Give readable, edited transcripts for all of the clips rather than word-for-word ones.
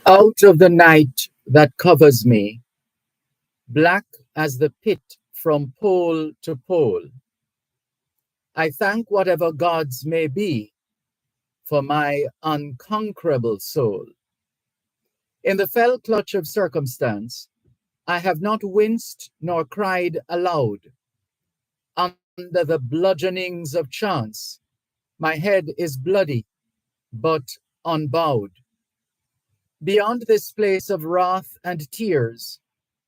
Out of the night that covers me, black as the pit from pole to pole, I thank whatever gods may be for my unconquerable soul. In the fell clutch of circumstance, I have not winced nor cried aloud. Under the bludgeonings of chance, my head is bloody, but unbowed. Beyond this place of wrath and tears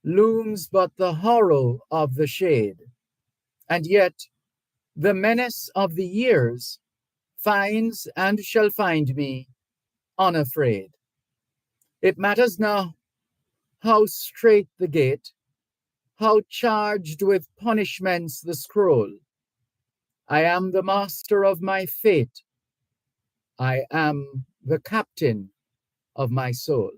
looms but the horror of the shade, and yet the menace of the years finds and shall find me unafraid. It matters not how strait the gate, how charged with punishments the scroll. I am the master of my fate. I am the captain of my soul.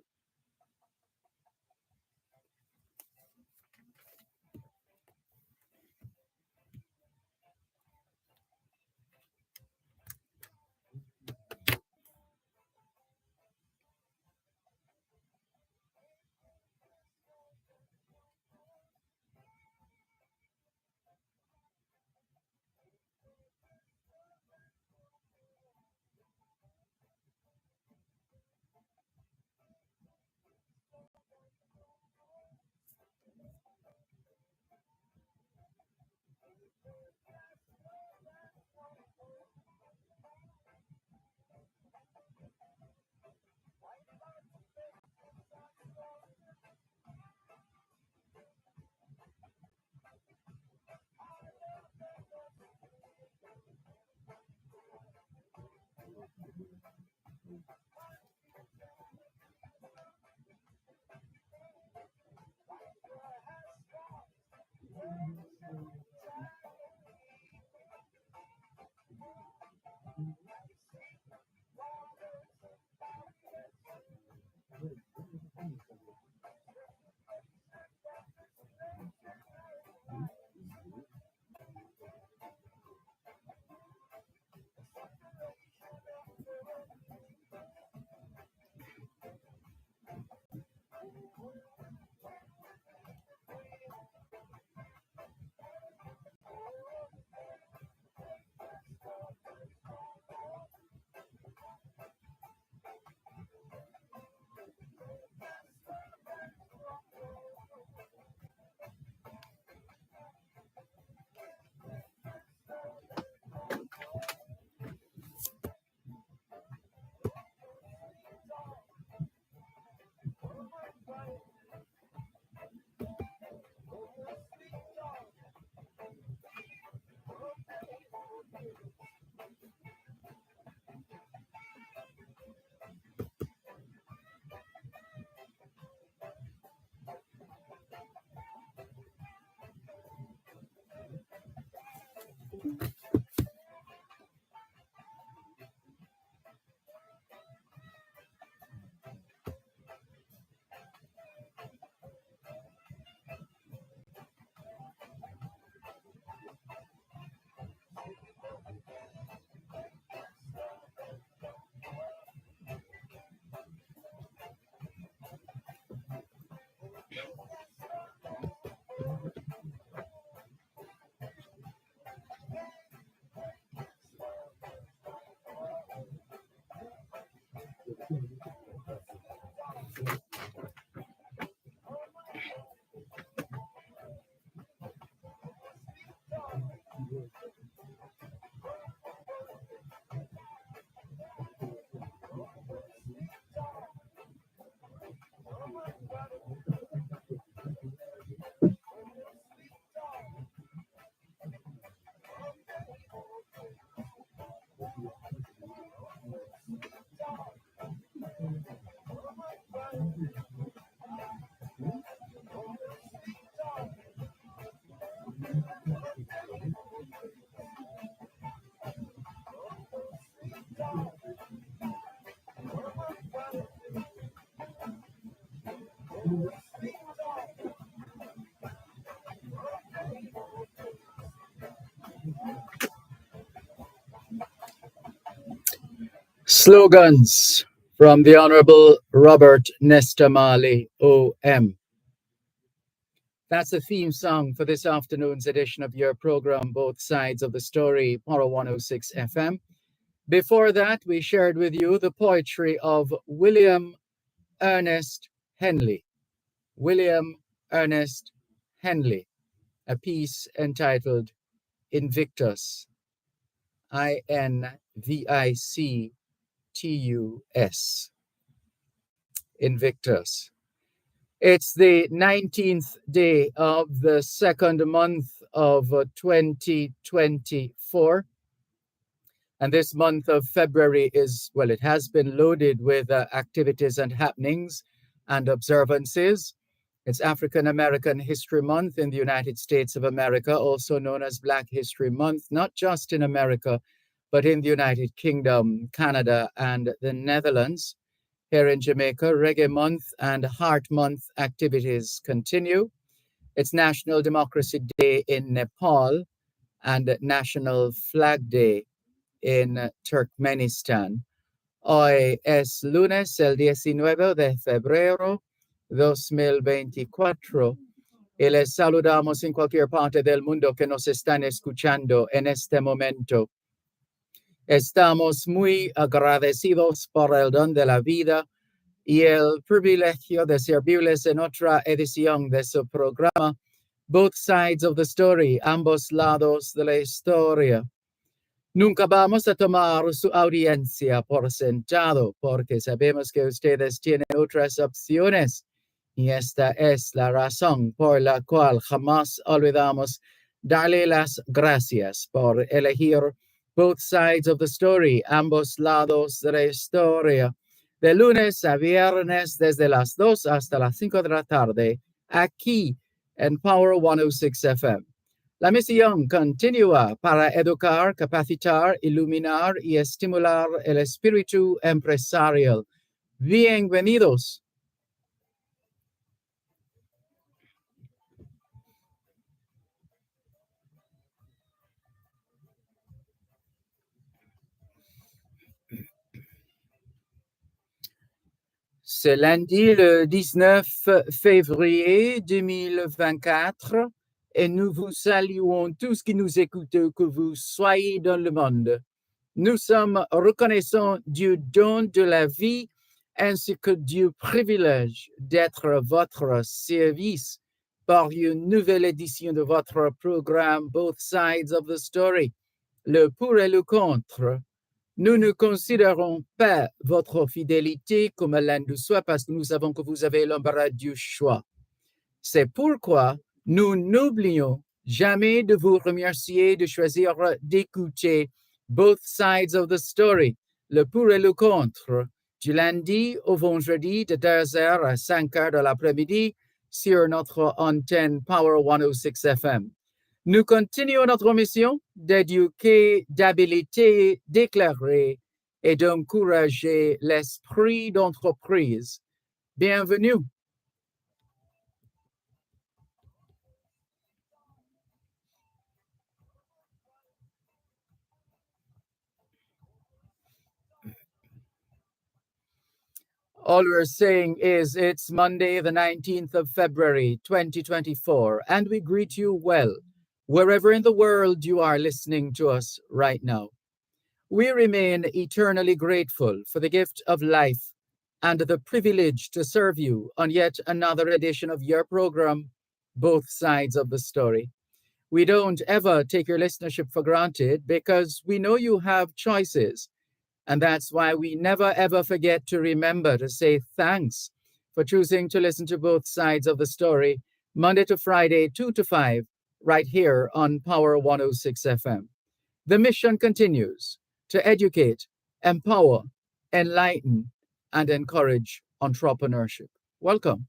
Slogans from the Honorable Robert Nesta Marley, OM. That's the theme song for this afternoon's edition of your program, Both Sides of the Story, Power 106 FM. Before that, we shared with you the poetry of William Ernest Henley. William Ernest Henley, a piece entitled Invictus, Invictus. Invictus. It's the 19th day of the second month of 2024. And this month of February is, well, it has been loaded with activities and happenings and observances. It's African American History Month in the United States of America, also known as Black History Month, not just in America, but in the United Kingdom, Canada, and the Netherlands. Here in Jamaica, Reggae Month and Heart Month activities continue. It's National Democracy Day in Nepal and National Flag Day in Turkmenistan. Hoy es lunes, el 19 de febrero 2024. Y les saludamos en cualquier parte del mundo que nos están escuchando en este momento. Estamos muy agradecidos por el don de la vida y el privilegio de servirles en otra edición de su programa, Both Sides of the Story, ambos lados de la historia. Nunca vamos a tomar su audiencia por sentado, porque sabemos que ustedes tienen otras opciones. Y esta es la razón por la cual jamás olvidamos darle las gracias por elegir Both Sides of the Story, ambos lados de la historia, de lunes a viernes desde las 2 hasta las 5 de la tarde, aquí en Power 106 FM. La misión continúa para educar, capacitar, iluminar y estimular el espíritu empresarial. Bienvenidos. C'est lundi le 19 février 2024 et nous vous saluons tous qui nous écoutent, que vous soyez dans le monde. Nous sommes reconnaissants du don de la vie ainsi que du privilège d'être votre service par une nouvelle édition de votre programme Both Sides of the Story, le pour et le contre. Nous ne considérons pas votre fidélité comme l'un de soi parce que nous savons que vous avez l'embarras du choix. C'est pourquoi nous n'oublions jamais de vous remercier de choisir d'écouter Both Sides of the Story, le pour et le contre, du lundi au vendredi de 2h à 5h de l'après-midi sur notre antenne Power 106 FM. Nous continuons notre mission d'éduquer, d'habiliter, d'éclairer et d'encourager l'esprit d'entreprise. Bienvenue. All we're saying is it's Monday, the 19th of February, 2024, and we greet you well, wherever in the world you are listening to us right now. We remain eternally grateful for the gift of life and the privilege to serve you on yet another edition of your program, Both Sides of the Story. We don't ever take your listenership for granted because we know you have choices. And that's why we never ever forget to remember to say thanks for choosing to listen to Both Sides of the Story, Monday to Friday, 2 to 5, right here on Power 106 FM. The mission continues to educate, empower, enlighten, and encourage entrepreneurship. Welcome.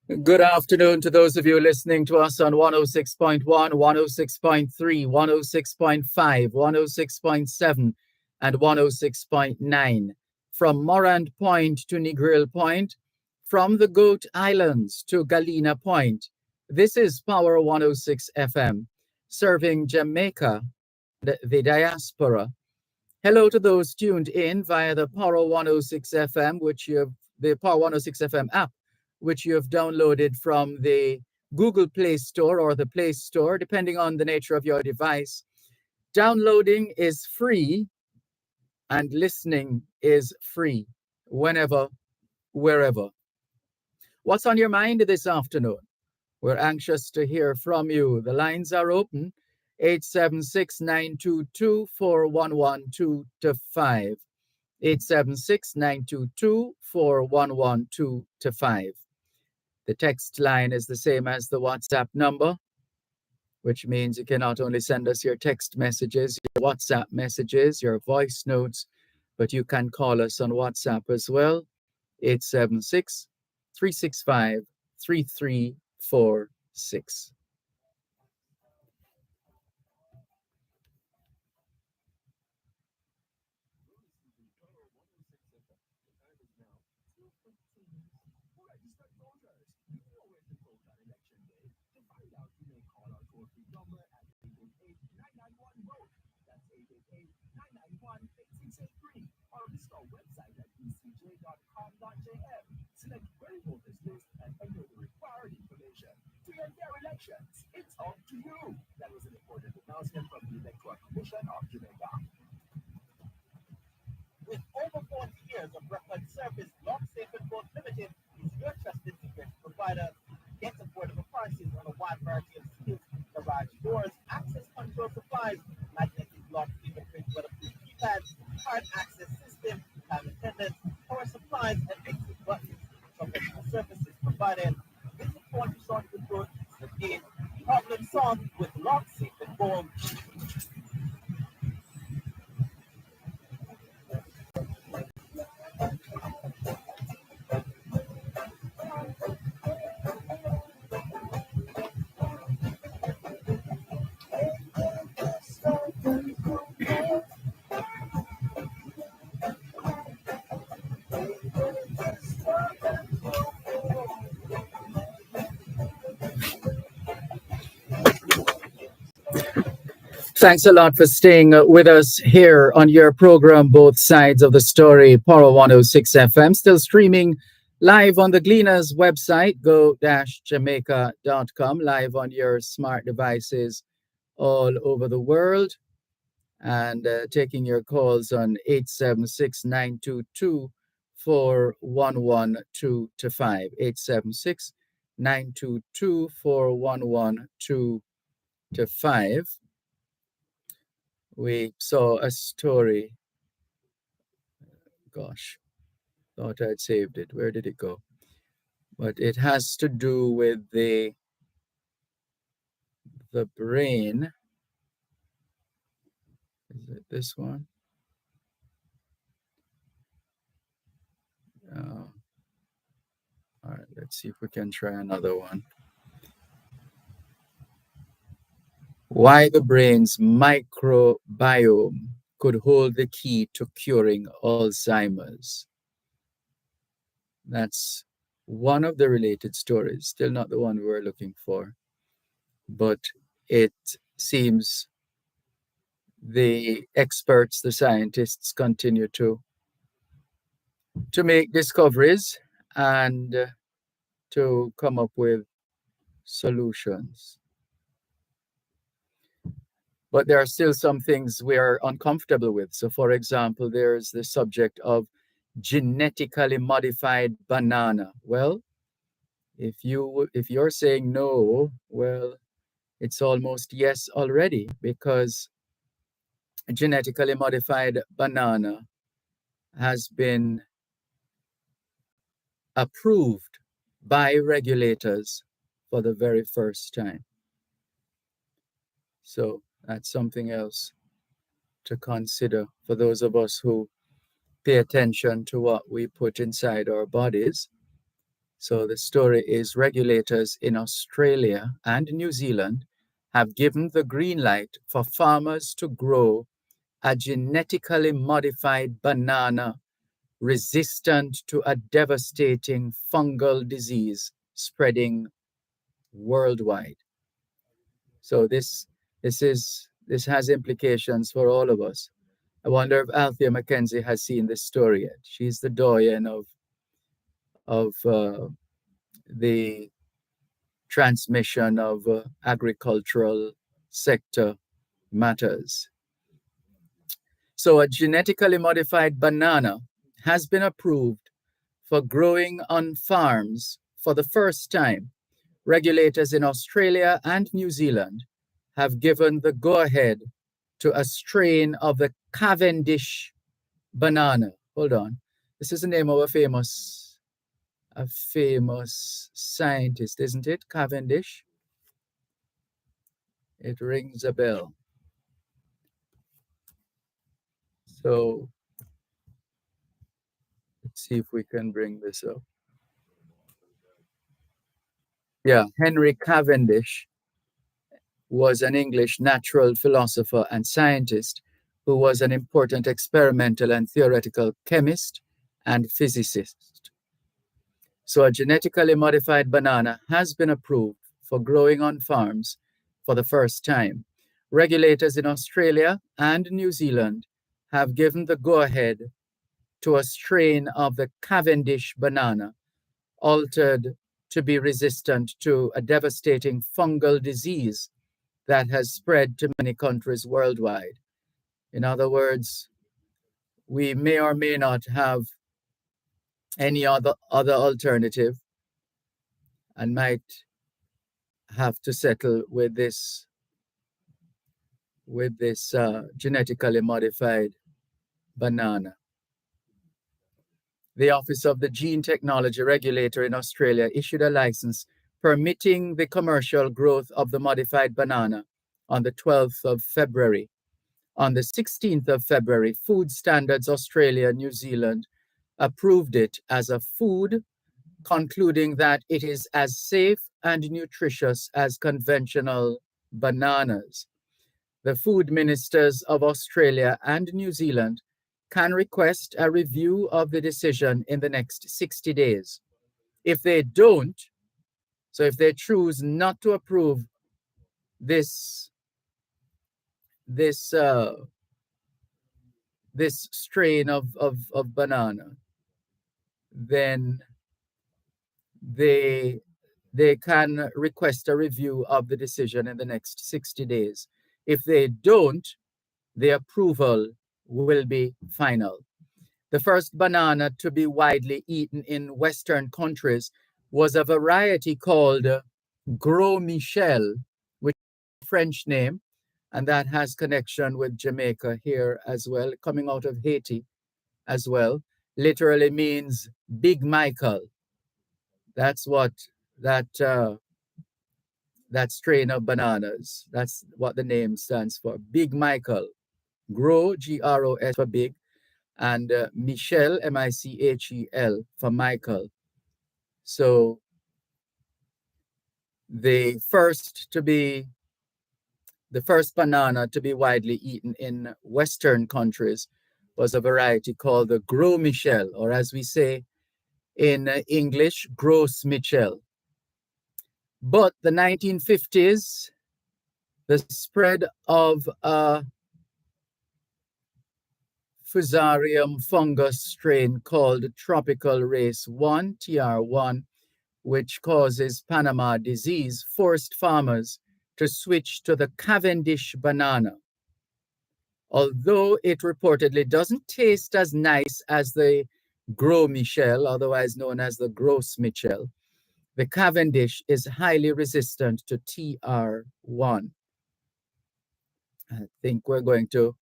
Good afternoon to those of you listening to us on 106.1, 106.3, 106.5, 106.7, and 106.9. From Morant Point to Negril Point, from the Goat Islands to Galena Point, this is Power 106 FM, serving Jamaica, the diaspora. Hello to those tuned in via the Power 106 FM, the Power 106 FM app, which you have downloaded from the Google Play Store or the Play Store, depending on the nature of your device. Downloading is free and listening is free whenever, wherever. What's on your mind this afternoon? We're anxious to hear from you. The lines are open. 876-922-4112-5. 876-922-4112-5. The text line is the same as the WhatsApp number, which means you can not only send us your text messages, your WhatsApp messages, your voice notes, but you can call us on WhatsApp as well. 876-365-3346. It's up to you. That was an important announcement from the Electoral Commission of Jamaica. With over 40 years of record service, Lock Safe and Vote Limited is your trusted security provider. Get affordable prices on a wide variety of skills, garage doors, access control supplies, magnetic lock, fingerprint, weatherproof keypads, card access system, time attendance, power supplies, and exit buttons. Professional services provided. Visit 40 Shortwood Road, again, Heartland Song with Lock Safe and Vote. Thanks a lot for staying with us here on your program, Both Sides of the Story, Power 106 FM. Still streaming live on the Gleaners website, go-jamaica.com, live on your smart devices all over the world. And taking your calls on 876-922-4112-5. 876-922-4112-5. We saw a story. Gosh, thought I'd saved it. Where did it go? But it has to do with the brain. Is it this one? All right, let's see if we can try another one. Why the brain's microbiome could hold the key to curing Alzheimer's. That's one of the related stories, still not the one we were looking for, but it seems the experts, the scientists, continue to make discoveries and to come up with solutions. But there are still some things we are uncomfortable with. So, for example, there's the subject of genetically modified banana. Well, if you're saying no, well, it's almost yes already, because genetically modified banana has been approved by regulators for the very first time. So that's something else to consider for those of us who pay attention to what we put inside our bodies. So the story is regulators in Australia and New Zealand have given the green light for farmers to grow a genetically modified banana resistant to a devastating fungal disease spreading worldwide. So this has implications for all of us. I wonder if Althea Mackenzie has seen this story yet. She's the doyen of the transmission of agricultural sector matters. So a genetically modified banana has been approved for growing on farms for the first time. Regulators in Australia and New Zealand have given the go-ahead to a strain of the Cavendish banana. Hold on. This is the name of a famous scientist, isn't it? Cavendish. It rings a bell. So let's see if we can bring this up. Yeah, Henry Cavendish was an English natural philosopher and scientist who was an important experimental and theoretical chemist and physicist. So a genetically modified banana has been approved for growing on farms for the first time. Regulators in Australia and New Zealand have given the go-ahead to a strain of the Cavendish banana, altered to be resistant to a devastating fungal disease that has spread to many countries worldwide. In other words, we may or may not have any other alternative and might have to settle with this genetically modified banana. The Office of the Gene Technology Regulator in Australia issued a license permitting the commercial growth of the modified banana on the 12th of February. On the 16th of February, Food Standards Australia New Zealand approved it as a food, concluding that it is as safe and nutritious as conventional bananas. The food ministers of Australia and New Zealand can request a review of the decision in the next 60 days. If they don't, so if they choose not to approve this strain of banana, then they can request a review of the decision in the next 60 days. If they don't, the approval will be final. The first banana to be widely eaten in Western countries was a variety called Gros Michel, which is a French name, and that has connection with Jamaica here as well, coming out of Haiti as well. Literally means Big Michael. That's what that strain of bananas, that's what the name stands for. Big Michael. Gros, Gros for big, and Michel, Michel for Michael. So the first banana to be widely eaten in Western countries was a variety called the Gros Michel, or as we say in English, Gros Michel. But the 1950s, the spread of a Fusarium fungus strain called Tropical Race 1, TR1, which causes Panama disease, forced farmers to switch to the Cavendish banana. Although it reportedly doesn't taste as nice as the Gros Michel, otherwise known as the Gros Michel, the Cavendish is highly resistant to TR1. I think we're going to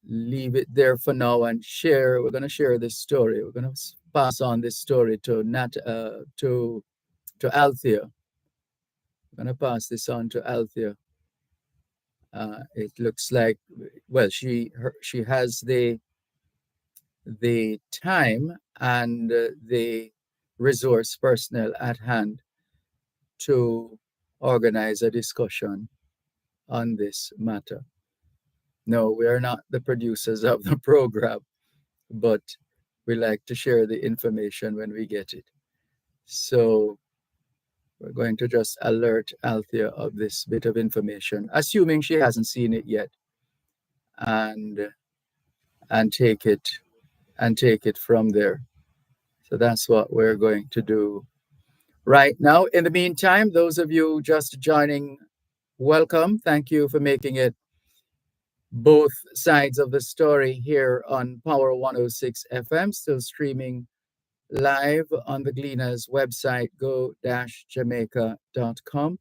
leave it there for now and we're going to share this story. We're going to pass on this story to Althea. I'm going to pass this on to Althea. It looks like, well, she has the time and the resource personnel at hand to organize a discussion on this matter. No, we are not the producers of the program, but we like to share the information when we get it. So we're going to just alert Althea of this bit of information, assuming she hasn't seen it yet, and and take it from there. So that's what we're going to do right now. In the meantime, those of you just joining, welcome. Thank you for making it both sides of the story here on Power 106 FM, still streaming live on the Gleaners website, go-jamaica.com,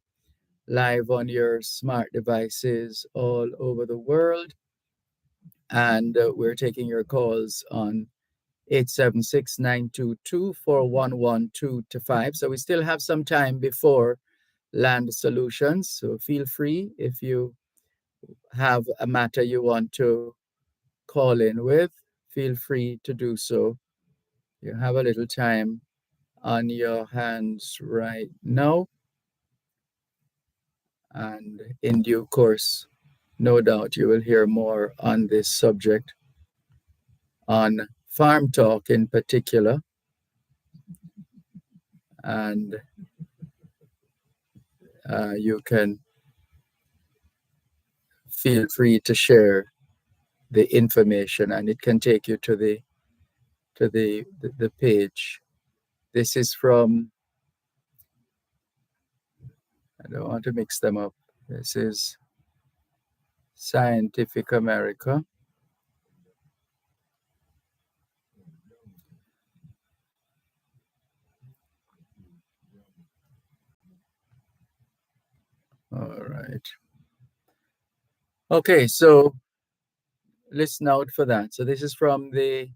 live on your smart devices all over the world. And we're taking your calls on 876-922-4112 So we still have some time before Land Solutions. So feel free, if you have a matter you want to call in with, feel free to do so. You have a little time on your hands right now. And in due course, no doubt you will hear more on this subject, on Farm Talk in particular. And you can feel free to share the information, and it can take you to the page. This is from, I don't want to mix them up. This is Scientific America. All right. Okay, so listen out for that. So this is from the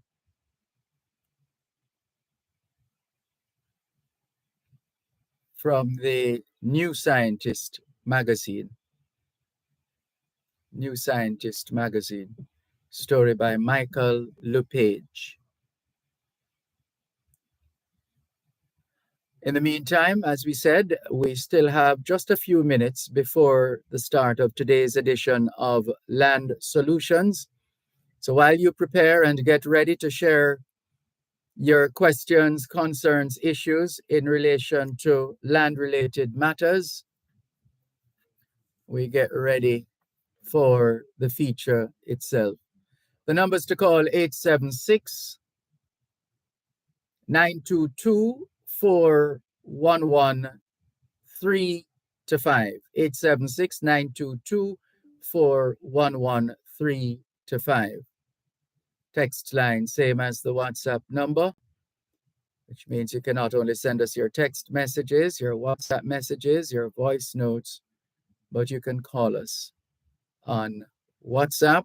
New Scientist magazine. New Scientist magazine. Story by Michael LePage. In the meantime, as we said, we still have just a few minutes before the start of today's edition of Land Solutions. So while you prepare and get ready to share your questions, concerns, issues in relation to land-related matters, we get ready for the feature itself. The numbers to call 876-922-4113 to 5. 876-922-4113 to 5. Text line, same as the WhatsApp number, which means you can not only send us your text messages, your WhatsApp messages, your voice notes, but you can call us on WhatsApp,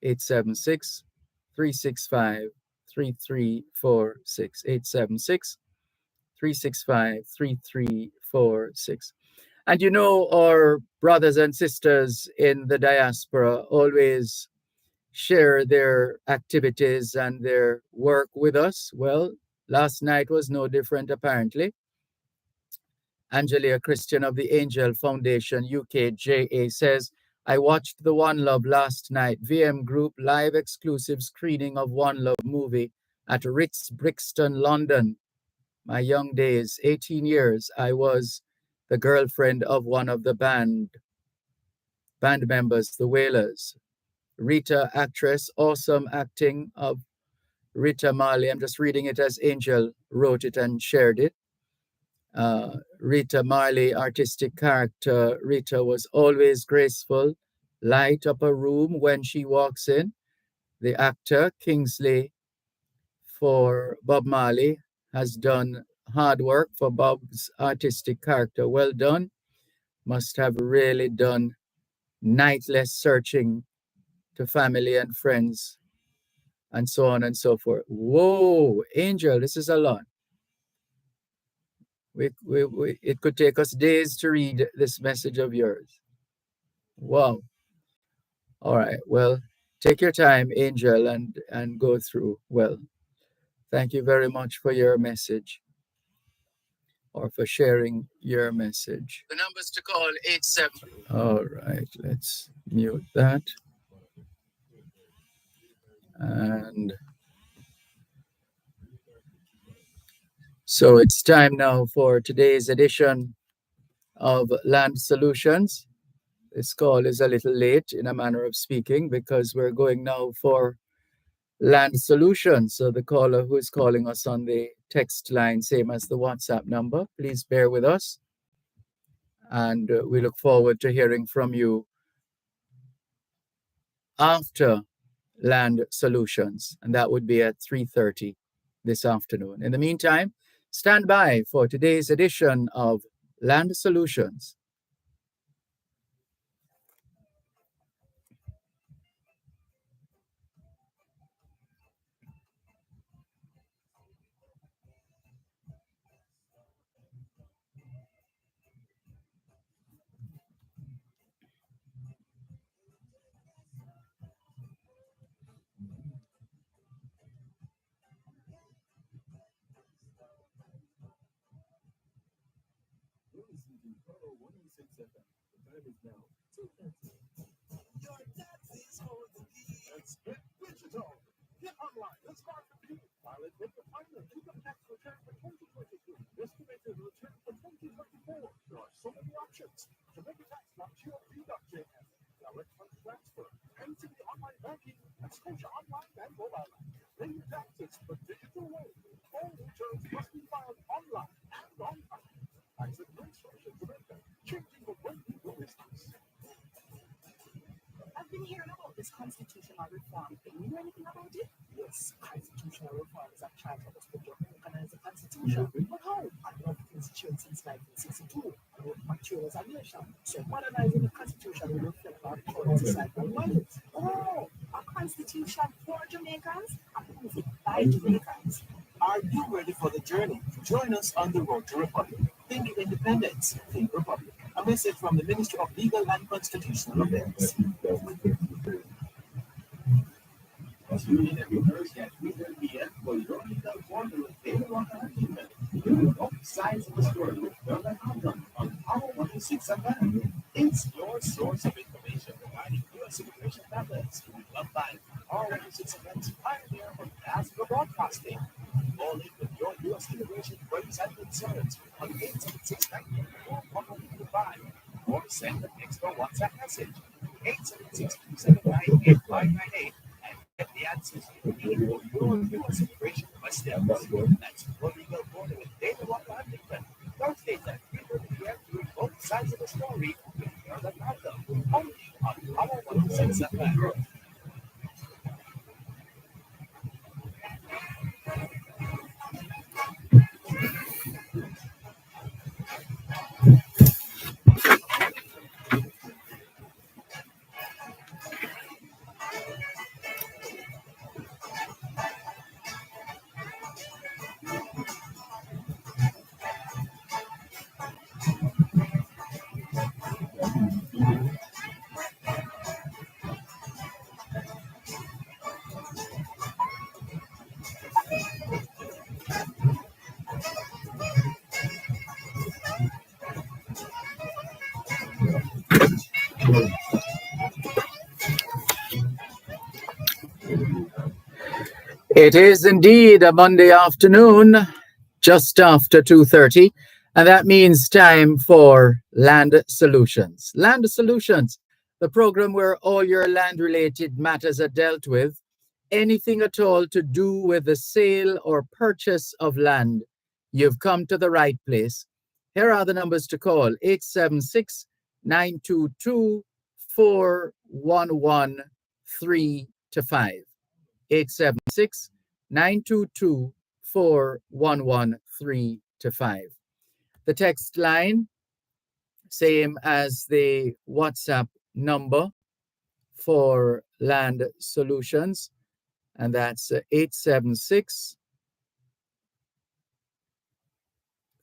876-365-3346, 876-365-3346. And you know, our brothers and sisters in the diaspora always share their activities and their work with us. Well, last night was no different, apparently. Angela Christian of the Angel Foundation UKJA says, I watched the One Love last night, VM Group live exclusive screening of One Love movie at Ritz Brixton, London. My young days, 18 years, I was the girlfriend of one of the band members, the Wailers. Rita, actress, awesome acting of Rita Marley. I'm just reading it as Angel wrote it and shared it. Rita Marley, artistic character. Rita was always graceful, light up a room when she walks in. The actor, Kingsley, for Bob Marley, has done hard work for Bob's artistic character. Well done. Must have really done nightless searching to family and friends, and so on and so forth. Whoa, Angel, this is a lot. It could take us days to read this message of yours. Wow. All right. Well, take your time, Angel, and go through. Well, thank you very much for your message. or for sharing your message. The numbers to call 87. All right, let's mute that. And so it's time now for today's edition of Land Solutions. This call is a little late in a manner of speaking because we're going now for Land Solutions. So the caller who is calling us on the text line, same as the WhatsApp number, please bear with us. And we look forward to hearing from you after Land Solutions, and that would be at 3:30 this afternoon. In the meantime, stand by for today's edition of Land Solutions. Let's get digital. Get online. Let's start with you. While it with the final income tax return for 2022. Estimated return for 2024. There are so many options. Jamaica tax.gov.js. Direct fund transfer. MTV online banking. Exposure online and mobile app. Pay your taxes the digital way. All returns must be filed online and on time. Tax administration Jamaica. Changing the way we do business. I've been hearing about this constitutional reform thing. You know anything about it? Yes, constitutional reforms are trying for us to recognize the constitution. But how? I love the constitution since 1962. With mature as a nation. So modernizing the constitution will reflect our current societal values. Oh, a constitution for Jamaicans? Approved by Jamaicans. Are you ready for the journey? Join us on the road to Republic. Think independence, think Republic. A message from the Ministry of Legal and Constitutional Affairs. Tune in every Thursday at 3:30 p.m. for your legal corner with David Walker and Newman. Hearing both sides of the story with Dervan on Power 106 FM. It's your source of information providing U.S. immigration methods. Love by Power 106 FM's pioneer of national broadcasting. Call in with your U.S. immigration queries and concerns on 876-944-1125 or send a text or WhatsApp message 876-279-8598 and get the answers you need for your U.S. immigration questions. That's your legal corner with David Walker and Newman. Thursdays at 3:30 p.m. doing both sides of the story with Dervan only on Power 106 FM. It is indeed a Monday afternoon, just after 2:30, and that means time for Land Solutions. Land Solutions, the program where all your land-related matters are dealt with, anything at all to do with the sale or purchase of land, you've come to the right place. Here are the numbers to call: 876-922-4113-5. 876-922-4113-5. The text line, same as the WhatsApp number for Land Solutions, and that's 876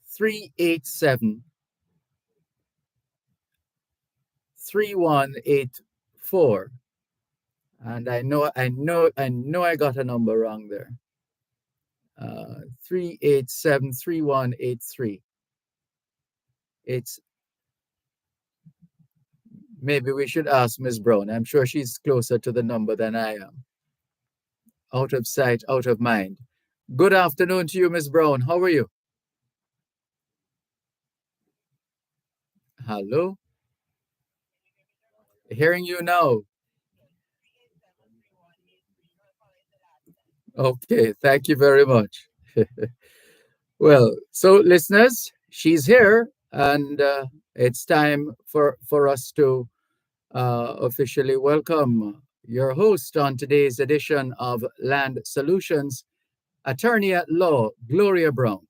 387 3184. And I know I got a number wrong there. 387-3183. it's maybe we should ask Ms. Brown. I'm sure she's closer to the number than I am. Out of sight, out of mind. Good afternoon to you, Ms. Brown. How are you? Hello? Hearing you now. Okay, thank you very much. Well, so listeners, she's here, and it's time for us to officially welcome your host on today's edition of Land Solutions, attorney at law, Gloria Brown.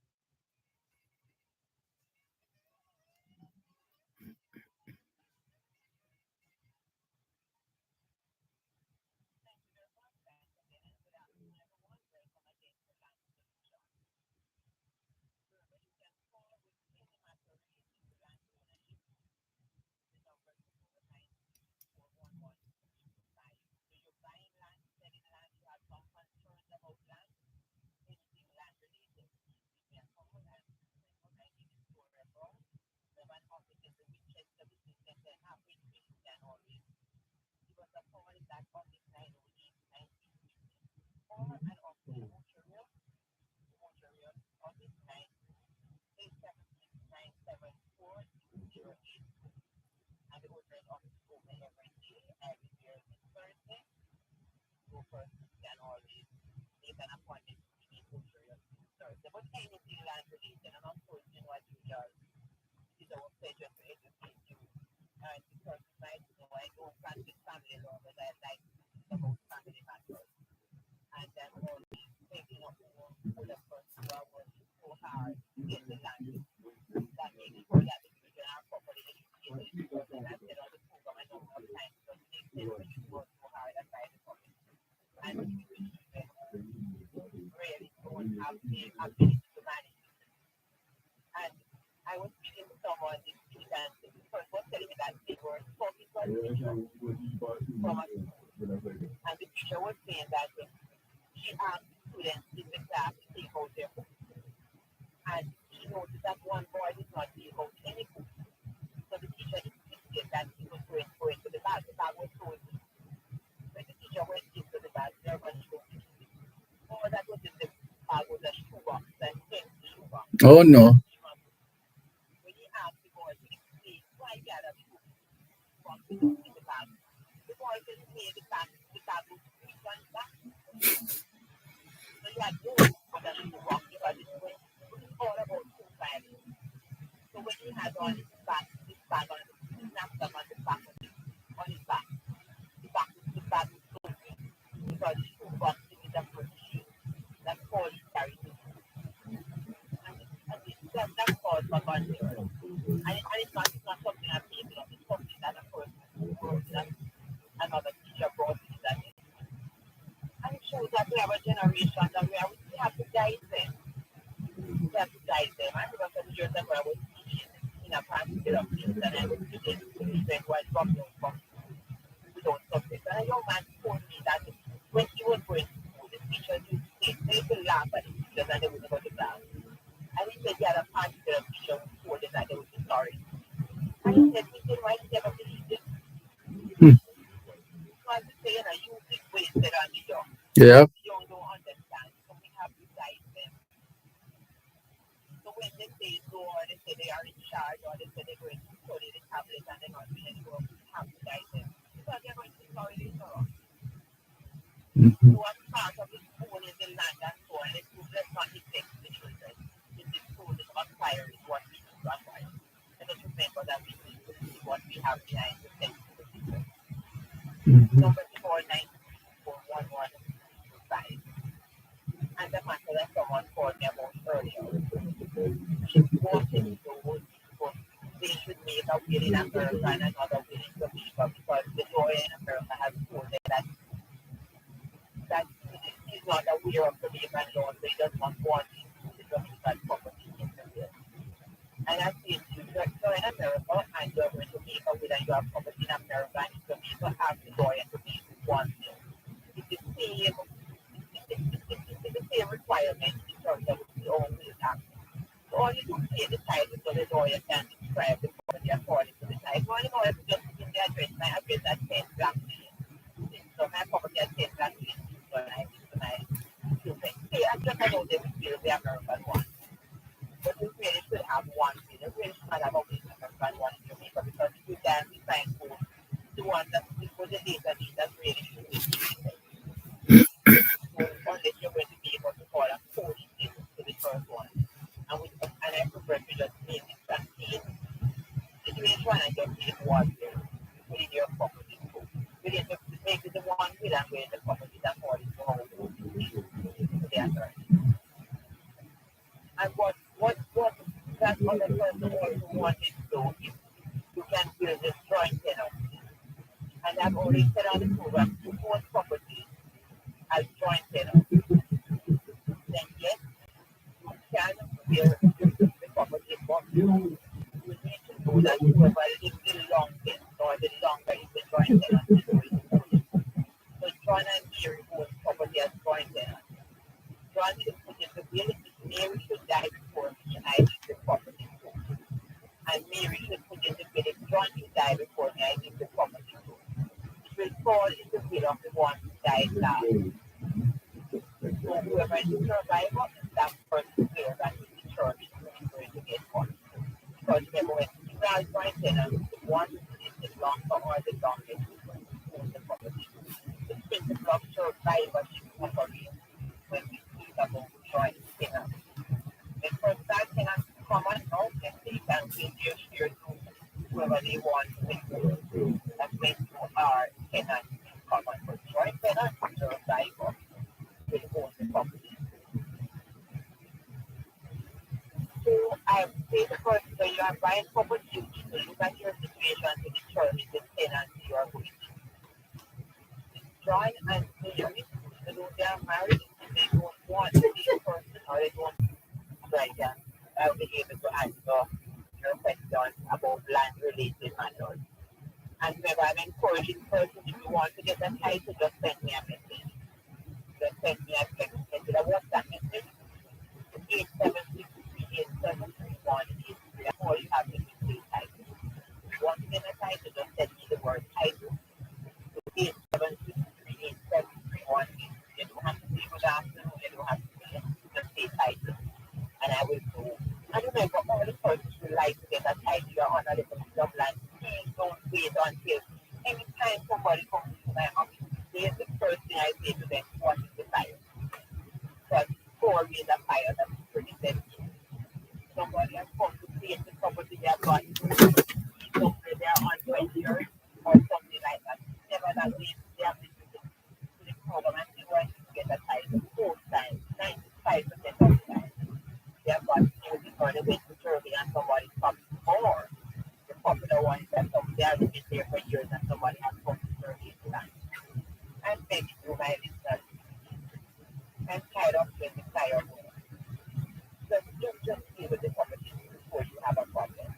Oh no. Hmm. Yeah. Mhm. Mhm. describe the property according to the type. One more is just in the address, my address at 10 Black Lane. So my property at 10 Black Lane, so I give to my children. See, I just know they will build the American one. But we really should have one. We really should not have only the American one in Jamaica because if you can design for the one that for the data need that really should be created. So unless you're going to be able to call a code to the first one. And I prefer to just name it and see situation and just see what within your property. Within the make it the one with and within the property that according to how they are turned. And what that other person also wanted to do is you can build this joint tenancy. And I've already said on the program to own property as joint tenancy. Then yes, you can build the property, but you need to know that whoever lives the longest or the longer is the joint tenancy going to own it. So John and Mary own property as joint tenants. John is put in the will if Mary should die before me, I leave the property too. And Mary should put in the will if John should die before me, I leave the property too. It will fall in the will of the one who died last. So whoever is the survivor, that person will that is the church is going to get one. Because remember, when people are joint tenants, the one who is the longer or the longest is going to own the property. The principle of survivorship operates when we speak about joint tenants. The first time tenants come and out, and they can pay their share to whoever they want to. That's when you are tenants in common. But joint tenants, survivor, will own the property. So I would say the first when you are buying property, you need to look at your situation to determine the tenancy you are going to. Join and marry, even though they are married, if they don't want the same person or they don't like that, I'll be able to answer your question about land-related matters. And remember, I'm encouraging persons, if you want to get a title, just send me a message. Just send me a text message, a WhatsApp message, 8763873 and all you have to do is title. If you want to get a title, just send me the word title. So 8763873 You don't have to say good afternoon, you don't have to say, just say title. And I will do. And remember, all the persons who like to get a title or on a little bit of land, please don't wait until anytime somebody comes to my office. There's the first thing I say to them, what is the fire? Because before we the fire, that's pretty sensitive. Somebody has come to see the property they have got, somewhere they are on 20 years or something like that. Never that they have listened to the program and they want to get a title 4 times, 95% of the time. They have got news before they went to survey and somebody comes more. The popular one is that they have been there for years and somebody has come to survey the land. And maybe you my listeners, I'm tired of being tired. Just deal with the property before you have a problem.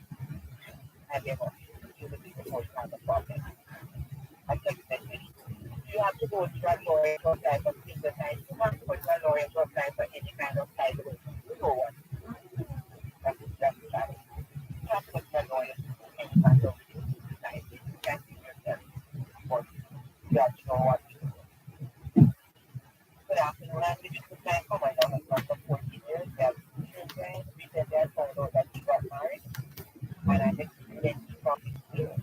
And they must deal with it before you have a problem. I tell you that you have to go to a lawyer to apply for single time. You have to go to a lawyer to apply for any kind of title. You know what? That's right. You have to go to a lawyer to do any kind of title. You can't do yourself. But you have to know what to do. Good afternoon. I'm living with my husband. I was for 14 years. We have children. Recently, I found out that he got married. And I'm experiencing from his school.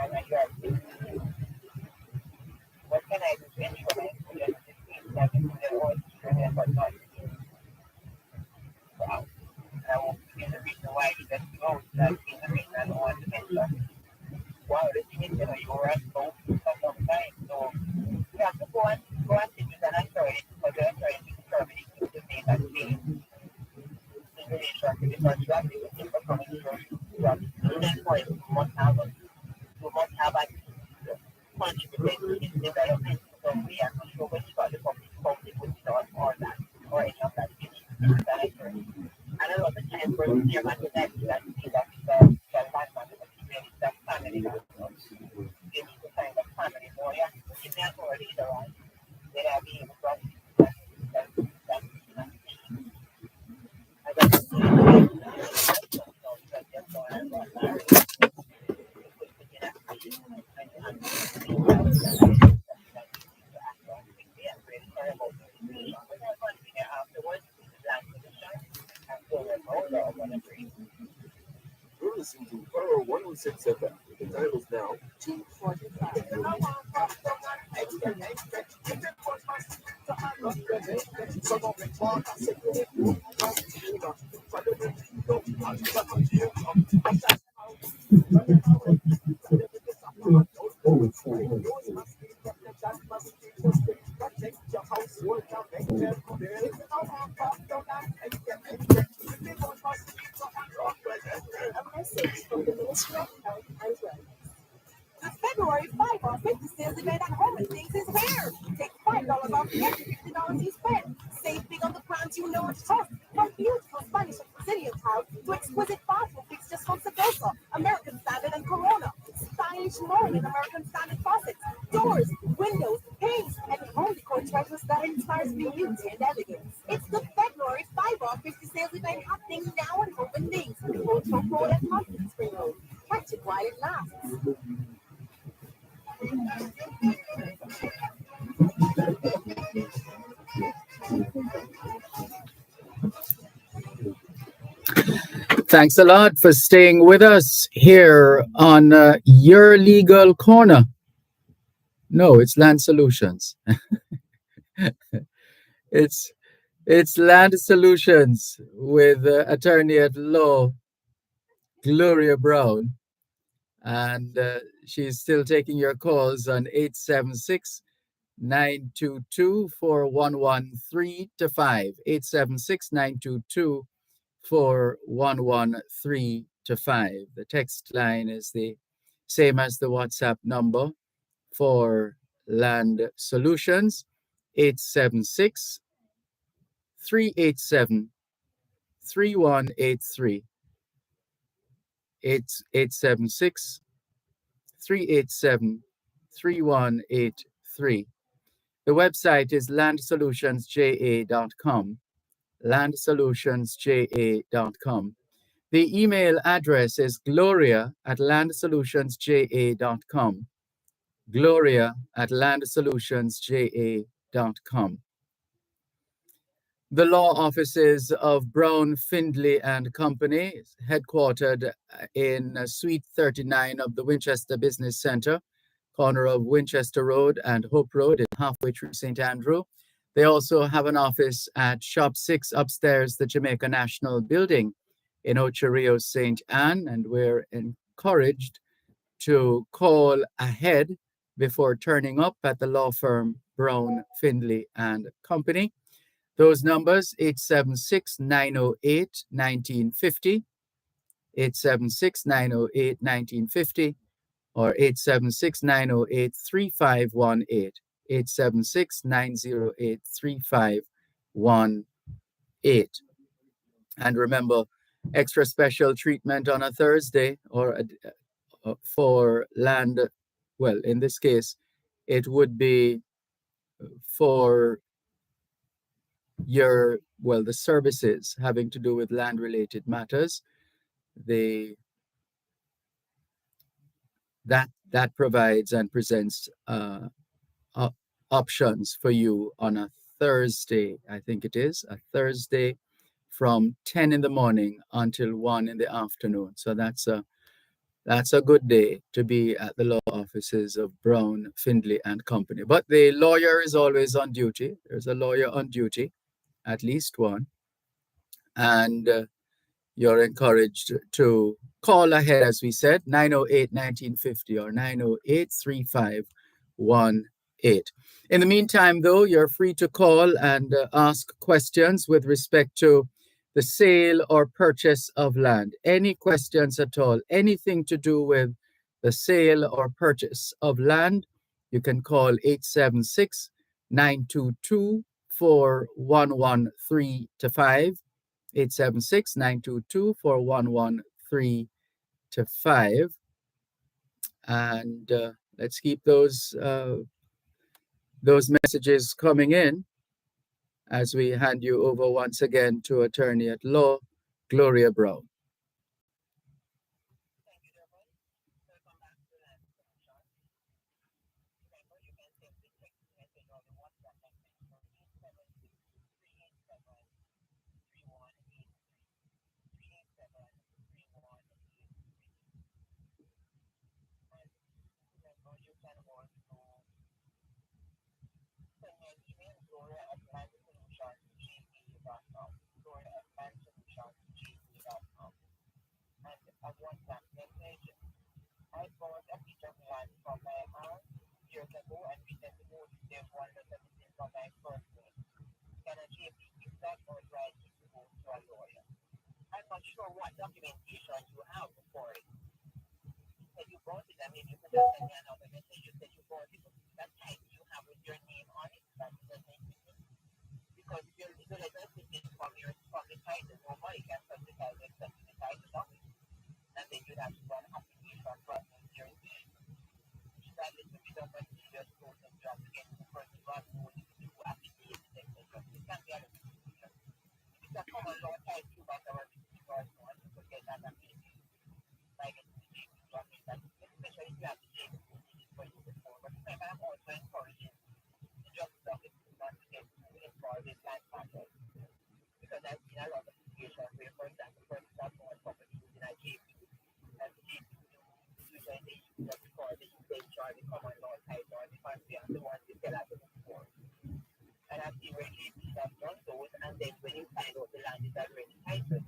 And I drive 6 years. What can I do to ensure my children in the streets that they do their own children but not here? Wow. And I won't give the reason why he just knows that he's the reason I don't want to mention. Wow, the thing is, you were at school for some time. So you have to go and sit with an attorney because the attorney is determining if the thing that they in relation to the first job, they will take for coming to your job. Student for it, you must have a contributed to his development. So we are not sure which part the public would start or that or any of that you need to that attorney. And a lot of times for your matter that see that the land matter that you really that family law. They need to find a family lawyer in the authority either on. They are being able to 96 FM. The time is now 2:45. A message from the Ministry of Health and Wellness. The February 5 off 50 sales event at Home and Things is here. Take $5 off every $50 you spend. Save big on the brands you know and trust. From beautiful Spanish and Brazilian tile to exquisite bathroom fixtures from Sedosa, American Standard and Corona. Stylish Morin and American Standard faucets, doors, windows, paints, and home decor treasures that inspires beauty and elegance. It's the February 5 off 50 sales event happening now at Home and Things, Old Hope Road and Mountain Spring Road. Catch it while it lasts. Thanks a lot for staying with us here on Your Legal Corner. No, it's Land Solutions. It's Land Solutions with attorney at law Gloria Brown, and she's still taking your calls on 876-922-4113 to 5. 876-922-4113 to 5. The text line is the same as the WhatsApp number for Land Solutions, 876-387-3183. 876-387-3183. The website is landsolutionsja.com. landsolutionsja.com. The email address is gloria@landsolutionsja.com. gloria@landsolutionsja.com. The law offices of Brown, Findlay and Company, headquartered in Suite 39 of the Winchester Business Center, corner of Winchester Road and Hope Road in halfway through St. Andrew. They also have an office at Shop 6 upstairs, the Jamaica National Building in Ocho Rios, St. Anne, and we're encouraged to call ahead before turning up at the law firm Brown, Findlay and Company. Those numbers, 876-908-1950, 876-908-1950, or 876-908-3518, 876-908-3518. And remember, extra special treatment on a Thursday or for land, well, in this case, it would be for the services having to do with land-related matters. That provides and presents options for you on a Thursday, I think it is, a Thursday from 10 in the morning until 1 in the afternoon. So that's a good day to be at the law offices of Brown, Findlay and Company. But the lawyer is always on duty. There's a lawyer on duty, at least one. And you're encouraged to call ahead, as we said, 908-1950 or 908-3518. In the meantime, though, you're free to call and ask questions with respect to the sale or purchase of land. Any questions at all, anything to do with the sale or purchase of land, you can call 876-922-4113 to 5. 876-922-4113 to 5. And let's keep those messages coming in as we hand you over once again to attorney at law, Gloria Brown. Thank you, Dervan. Welcome back to Land Solutions. Remember, you can send the text message on the WhatsApp message for 876-387-3183. 387-3183. ago and we said to go to their 117 from my first name. Can a JP give that or do I need to go to a lawyer? I'm not sure what documentation you have for it. You said you bought it, I mean, you could just send me another message. You said you bought it, but that title you have with your name on it, that doesn't make sense. Because if you're legal identity from the title, nobody can touch the title except the title document. And then you'd have to run an application process your name. That little bit of a serious process you have to get the person to have to do applications, etc. It can be a little bit. If it's a common law type, you got our because no one to get that application. Like it's the JP document, that especially if you have the JP for you before. But remember, I'm also encouraging the justice office not to get too involved in land matters. Because I've seen a lot of situations where, for example, persons have bought property in a JP, and the JP usually they use that because they use the common law title, or the family and the ones they sell at the before. And I've seen where JPs have done those, and then when you find out the land is already titled,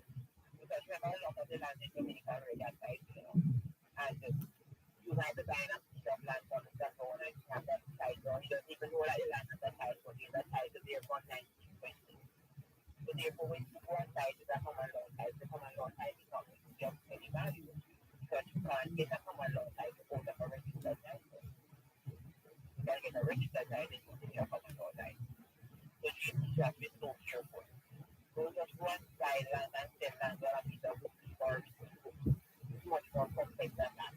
because remember a lot of the land in Jamaica already are titled, and you have to buy a piece of land from the owner and you have that title, or you don't even know that the land has a title, there's a title there from 1920. So therefore, when you go outside with a common law title, the common law title becomes just any value, because you can't get a common law title out of a registered title. You can get a registered title using your common law title. So you have to be so careful. Don't just go outside land and sell land on a piece of book or it's much more complex than that.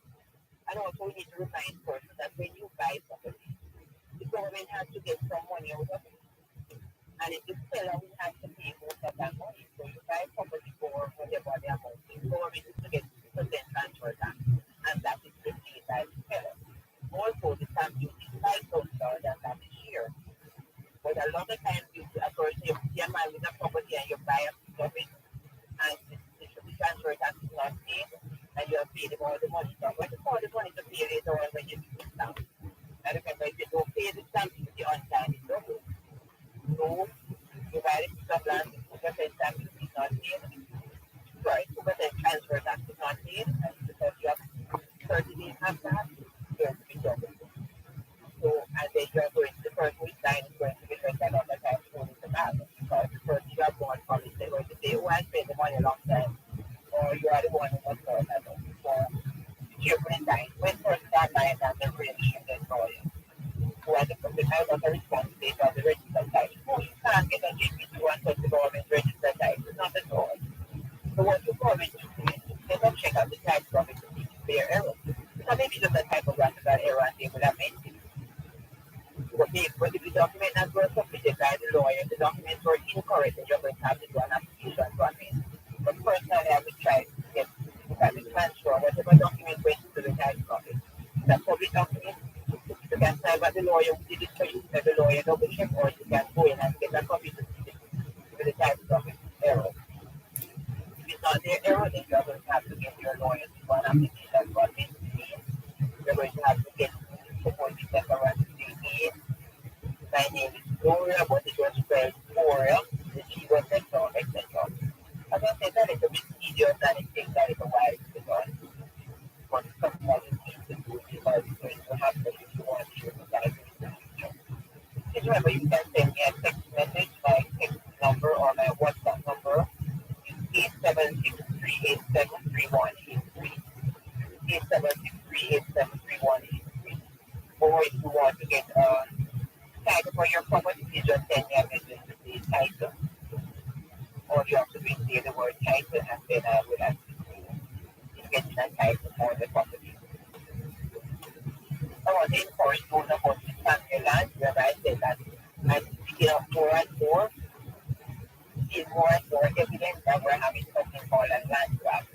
And also, we need to remind persons that when you buy property, the government has to get some money out of it. And if the seller will have to pay most of that money, so you buy property for whatever the amount is, the government is to get 2% transfer tax, and that is received by the seller. Also, the stamp duty is $5,000, and that is shared. But a lot of times, a person, you're buying with a property and you buy a piece of it, and the transfer tax is not paid, and you have paid all the money. So when you call the money to pay later on when you do the stamp, and remember, if you don't pay the stamp duty on time, it's double. So, you buy a piece of land, 2% stamp duty is not paid. Sorry, 2% transfer tax is not paid, and because you have 30 days after that, you have to be double. So, and then you are going to the person who is dying is going to be just another time to go into that. Because the person you have bought from is going to say, oh, I spent the money a long time, or you are the one who was bought that. So, careful in dying. When persons are dying, that they really shouldn't know you. So, as the kind of the responsibility of the registered title. No, you can't get a GP to and touch the government registered title. It's not at all. So, what the government needs to do is let them check out the title of it to see if there are errors. So, maybe just a typographical error and they would have made it. But if the document has been submitted by the lawyer, the documents were incorrect, and you're going to have to do an application to amend. But personally, I would try to get the transfer, whatever document went to the title office. That's public document. You can sign what the lawyer who did it for you, let the lawyer double check, or you can go in and get a copy to see the title office error. If it's not their error, then you're going to have to get your lawyer to do an application to amend the name. You're going to have to get support the separate name. My name is Gloria, but it was spelled Gloria, the G was etc., etc. As I said, that is a bit easier than it takes that is a while to be done. But sometimes it needs to do because it's going to happen if you want to use that in the future. Just remember, you can send me a text message, my text number or my WhatsApp number is 8763873183. 8763873183. Or if you want to get title for your property, you just send me a message with the title. Or you have to say the word title and then I will ask you to get that title for the property. I want to encourage those about the family land, where I said that I'm picking up more and more, seeing more and more evidence that we're having something called a land grab.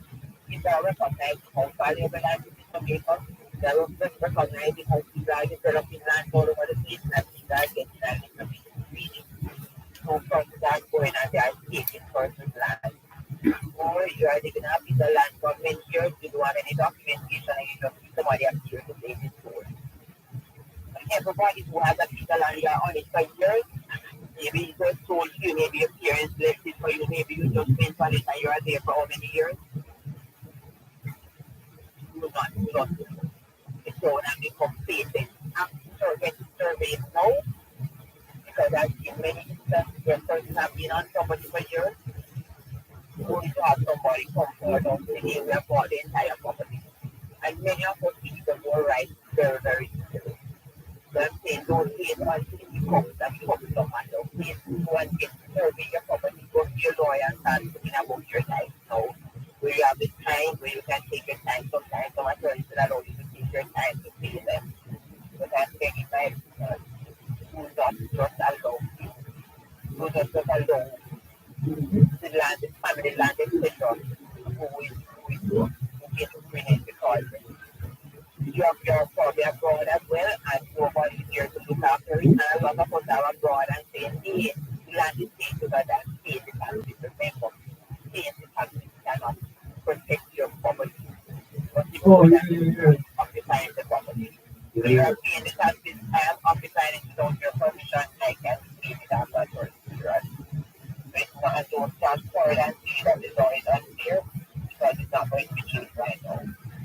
People are recognizing how valuable land is in Jamaica. They're recognizing how people are developing land all over the place and people are getting a little bit greedy. So persons are going and they are taking persons' land. Or you are living a piece of land for many years, you don't have any documentation, and you just see somebody up here to take it forward. Everybody who has a piece of land here on it for years, maybe it was sold to you, maybe your parents left it for you, maybe you just spent on it and you are there for how many years? Do not trust it. It's going to be complacent. After certain surveys now, because I've seen many instances where persons have been on property for years, only to have somebody come forward and say, hey, we have bought the entire property. And many of us people were right very, very easily. So I'm saying don't wait until it becomes a troublesome matter. Wait go and get to survey your property, go to your lawyer and start thinking about your time now. Where you have the time, where you can take your time. Sometimes some attorneys will allow you to take your time to pay them. But I'm saying my do not just allow you. Do not just allow the land, the family land extension who get to bring in because you're probably abroad as well, and nobody's here to look after it. And a lot of us are abroad and saying, hey, the land is paid to God and pay the taxes. Remember, paying the taxes cannot protect your property. But the occupying the property. So you are paying the taxes, I am occupying it without your permission, I can claim it after a certain period. So it's not as though transparent and see that the law is unclear, because it's not going to be changed right now.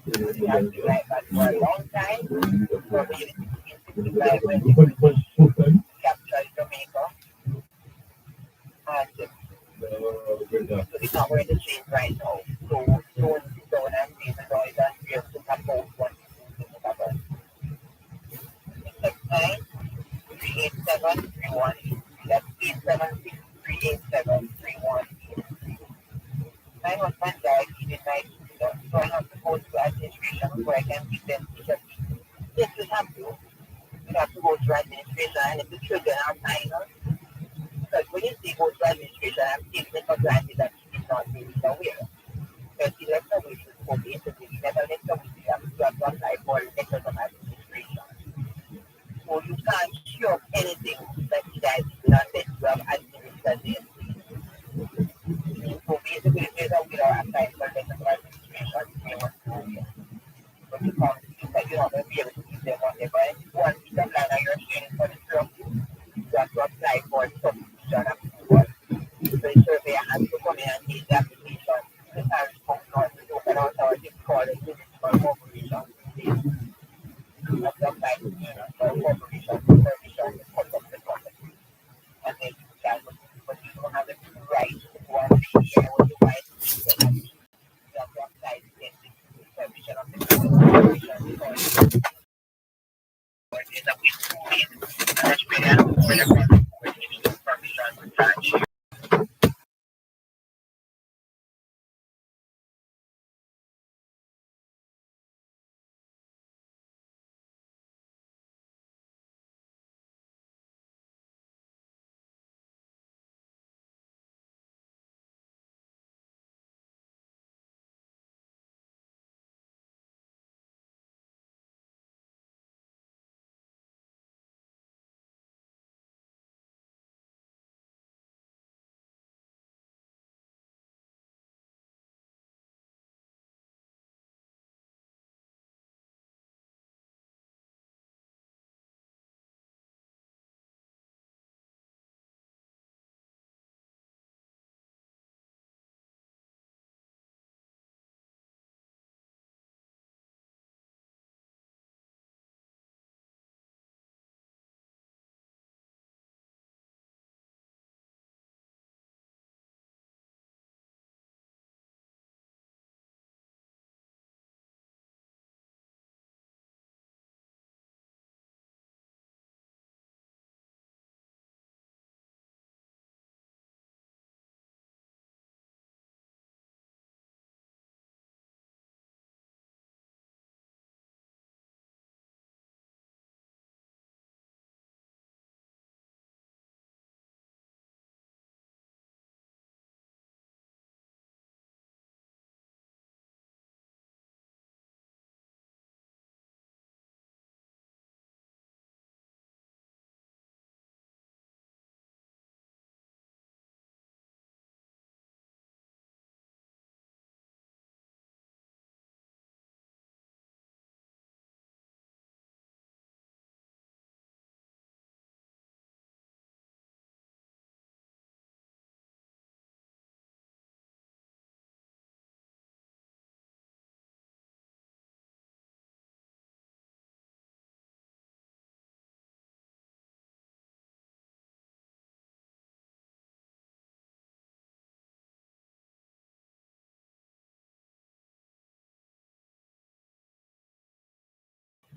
We have been like that for a long time. So we in 65 when we captured Jamaica. And so it's not going to change right now. So don't sit down and say the law is unclear to about what you think about. Next time, 387-318. That's 876-387-318. My husband died in the night, so I have to go to administration before I can give them because yes, we have to. We have to go to administration, and if the children are minors, because when you say go to administration, I'm taking it for granted that he did not really aware. Because he left away to go basically, he never left away to have to apply for letters of administration. So you can't show anything that he died did not let you have administered this. So basically, there's a way of applying for letters of administration, they want to go here. But you can't, you're not going to be able to give them whatever. And one piece of land that you're sharing for the truck, you have to apply for subdivision approval. So the surveyor has to come in and take the application. The parish comes on to look at authority called a municipal corporation. You have to apply to municipal corporation for permission to cut up the property. And then you can, but you don't have the right to go and pay here what you buy to do that. You have to apply to get the permission of the corporation because it's a win-win. That's where the permission to charge.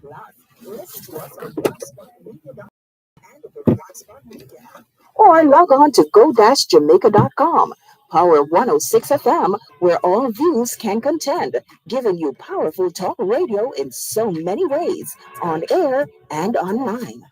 Plus, listen to us on blogspotmedia.com and the Blogspot Media app. Or log on to go-jamaica.com. Power 106 FM, where all views can contend, giving you powerful talk radio in so many ways, on air and online.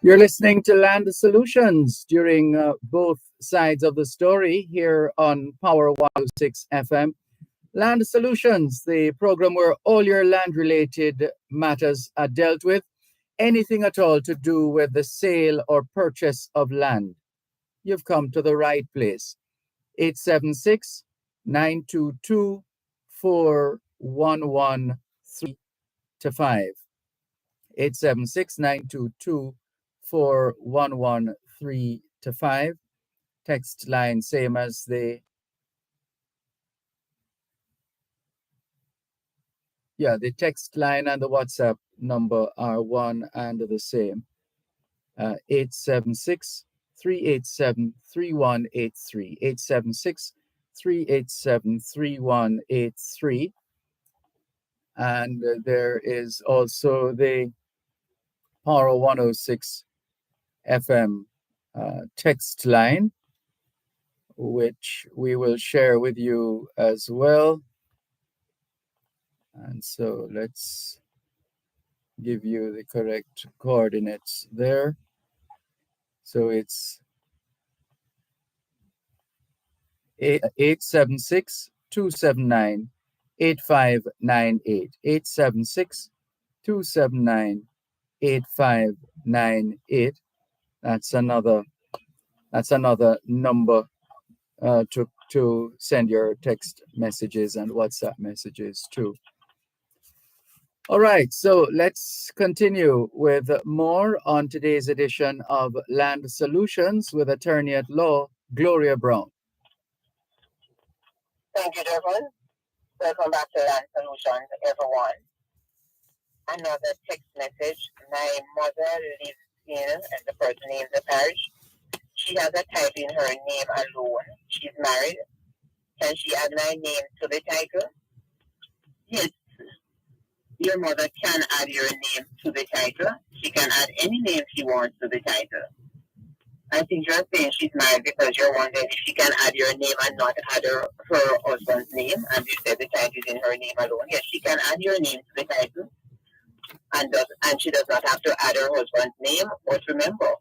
You're listening to Land Solutions during both sides of the story here on Power 106 FM. Land Solutions, the program where all your land-related matters are dealt with, anything at all to do with the sale or purchase of land. You've come to the right place. 876-922-4113-5. 876-922-4113-5. Text line same as the text line and the WhatsApp number are one and the same. 876-387-3183. 876-387-3183. And there is also the Power 106 FM text line, which we will share with you as well. And so let's give you the correct coordinates there. So it's 876-279-8598. 876-279-8598. That's another number to send your text messages and WhatsApp messages to. All right, so let's continue with more on today's edition of Land Solutions with attorney at law, Gloria Brown. Thank you, Dervan. Welcome back to Land Solutions, everyone. Another text message. My mother lives in, and the person names the parish. She has a title in her name alone. She's married. Can she add my name to the title? Yes. Your mother can add your name to the title. She can add any name she wants to the title. I think you're saying she's married because you're wondering if she can add your name and not add her husband's name. And you said the title is in her name alone. Yes, she can add your name to the title. And she does not have to add her husband's name. But remember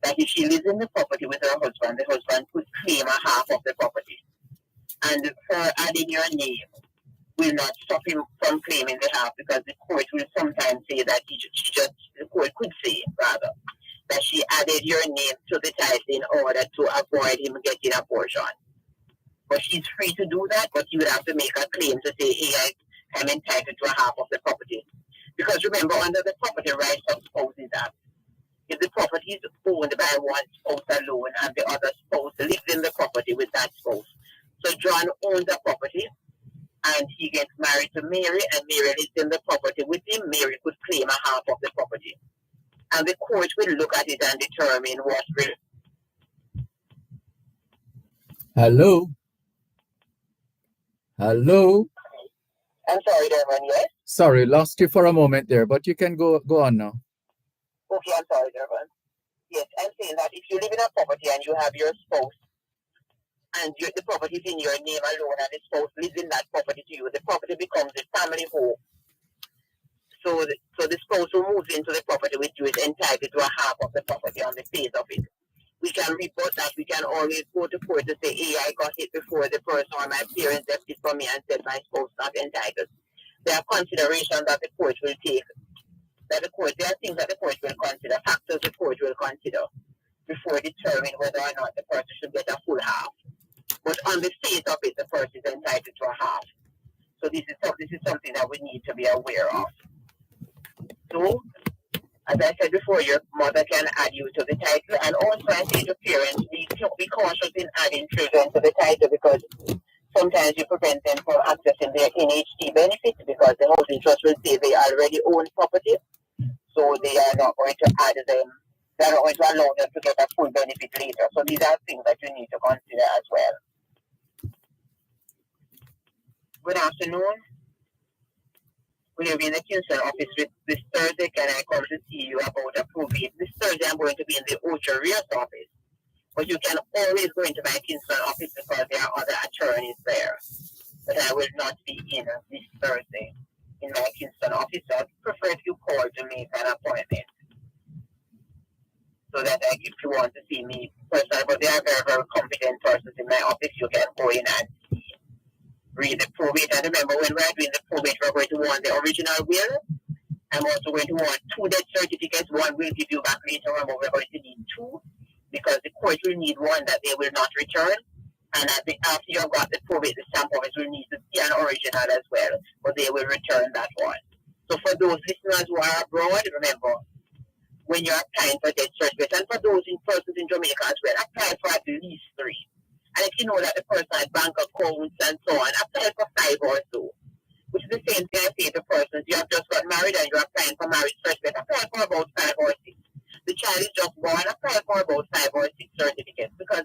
that if she lives in the property with her husband, the husband could claim a half of the property. And her adding your name will not stop him from claiming the half, because the court will sometimes say that the court could say, rather, that she added your name to the title in order to avoid him getting a portion. But she's free to do that, but you would have to make a claim to say, hey, I'm entitled to a half of the property. Because remember, under the Property Rights of Spouses Act, if the property is owned by one spouse alone and the other spouse lives in the property with that spouse. So John owns the property and he gets married to Mary, and Mary lives in the property with him. Mary could claim a half of the property. And the court will look at it and determine what will. Hello? Hello? I'm sorry, Dervan, yes? Sorry, lost you for a moment there, but you can go on now. Okay, I'm sorry, Dervan. Yes, I'm saying that if you live in a property and you have your spouse, and the property is in your name alone, and the spouse lives in that property to you, the property becomes a family home. So the spouse who moves into the property with you is entitled to a half of the property on the face of it. We can report that. We can always go to court to say, hey, I got it before the person or my parents left it for me and said my spouse not entitled. There are considerations that the court will take. There are things that the court will consider, factors the court will consider before determining whether or not the person should get a full half. But on the face of it, the person is entitled to a half. So this is something that we need to be aware of. So, as I said before, your mother can add you to the title, and also I say to parents, be cautious in adding children to the title, because sometimes you prevent them from accessing their NHT benefits because the housing trust will say they already own property, so they are not going to add them. They are not going to allow them to get a full benefit later. So these are things that you need to consider as well. Good afternoon. Will you be in the Kingston office this Thursday? Can I come to see you about a probate? This Thursday I'm going to be in the Ocho Rios office. But you can always go into my Kingston office because there are other attorneys there. But I will not be in this Thursday in my Kingston office. So I prefer if you call to make an appointment. So that if you want to see me personally, but they are very, very competent persons in my office, you can go in and read the probate. And remember, when we're doing the probate, we're going to want the original will. I'm also going to want 2 death certificates. One we'll give you back later on, but we're going to need 2 because the court will need one that they will not return. And after you've got the probate, the stamp office will need to see an original as well, but they will return that one. So for those listeners who are abroad, remember, when you're applying for death certificate, and for those persons in Jamaica as well, apply for at least 3. And if you know that the person has bank accounts and so on, apply for 5 or so. Which is the same thing I say to persons. You have just got married and you're applying for marriage certificate, apply for about 5 or 6. The child is just born, apply for about 5 or 6 certificates because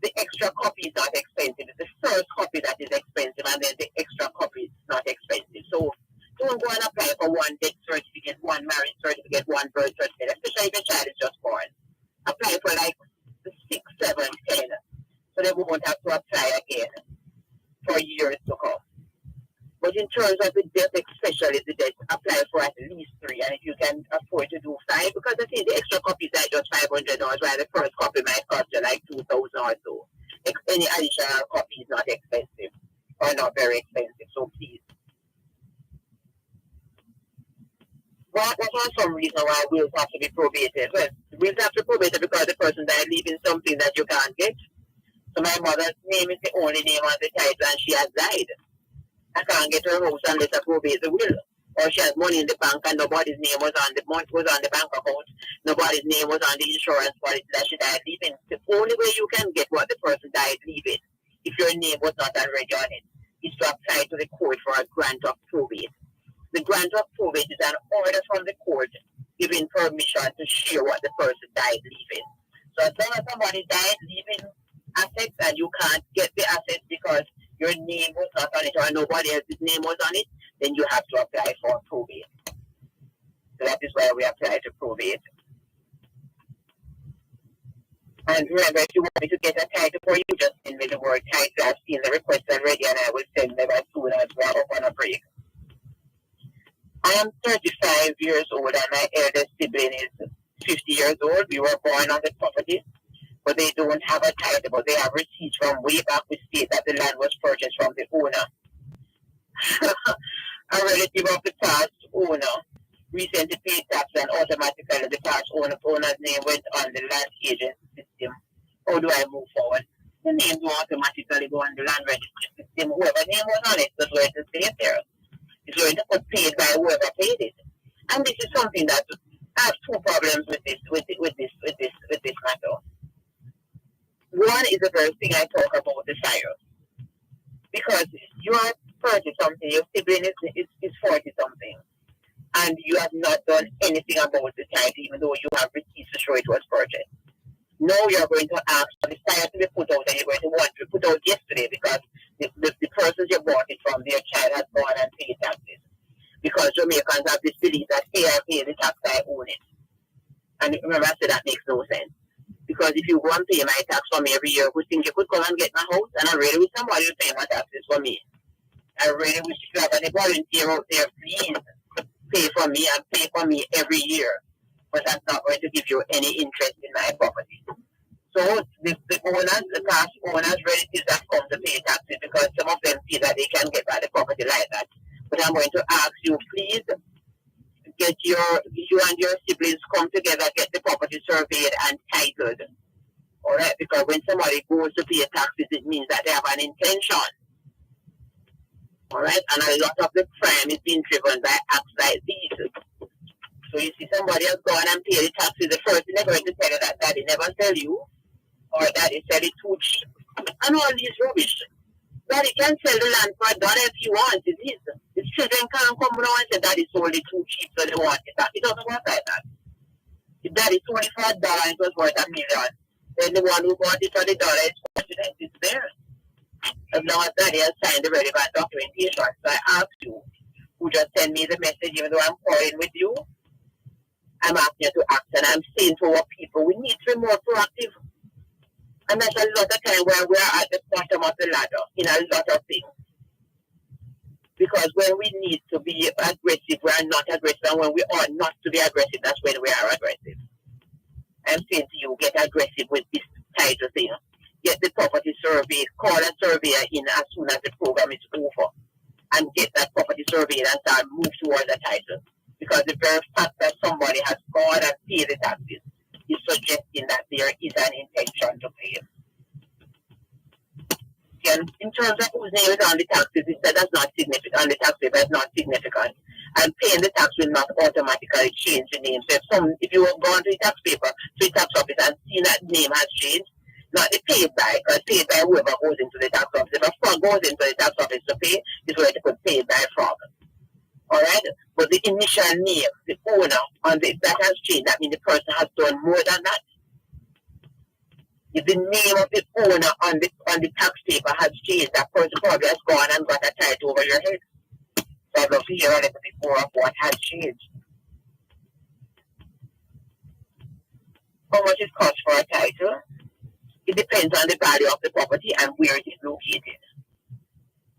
the extra copy is not expensive. It's the first copy that is expensive and then the extra copy is not expensive. So don't go and apply for 1 death certificate, 1 marriage certificate, 1 birth certificate, especially if the child is just born. Apply for like 6, 7, 10. So they won't have to apply again for years to come. But in terms of the debt, especially the debt, apply for at least 3. And if you can afford to do 5, because I think the extra copies are just $500, while the first copy might cost you like $2,000 or so. Any additional copy is not expensive or not very expensive. So please. What are some reason why wills have to be probated? Well, wills have to be probated because the person died leaving something that you can't get. So my mother's name is the only name on the title and she has died. I can't get her house unless I probate the will. Or she has money in the bank and nobody's name was on the bank account. Nobody's name was on the insurance policy that she died leaving. The only way you can get what the person died leaving, if your name was not already on it, is to apply to the court for a grant of probate. The grant of probate is an order from the court giving permission to share what the person died leaving. So as long as somebody died leaving assets and you can't get the assets because your name was not on it or nobody else's name was on it, then you have to apply for probate. So that is why we apply to probate. And remember, if you want me to get a title for you, just send me the word title. I've seen the request already and I will send them as soon as we are up on a break. I am 35 years old and my eldest sibling is 50 years old. We were born on the property, but they don't have a title, but they have receipts from way back which state that the land was purchased from the owner. A relative of the past owner recently paid tax and automatically the past owner's name went on the land agent system. How do I move forward? The name will automatically go on the land registry system. Whoever name was on it is going to stay there. It's going to put paid by whoever paid it. And this is something that I have 2 problems with this matter. One is the first thing I talk about the fire. Because you are 30-something, your sibling is 40-something, and you have not done anything about the title, even though you have receipts to show it was purchased. Now you're going to ask for the fire to be put out, and you're going to want to be put out yesterday because the persons you bought it from, their child has gone and paid taxes. Because Jamaicans have this belief that, hey, I pay the tax, I own it. And remember, I said that makes no sense. Because if you go and pay my tax for me every year, you think you could come and get my house, and I really wish somebody would pay my taxes for me. I really wish you have any volunteer out there, please pay for me and pay for me every year. But that's not going to give you any interest in my property. So the owners, the past owners, relatives have come to pay taxes because some of them feel that they can get by the property like that. But I'm going to ask you, please, get you and your siblings come together, get the property surveyed and titled. All right, because when somebody goes to pay taxes, it means that they have an intention. All right, and a lot of the crime is being driven by acts like these. So you see somebody else go and pay the taxes, the first thing they're going to tell you that daddy never tell you, or daddy said it too cheap, and all these rubbish. Daddy can sell the land for $1 if he wants it. His children can't come now and say Daddy sold it too cheap, so they want it back. It doesn't work like that. If Daddy sold it for $1 and it was worth $1 million, then the one who bought it for the $1 is confident it's there. As long as Daddy has signed the relevant documentation. So I ask you, who just send me the message, even though I'm calling with you, I'm asking you to act, and I'm saying to our people, we need to be more proactive. And there's a lot of time where we are at the bottom of the ladder in a lot of things. Because when we need to be aggressive, we are not aggressive. And when we ought not to be aggressive, that's when we are aggressive. I'm saying to you, get aggressive with this title thing. Get the property survey, call a surveyor in as soon as the program is over. And get that property surveyed and start move towards the title. Because the very fact that somebody has gone and paid the taxes is suggesting that there is an intention to pay. And in terms of whose name is on the taxes, that's not significant. On the tax paper is not significant. And paying the tax will not automatically change the name. So if you have gone to the tax paper, to the tax office and seen that name has changed, not the paid by, because paid by whoever goes into the tax office. If a frog goes into the tax office to pay, it's where to put paid by frog. Alright? But the initial name, the owner, that has changed. That means the person has done more than that. If the name of the owner on the tax paper has changed, that person probably has gone and got a title over your head. So I'd love to hear a little bit more of what has changed. How much it costs for a title? It depends on the value of the property and where it is located.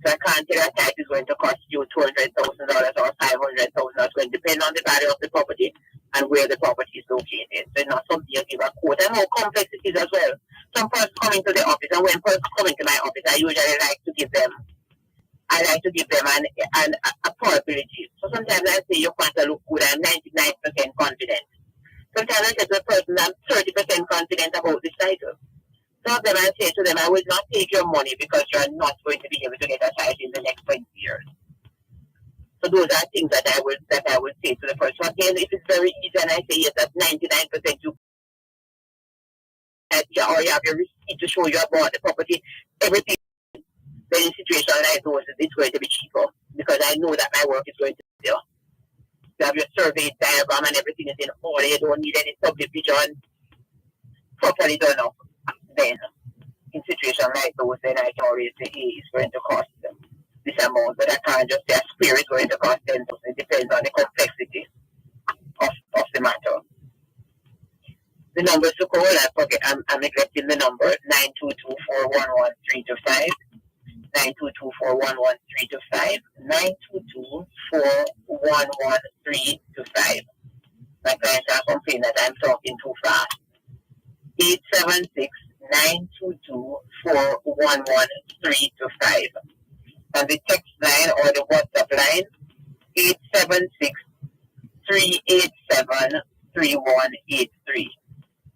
So I can't tell you a title is going to cost you $200,000 or $500,000. It's going to depend on the value of the property and where the property is located. So it's not something you give a quote. And how complex it is as well. Some person coming to the office, and when person coming to my office, I usually like to give them a probability. So sometimes I say your quarter look good, I'm 99% confident. Sometimes I say to the person, I'm 30% confident about this title. Some of them I say to them, I will not take your money because you're not going to be able to get a title in the next 20 years. So those are things that I will say to the person. So again, if it's very easy and I say yes, that's 99% you or you have your receipt to show you about the property, everything. Then in a situation like those, it's going to be cheaper because I know that my work is going to be there. You have your survey diagram and everything is in order. You don't need any subdivision properly done up. Then in situation like those, then I can always say, hey, it's going to cost them this amount, but I can't just say a square is going to cost $10,000. It depends on the complexity of the matter. The numbers to call, I forget, I'm neglecting the number, 922-411-325, 922-411-325, 922-411-325. My clients are complaining that I'm talking too fast. 876-922-411-325. And the text line or the WhatsApp line, 876-387-3183.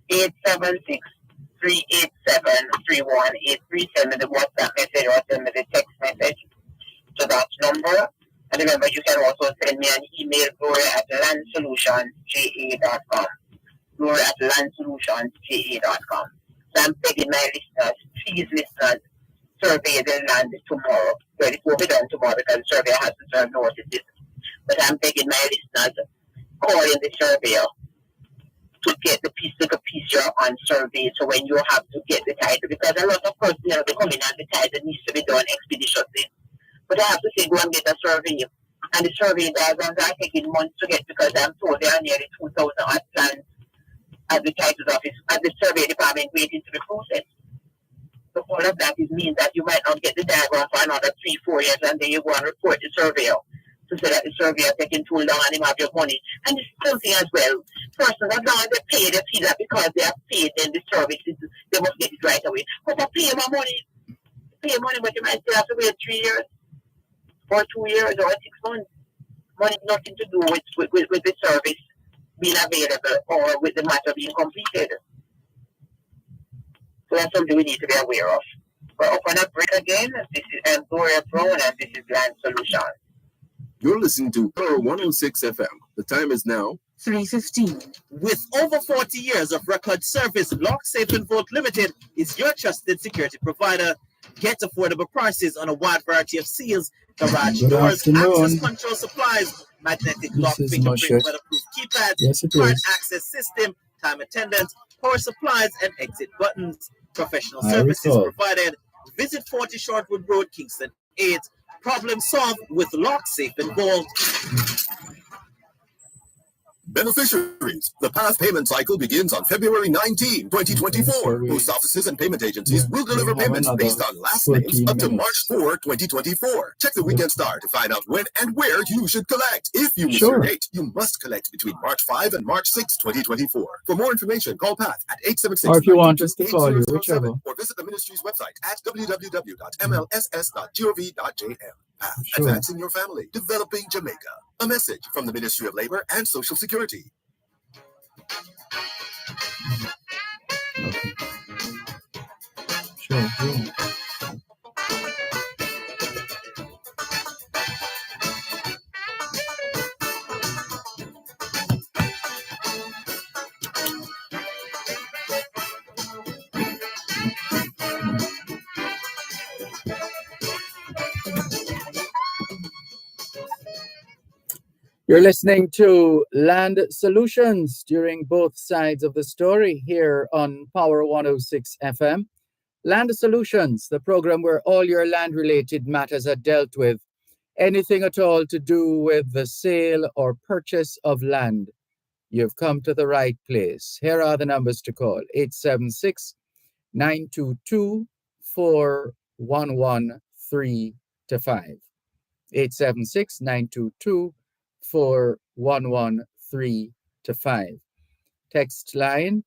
876-387-3183. Send me the WhatsApp message or send me the text message to that number. And remember, you can also send me an email, gloria@landsolutions.ga.com. gloria@landsolutions.ga.com. So I'm begging my listeners, please listeners, survey the land tomorrow. Well, it will be done tomorrow because the surveyor has to serve notices. But I'm begging my listeners, call in the surveyor to get the piece you're on survey. So when you have to get the title, because a lot of persons they come in and the title needs to be done expeditiously. But I have to say, go and get a survey. And the survey diagrams are taking months to get because I'm told there are nearly 2,000 odd plans at the title's office, at the survey department waiting to be processed. So all of that means that you might not get the diagram for another 3-4 years, and then you go and report the surveyor to say that the surveyor taking too long and him have your money. And this is something as well. Persons, as long as they pay, they feel that because they have paid, then the service they must get it right away. But I pay my money, but you might still have to wait 3 years, or 2 years, or 6 months. Money nothing to do with the service being available or with the matter being completed. So that's something we need to be aware of. We're up on a break again. This is Gloria Brown and this is Land Solutions. You're listening to Pearl 106 FM. The time is now 3:15. With over 40 years of record service, Lock Safe and Vault Limited is your trusted security provider. Get affordable prices on a wide variety of seals, garage Good doors, afternoon. access control supplies, magnetic lock, This is fingerprint, Moshe. weatherproof keypads, Yes, it smart is. access system, time attendance, power supplies, and exit buttons. Professional I services recall. provided. Visit 40 Shortwood Road, Kingston 8. Problem solved with Lock Safe and Vault. Beneficiaries. The PATH payment cycle begins on February 19, 2024. Okay, Post offices and payment agencies will deliver we have payments based another on last names 14 up to minutes. March 4, 2024. Check the Weekend Star to find out when and where you should collect. If you miss your Sure. date, you must collect between March 5 and March 6, 2024. For more information, call PATH at 876 Or if you want us to call you, 922 whichever. or visit the ministry's website at www.mlss.gov.jm. PATH, Sure. advancing your family, developing Jamaica. A message from the Ministry of Labor and Social Security. Okay. Sure. You're listening to Land Solutions during both sides of the story here on Power 106 FM. Land Solutions, the program where all your land-related matters are dealt with. Anything at all to do with the sale or purchase of land. You've come to the right place. Here are the numbers to call. 876-922-4113-5. 876-922-4113-5. Text line,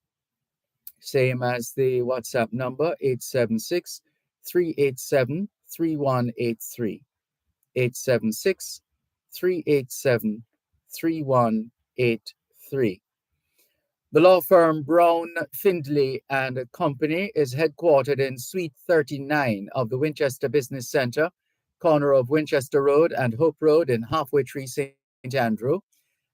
same as the WhatsApp number, 876-387-3183. 876-387-3183. The law firm Brown, Findley and Company is headquartered in Suite 39 of the Winchester Business Center, corner of Winchester Road and Hope Road in Halfway Tree, St. Andrew.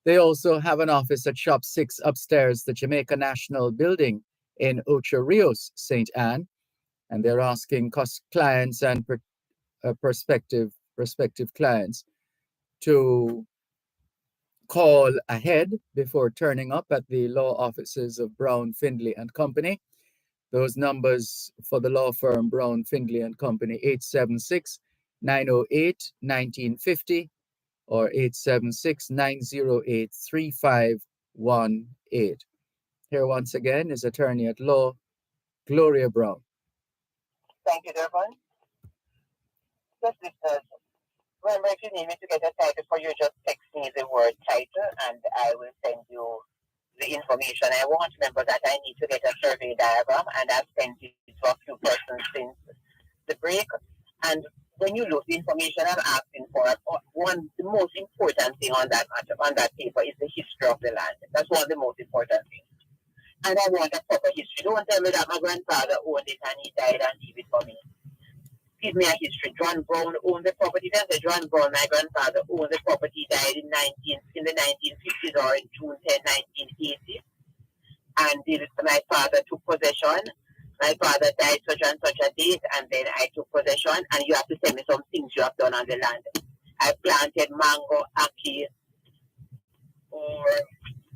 They also have an office at Shop 6 upstairs, the Jamaica National Building in Ocho Rios, St. Anne. And they're asking clients and prospective clients to call ahead before turning up at the law offices of Brown, Findley and Company. Those numbers for the law firm Brown, Findley and Company, 876-908-1950 or 876-908-3518. Here once again is attorney at law, Gloria Brown. Thank you, Dervan. Just listeners, remember, if you need me to get a title for you, just text me the word title and I will send you the information I want. Remember that I need to get a survey diagram and I've sent it to a few persons since the break. And when you look, the information I'm asking for, the most important thing on that paper is the history of the land. That's one of the most important things. And I want a proper history. Don't tell me that my grandfather owned it and he died and leave it for me. Give me a history. John Brown owned the property. Then the John Brown, my grandfather, owned the property, died in the 1950s or in June 10, 1980. And my father took possession. My father died such and such a date, and then I took possession, and you have to tell me some things you have done on the land. I planted mango, ackee, or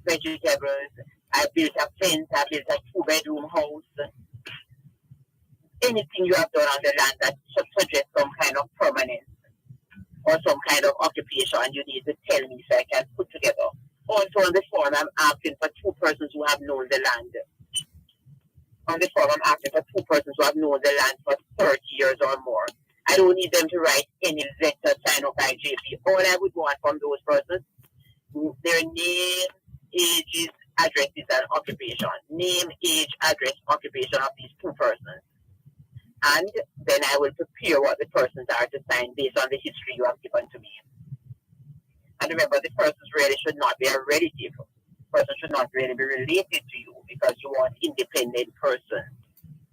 vegetables. I built a fence. I built a 2-bedroom house. Anything you have done on the land that suggests some kind of permanence or some kind of occupation, you need to tell me so I can put together. Also on the form, I'm asking for 2 persons who have known the land. On the form, I'm asking for 2 persons who have known the land for 30 years or more. I don't need them to write any letter signed up by JP. All I would want from those persons, their name, ages, addresses, and occupation. Name, age, address, occupation of these 2 persons. And then I will prepare what the persons are to sign based on the history you have given to me. And remember, the persons really should not be a relative. The person should not really be related to you because you want independent person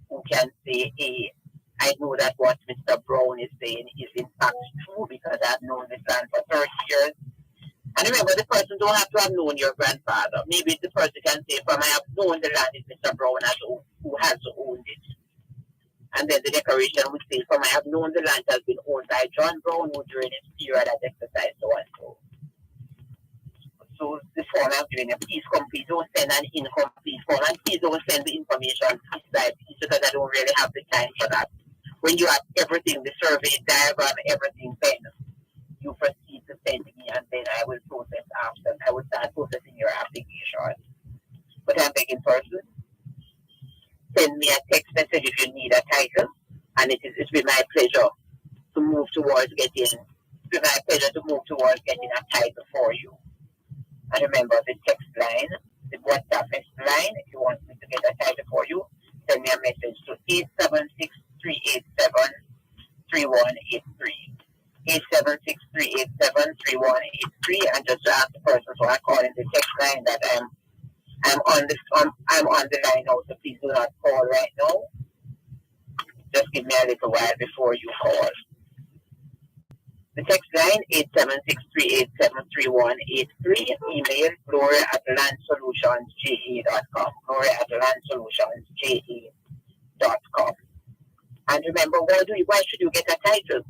who can say, hey, I know that what Mr. Brown is saying is in fact true because I've known this land for 30 years. And remember, the person don't have to have known your grandfather. Maybe the person can say, from I have known the land is Mr. Brown who has owned it. And And then the declaration would say, from I have known the land has been owned by John Brown, who during his period has exercised so and so. So the form I'm giving you, please complete. Don't send an incomplete form, and please don't send the information piece by piece because I don't really have the time for that. When you have everything, the survey diagram, everything, then you proceed to send me, and then I will process after. I will start processing your application. But I'm begging person, send me a text message if you need a title, and it's been my pleasure to move towards getting. It's been my pleasure to move towards getting a title for you. And remember the text line, the WhatsApp text line. If you want me to get a title for you, send me a message to 876-387-3183. 876-387-3183, and just to ask the person so I call in the text line that I'm on the line now, so please do not call right now. Just give me a little while before you call. The text line 876-387-3183. Email gloria@landsolutionsja.com. gloria@landsolutionsja.com. And remember, why should you get a title?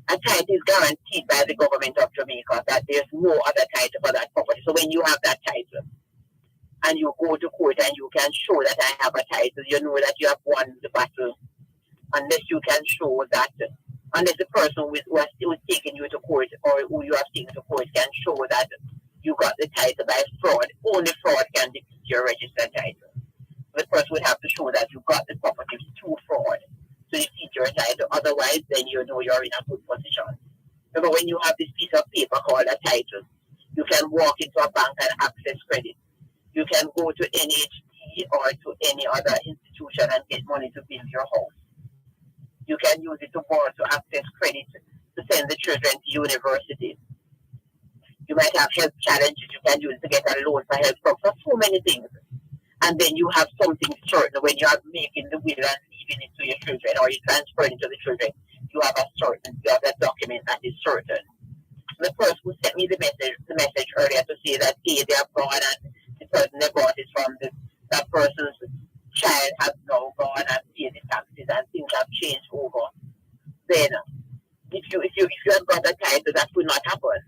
A title is guaranteed by the government of Jamaica that there's no other title for that property. So when you have that title and you go to court and you can show that I have a title, you know that you have won the battle. Unless you can show that, unless the person who is taking you to court or who you have taken to court can show that you got the title by fraud, only fraud can defeat your registered title. The person would have to show that you got the property through fraud to defeat your title. Otherwise, then you know you're in a good position. Remember, when you have this piece of paper called a title, you can walk into a bank and access credit. You can go to NHD or to any other institution and get money to build your house. You can use it to borrow to access credit to send the children to university. You might have health challenges. You can use it to get a loan for health for so many things. And then you have something certain when you are making the will and leaving it to your children or you transfer it to the children. You have a document that is certain. The person who sent me the message earlier to say that they have gone and the person they bought it from, that person's child has now gone and paid the taxes and things have changed over. Then, if you have got a title, that could not happen.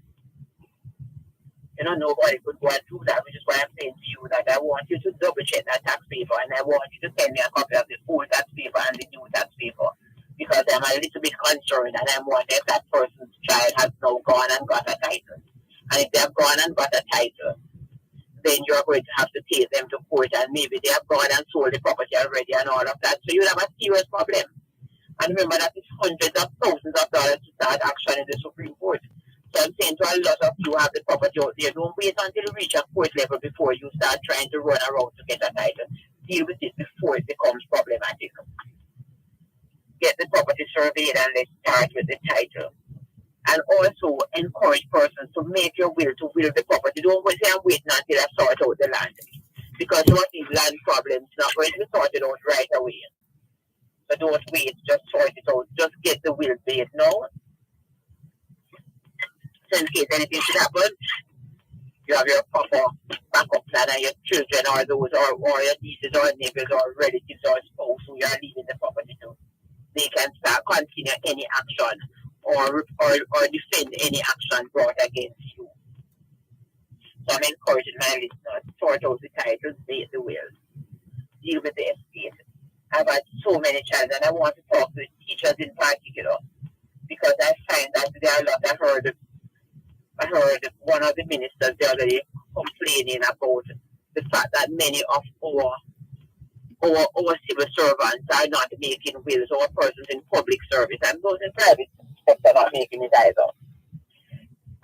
You know, nobody could go and do that, which is why I'm saying to you that I want you to double check that tax paper and I want you to send me a copy of the old tax paper and the new tax paper because I'm a little bit concerned and I'm wondering if that person's child has now gone and got a title. And if they have gone and got a title, then you're going to have to take them to court and maybe they have gone and sold the property already and all of that. So you have a serious problem. And remember that it's hundreds of thousands of dollars to start action in the Supreme Court. So I'm saying to a lot of you have the property out there, don't wait until you reach a court level before you start trying to run around to get a title. Deal with it before it becomes problematic. Get the property surveyed and let's start with the title. And also encourage persons to make your will to will the property. Don't wait and wait until I sort out the land. Because some of these land problems not going to be sorted out right away. So don't wait, just sort it out. Just get the will made now. So in case anything should happen, you have your proper backup plan and your children or those or your nieces or neighbors or relatives or spouse who you are leaving the property to. They can start continue any action or defend any action brought against you. So I'm encouraging my listeners, sort out the titles, make the wills, deal with the estate. I've had so many children and I want to talk to the teachers in particular because I find that there are a lot. I heard one of the ministers the other day complaining about the fact that many of our civil servants are not making wills or persons in public service and those in private sector are not making it either.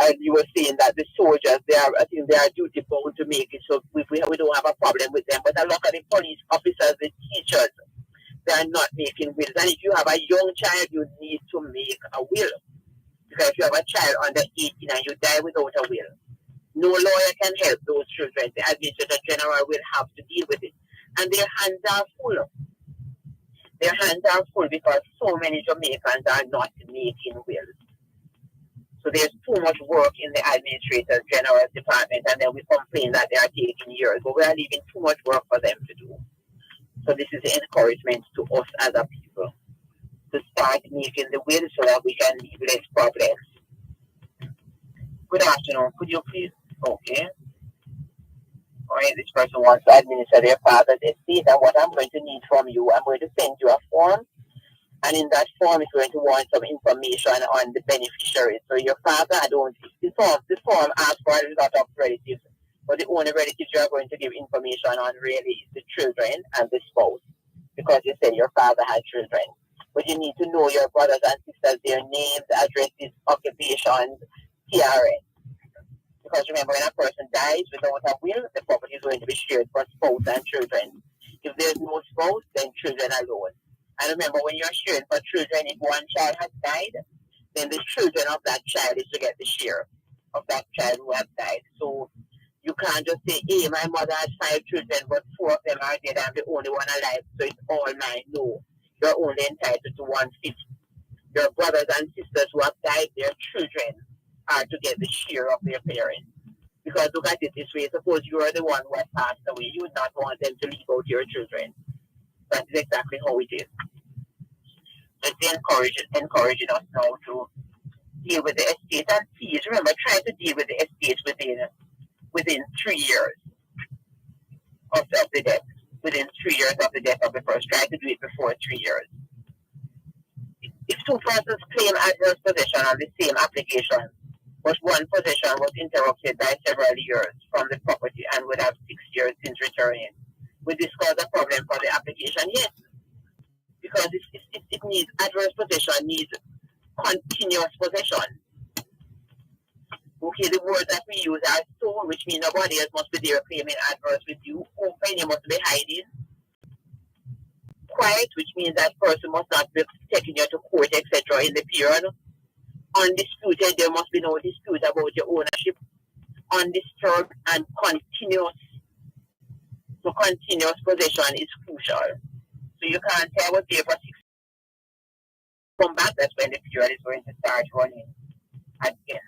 And you were saying that the soldiers, I think they are duty bound to make it, so we don't have a problem with them. But a lot of the police officers, the teachers, they are not making wills. And if you have a young child, you need to make a will. Because if you have a child under 18 and you die without a will, no lawyer can help those children. The Administrator General will have to deal with it. And their hands are full. Their hands are full because so many Jamaicans are not making wills. So there's too much work in the Administrator General's department, and then we complain that they are taking years, but we are leaving too much work for them to do. So this is an encouragement to us as a people. to start making the will so that we can leave less problems. Good afternoon. Could you please? Okay. All right. This person wants to administer their father's estate, and what I'm going to need from you, I'm going to send you a form, and in that form, it's going to want some information on the beneficiaries. So your father, the form asks for a lot of relatives, but the only relatives you are going to give information on really is the children and the spouse, because you said your father had children. But you need to know your brothers and sisters, their names, addresses, occupations, TRN. Because remember, when a person dies without a will, the property is going to be shared for spouse and children. If there's no spouse, then children alone. And remember, when you're sharing for children, if one child has died, then the children of that child is to get the share of that child who has died. So you can't just say, hey, my mother had 5 children, but 4 of them are dead, I'm the only one alive, so it's all mine. No, you're only entitled to 1/5. Your brothers and sisters who have died, their children are to get the share of their parents. Because look at it this way, suppose you are the one who has passed away, you would not want them to leave out your children. That is exactly how it is. So it's encouraging us now to deal with the estate. And please remember, try to deal with the estate within 3 years of the death. Within 3 years of the death of the first, try to do it before 3 years. If 2 persons claim adverse possession on the same application, but one possession was interrupted by several years from the property and would have 6 years since returning, would this cause a problem for the application? Yes, because it needs adverse possession, needs continuous possession. Okay, the words that we use are so, which means nobody else must be there claiming adverse with you. Open, you must be hiding. Quiet, which means that person must not be taking you to court, etc. in the period. Undisputed, there must be no dispute about your ownership. Undisturbed and continuous. So continuous possession is crucial. So you can't say I was there for 6 months. Come back, that's when the period is going to start running again.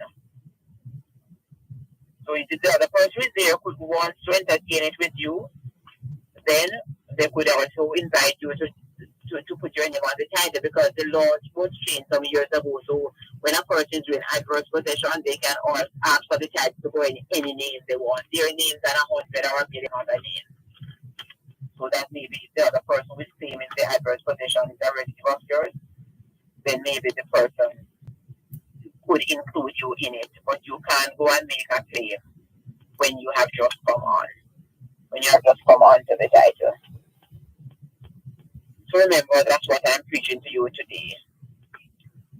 So if the other person is there who wants to entertain it with you, then they could also invite you to put your name on the title, because the laws was changed some years ago. So when a person is doing adverse possession, they can all ask for the title to go in any name they want. Their names and 100 or 1 million other names. So that maybe if the other person who is claiming the adverse possession is a relative of yours, then maybe the person could include you in it. But you can't go and make a claim when you have just come on. When you have just come on to the title. So remember, that's what I'm preaching to you today.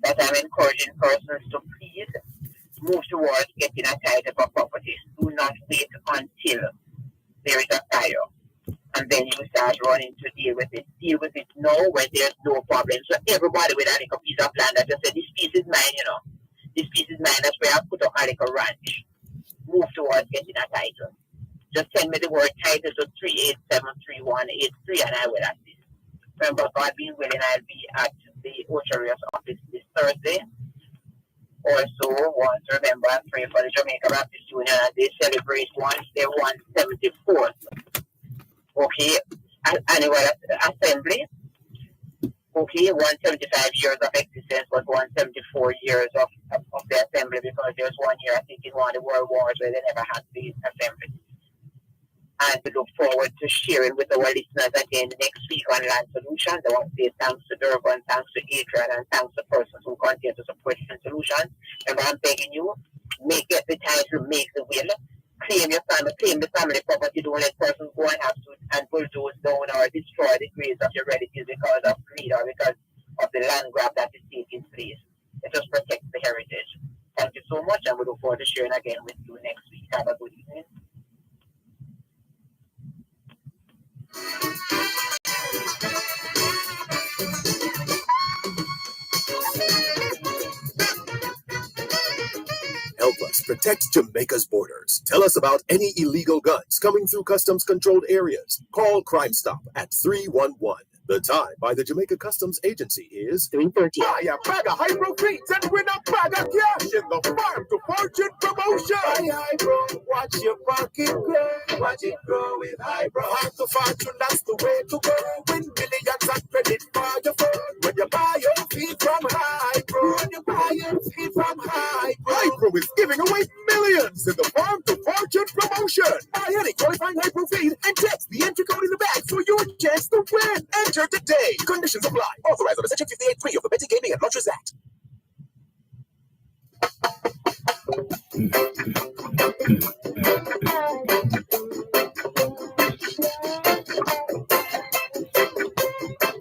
That I'm encouraging persons to please move towards getting a title for property. Do not wait until there is a fire, and then you start running to deal with it. Deal with it now when there's no problem. So everybody with a little piece of land that just said, this piece is mine, This piece is mine, that's where I put up a little ranch. Move towards getting a title. Just send me the word title to 3873183 and I will assist. Remember, God being willing, I'll be at the Ocharios office this Thursday. Also, want to remember and pray for the Jamaica Baptist Union as they celebrate their 174th annual assembly. 175 years of existence, but 174 years of the assembly, because there's 1 year, I think, in one of the world wars where they never had the assembly. And we look forward to sharing with our listeners again next week on Land Solutions. I want to say thanks to Dervan, thanks to Adrian, and thanks to persons who continue to support Land Solutions. And I'm begging you, get the title, make the will, claim the family property. Don't let persons go and have to and bulldoze down or destroy the graves of your relatives because of greed or because of the land grab that is taking place. Let us protect the heritage. Thank you so much, and we look forward to sharing again with you next week. Have a good evening. Help us protect Jamaica's borders. Tell us about any illegal guns coming through customs-controlled areas. Call Crime Stop at 311. The time by the Jamaica Customs Agency is 3:30. Buy a bag of Hybro Greens and win a bag of cash in the Farm to Fortune promotion. Buy Hybro, watch your pocket grow. Watch it grow with Hybro. Farm to Fortune, that's the way to go. Win millions and credit for your phone. When you buy your millions hit from Hypro is giving away millions in the Farm to Fortune promotion. Buy any qualifying Hypro feed and text the entry code in the bag for your chance to win. Enter today. Conditions apply. Authorized under Section 58.3 of the Betting Gaming and Lotteries Act.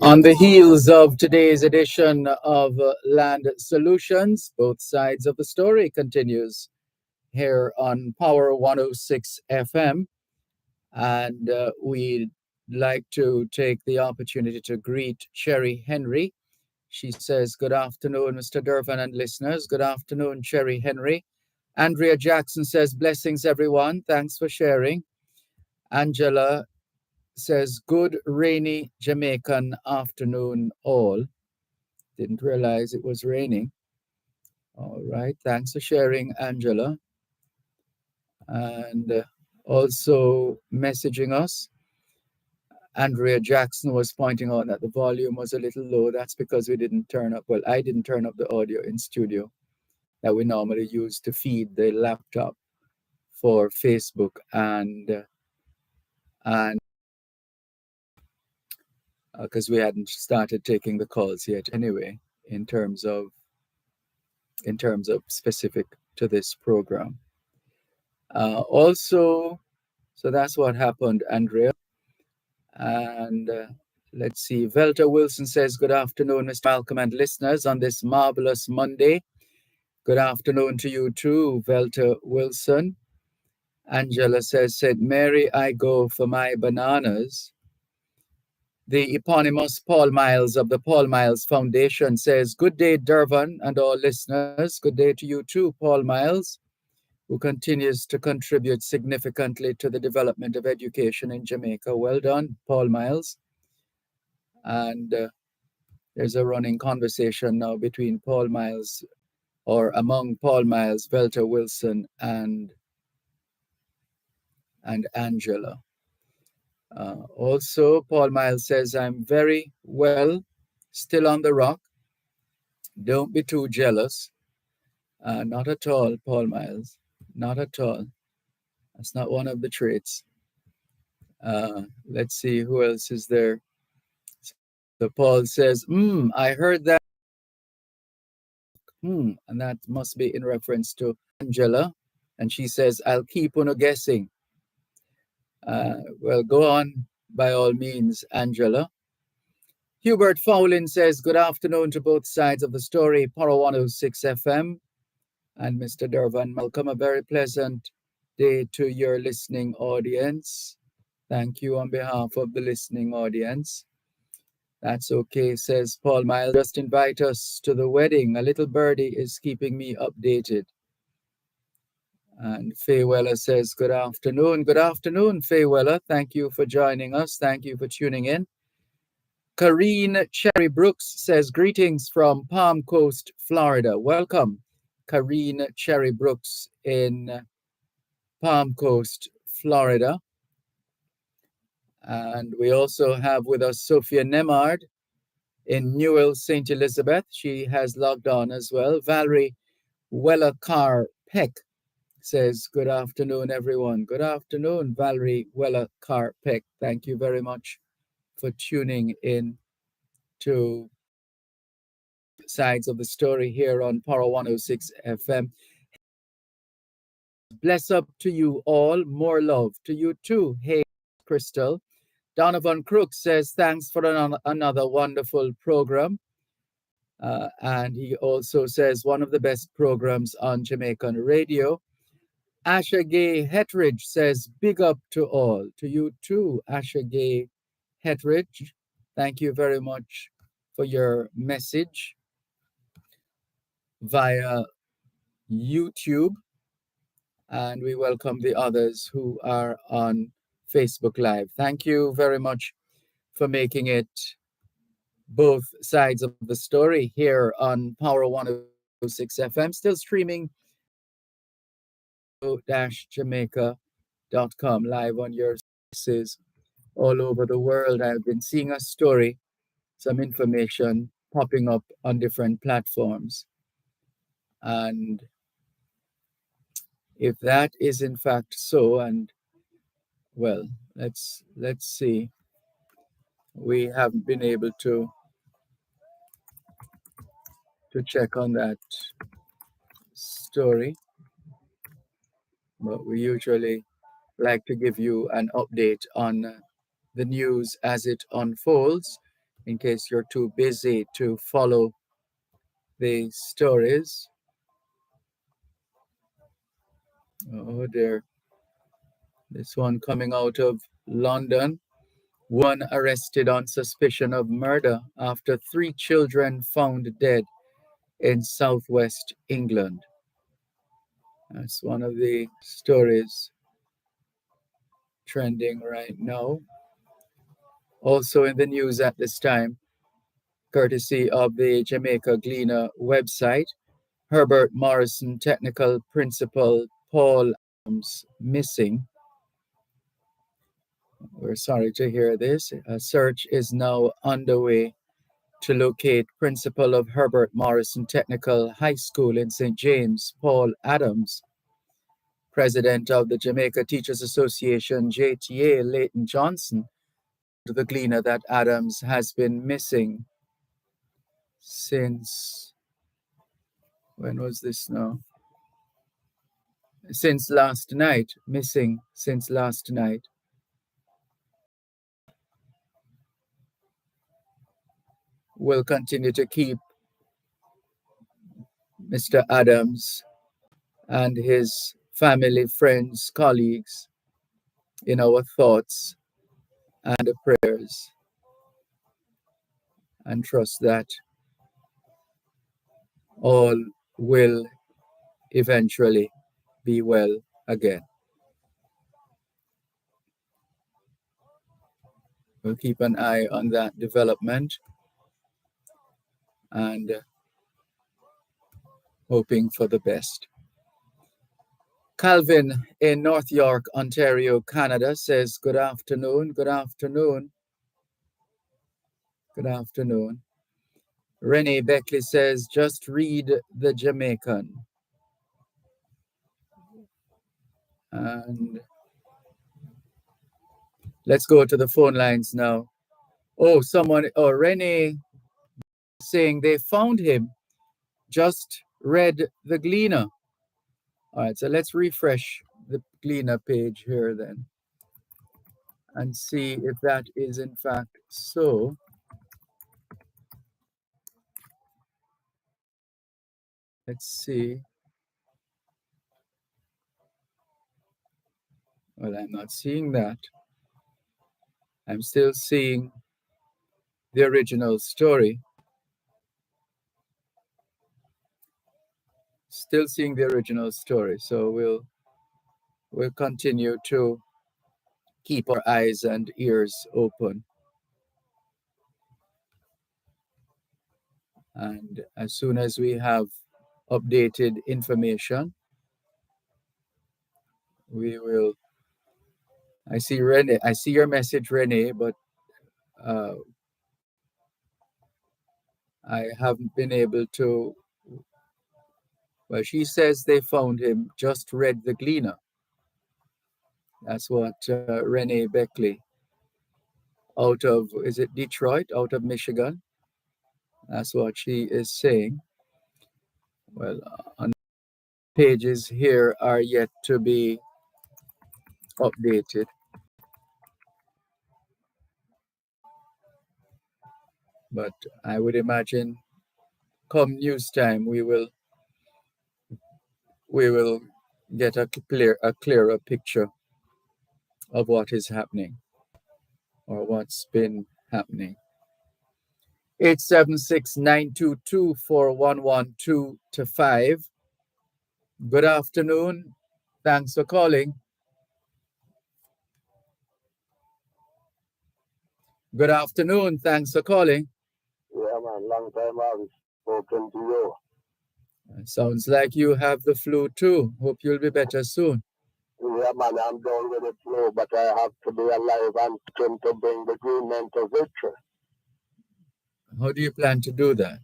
On the heels of today's edition of Land Solutions, both sides of the story continues here on Power 106 FM. And we'd like to take the opportunity to greet Cherry Henry. She says, good afternoon, Mr. Dervan and listeners. Good afternoon, Cherry Henry. Andrea Jackson says, blessings, everyone. Thanks for sharing. Angela says, good rainy Jamaican afternoon all. Didn't realize it was raining. All right. Thanks for sharing, Angela. And also messaging us. Andrea Jackson was pointing out that the volume was a little low. That's because we didn't turn up. Well, I didn't turn up the audio in studio that we normally use to feed the laptop for Facebook and because we hadn't started taking the calls yet anyway in terms of specific to this program. Also, so that's what happened, Andrea. And let's see, Velta Wilson says, good afternoon, Mr. Malcolm and listeners on this marvelous Monday. Good afternoon to you too, Velta Wilson. Angela says, St. Mary, I go for my bananas. The eponymous Paul Miles of the Paul Miles Foundation says, good day, Dervan and all listeners. Good day to you too, Paul Miles, who continues to contribute significantly to the development of education in Jamaica. Well done, Paul Miles. And there's a running conversation now between Paul Miles, or among Paul Miles, Velta Wilson, and Angela. Also, Paul Miles says, I'm very well, still on the rock. Don't be too jealous. Not at all, Paul Miles. Not at all. That's not one of the traits. Let's see, who else is there? So Paul says, I heard that. And that must be in reference to Angela. And she says, I'll keep on guessing. Well, go on by all means, Angela. Hubert Fowlin says, good afternoon to both sides of the story, Power 106 FM. And Mr. Dervan, welcome. A very pleasant day to your listening audience. Thank you on behalf of the listening audience. That's okay, says Paul Miles. Just invite us to the wedding. A little birdie is keeping me updated. And Faye Weller says, good afternoon. Good afternoon, Faye Weller. Thank you for joining us. Thank you for tuning in. Karine Cherry Brooks says, greetings from Palm Coast, Florida. Welcome, Karine Cherry Brooks in Palm Coast, Florida. And we also have with us Sophia Nemard in Newell, St. Elizabeth. She has logged on as well. Valerie Weller Carr Peck says, good afternoon, everyone. Good afternoon, Valerie Weller Carr Peck. Thank you very much for tuning in to sides of the story here on Power 106 FM. Bless up to you all. More love to you too. Hey, Crystal. Donovan Crook says, thanks for another wonderful program. And he also says, one of the best programs on Jamaican radio. Asha Gay Hetridge says, big up to all. To you too, Asha Gay Hetridge. Thank you very much for your message via YouTube. And we welcome the others who are on Facebook Live. Thank you very much for making it both sides of the story here on Power 106 FM. Still streaming jamaica.com live on your services all over the world. I've been seeing a story, some information popping up on different platforms. And if that is in fact so, and well, let's see. We haven't been able to check on that story, but we usually like to give you an update on the news as it unfolds, in case you're too busy to follow the stories. Oh dear. This one coming out of London. One arrested on suspicion of murder after 3 children found dead in southwest England. That's one of the stories trending right now. Also in the news at this time, courtesy of the Jamaica Gleaner website, Herbert Morrison Technical Principal Paul Adams missing. We're sorry to hear this. A search is now underway to locate principal of Herbert Morrison Technical High School in St. James, Paul Adams. President of the Jamaica Teachers Association, JTA, Leighton Johnson, to the Gleaner that Adams has been missing since, when was this now? Since last night, missing since last night. We'll continue to keep Mr. Adams and his family, friends, colleagues in our thoughts and prayers, and trust that all will eventually be well again. We'll keep an eye on that development and hoping for the best. Calvin in North York, Ontario, Canada says, good afternoon, good afternoon, good afternoon. Renee Beckley says, just read the Jamaican. And let's go to the phone lines now. Oh, Renee saying they found him, just read the Gleaner. All right, so let's refresh the Gleaner page here then and see if that is in fact so. Let's see. Well, I'm not seeing that. I'm still seeing the original story. Still seeing the original story. So we'll continue to keep our eyes and ears open. And as soon as we have updated information, we will. I see your message, Renee, but I haven't been able to. Well, she says they found him, just read the Gleaner. That's what Renee Beckley out of, is it Detroit, out of Michigan? That's what she is saying. Well, on pages here are yet to be updated. But I would imagine come news time, we will get a clearer picture of what is happening or what's been happening. 876-922-4112-5. Good afternoon. Thanks for calling. Good afternoon. Thanks for calling. Yeah, man. Long time I haven't spoken to you. Sounds like you have the flu too. Hope you'll be better soon. Yeah, man. I'm down with the flu, but I have to be alive and skin to bring the green men to victory. How do you plan to do that?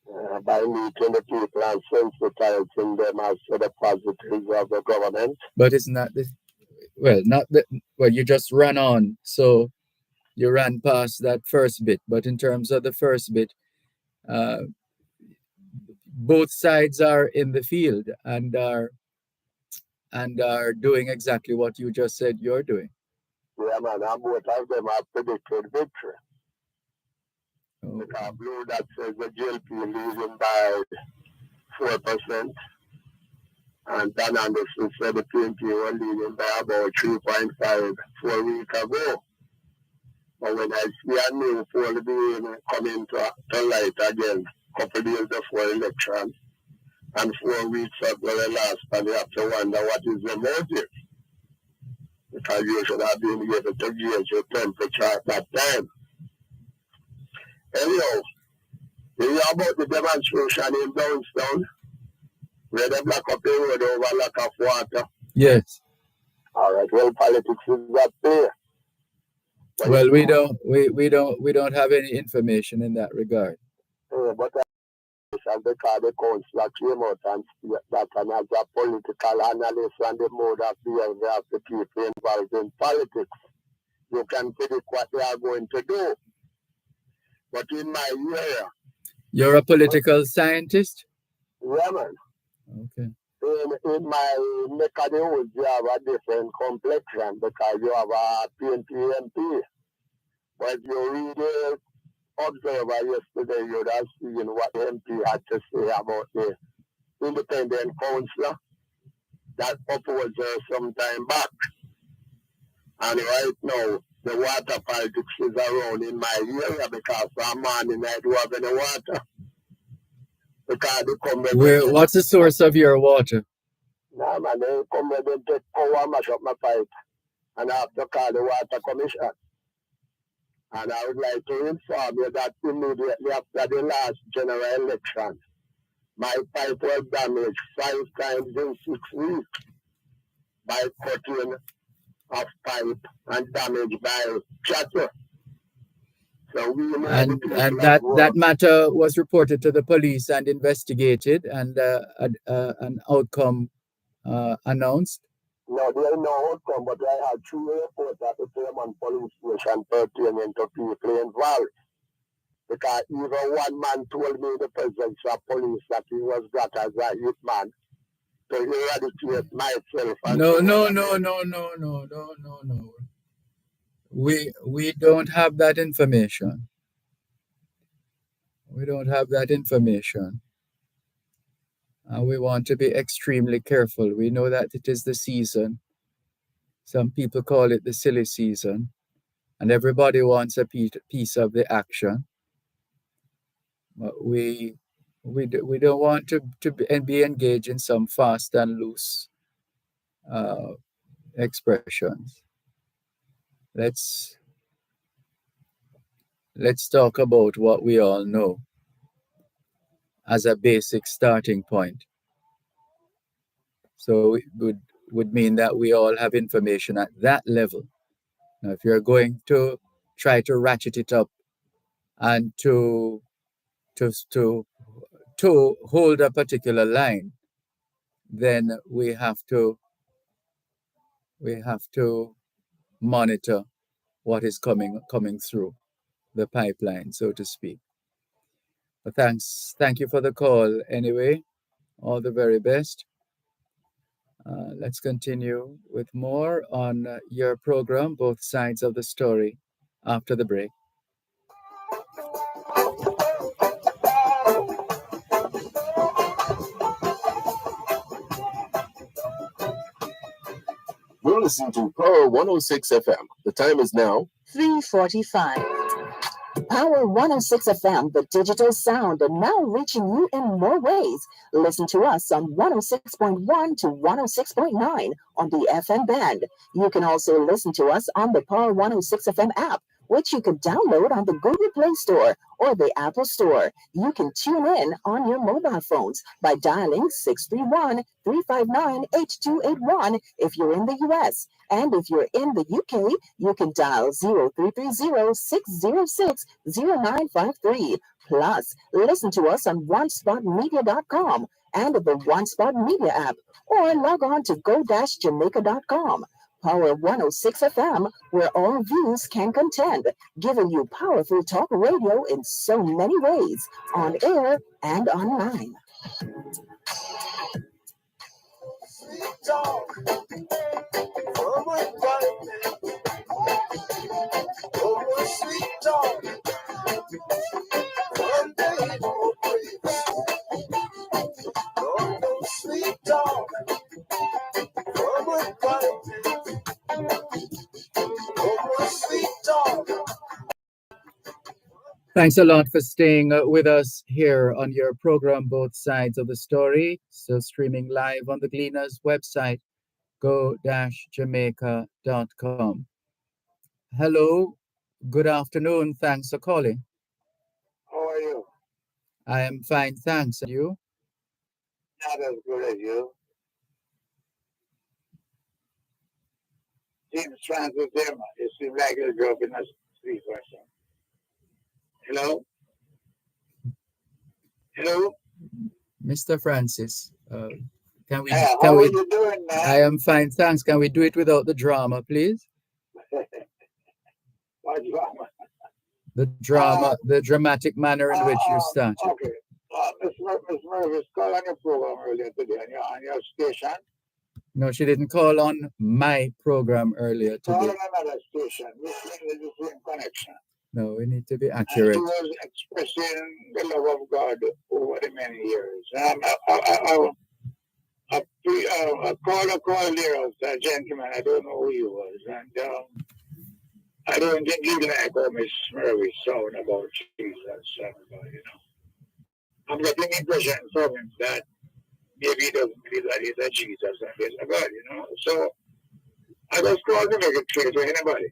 Yeah, by meeting the people and sensitizing them as to the positives of the government. But it's not the you just ran on, so you ran past that first bit. But in terms of the first bit, both sides are in the field and are doing exactly what you just said you're doing. Yeah, man, and both of them have predicted victory. Oh. Because Blue that says the GLP losing by 4%, and Dan Anderson said the PNP were leading by about 3.5 4 weeks ago. But when I see a new poll being coming to light again, a couple days before election, and 4 weeks after the last, and you have to wonder what is the motive. Because you should have been able to gauge your temperature at that time. Anyhow, you hear about the demonstration in Downtown, where they block up the road over a lack of water? Yes. All right, well, politics is up there. Well, we don't have any information in that regard. But and because the councillor came out and that and as a political analyst and the mode of behavior of the people involved in politics, you can predict what they are going to do. But in my area... You're a political scientist? Yeah, man. Okay. In my neck of the woods, you have a different complexion because you have a PNP MP. But if you read the Observer yesterday, you would have seen what the MP had to say about the independent councillor that opposed her some time back. And right now, the water politics is around in my area because some morning I don't have any water. Because they come what's the source of your water? Nah, man, they come with them take power and mash up my pipe. And I have to call the water commission. And I would like to inform you that immediately after the last general election, my pipe was damaged 5 times in 6 weeks by cutting of pipe and damage by chatter. So we and that matter was reported to the police and investigated, and an outcome announced. No, there is no outcome, but I had 2 reports at the Dervan police station pertaining to people involved. Because even one man told me in the presence of police that he was got as a hitman to eradicate myself. No. We don't have that information. We don't have that information. And we want to be extremely careful. We know that it is the season. Some people call it the silly season. And everybody wants a piece of the action. But we don't want to be engaged in some fast and loose expressions. Let's talk about what we all know as a basic starting point. So it would mean that we all have information at that level. Now, if you're going to try to ratchet it up and to hold a particular line, then we have to monitor what is coming through the pipeline, so to speak. But thank you for the call anyway. All the very best. Let's continue with more on your program, Both Sides of the Story, after the break. You're listening to Power 106 FM. The time is now 3:45. Power 106 FM, the digital sound, and now reaching you in more ways. Listen to us on 106.1 to 106.9 on the FM band. You can also listen to us on the Power 106 FM app, which you can download on the Google Play Store or the Apple Store. You can tune in on your mobile phones by dialing 631-359-8281 if you're in the US. And if you're in the UK, you can dial 0330-606-0953. Plus, listen to us on onespotmedia.com and the One Spot Media app, or log on to go-jamaica.com. Power 106 FM, where all views can contend, giving you powerful talk radio in so many ways, on air and online. Thanks a lot for staying with us here on your program, Both Sides of the Story. So streaming live on the Gleaners website, go-jamaica.com. Hello, good afternoon. Thanks for calling. How are you? I am fine, thanks. And you? Not as good as you. James Francis Emma. It seems like you're dropping us sleep or something. Hello? Hello? Mr. Francis, can we? How Can are we? you doing, man? I am fine, thanks. Can we do it without the drama, please? What drama? The dramatic manner in which you started. Okay. Miss Murphy called on your program earlier today on your station. No, she didn't call on my program earlier Call today. on another station. This thing is the same connection. No, we need to be And accurate. she was expressing the love of God over the many years. I called a call there of a gentleman. I don't know who he was. And I don't think he like how Miss Murphy sound about Jesus. I'm getting the impression from him that maybe he doesn't believe that he's a Jesus and he's a God, So I just called to make it clear to anybody.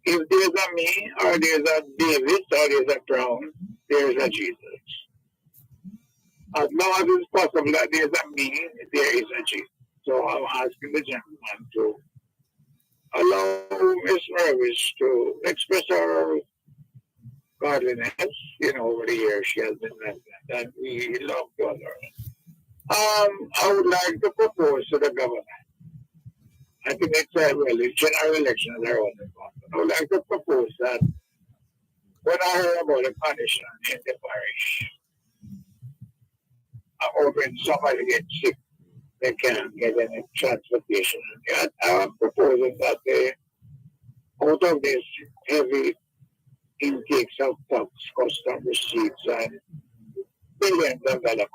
If there's a me, or there's a David, or there's a Brown, there's a Jesus. As long as it's possible that there's a me, there is a Jesus. So I'm asking the gentleman to allow Miss Mervis to express her godliness. Over the years she has been like that, and we love God. I would like to propose to the government. I think it's general elections are on the corner. I would like to propose that when I heard about the condition in the parish, or when somebody gets sick, they can't get any transportation. I'm proposing that they, out of this heavy intakes of tax, custom receipts, and billions of dollars,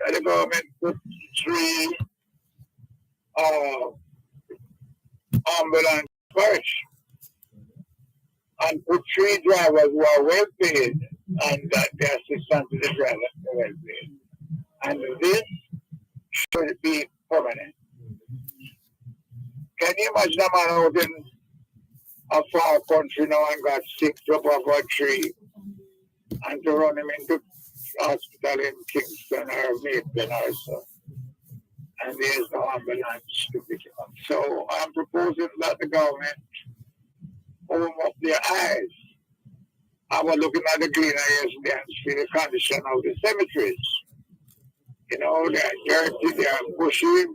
the government put 3 ambulance parish and put 3 drivers who are well paid, and that the assistant to the driver are well paid. And this should be permanent. Can you imagine a man out in a far country now and got sick up off a tree and to run him into hospital in Kingston or Maitland or so? And there's no ambulance to pick him up. So I'm proposing that the government open up their eyes. I was looking at the Gleaner yesterday and see the condition of the cemeteries. They're dirty, they're bushy,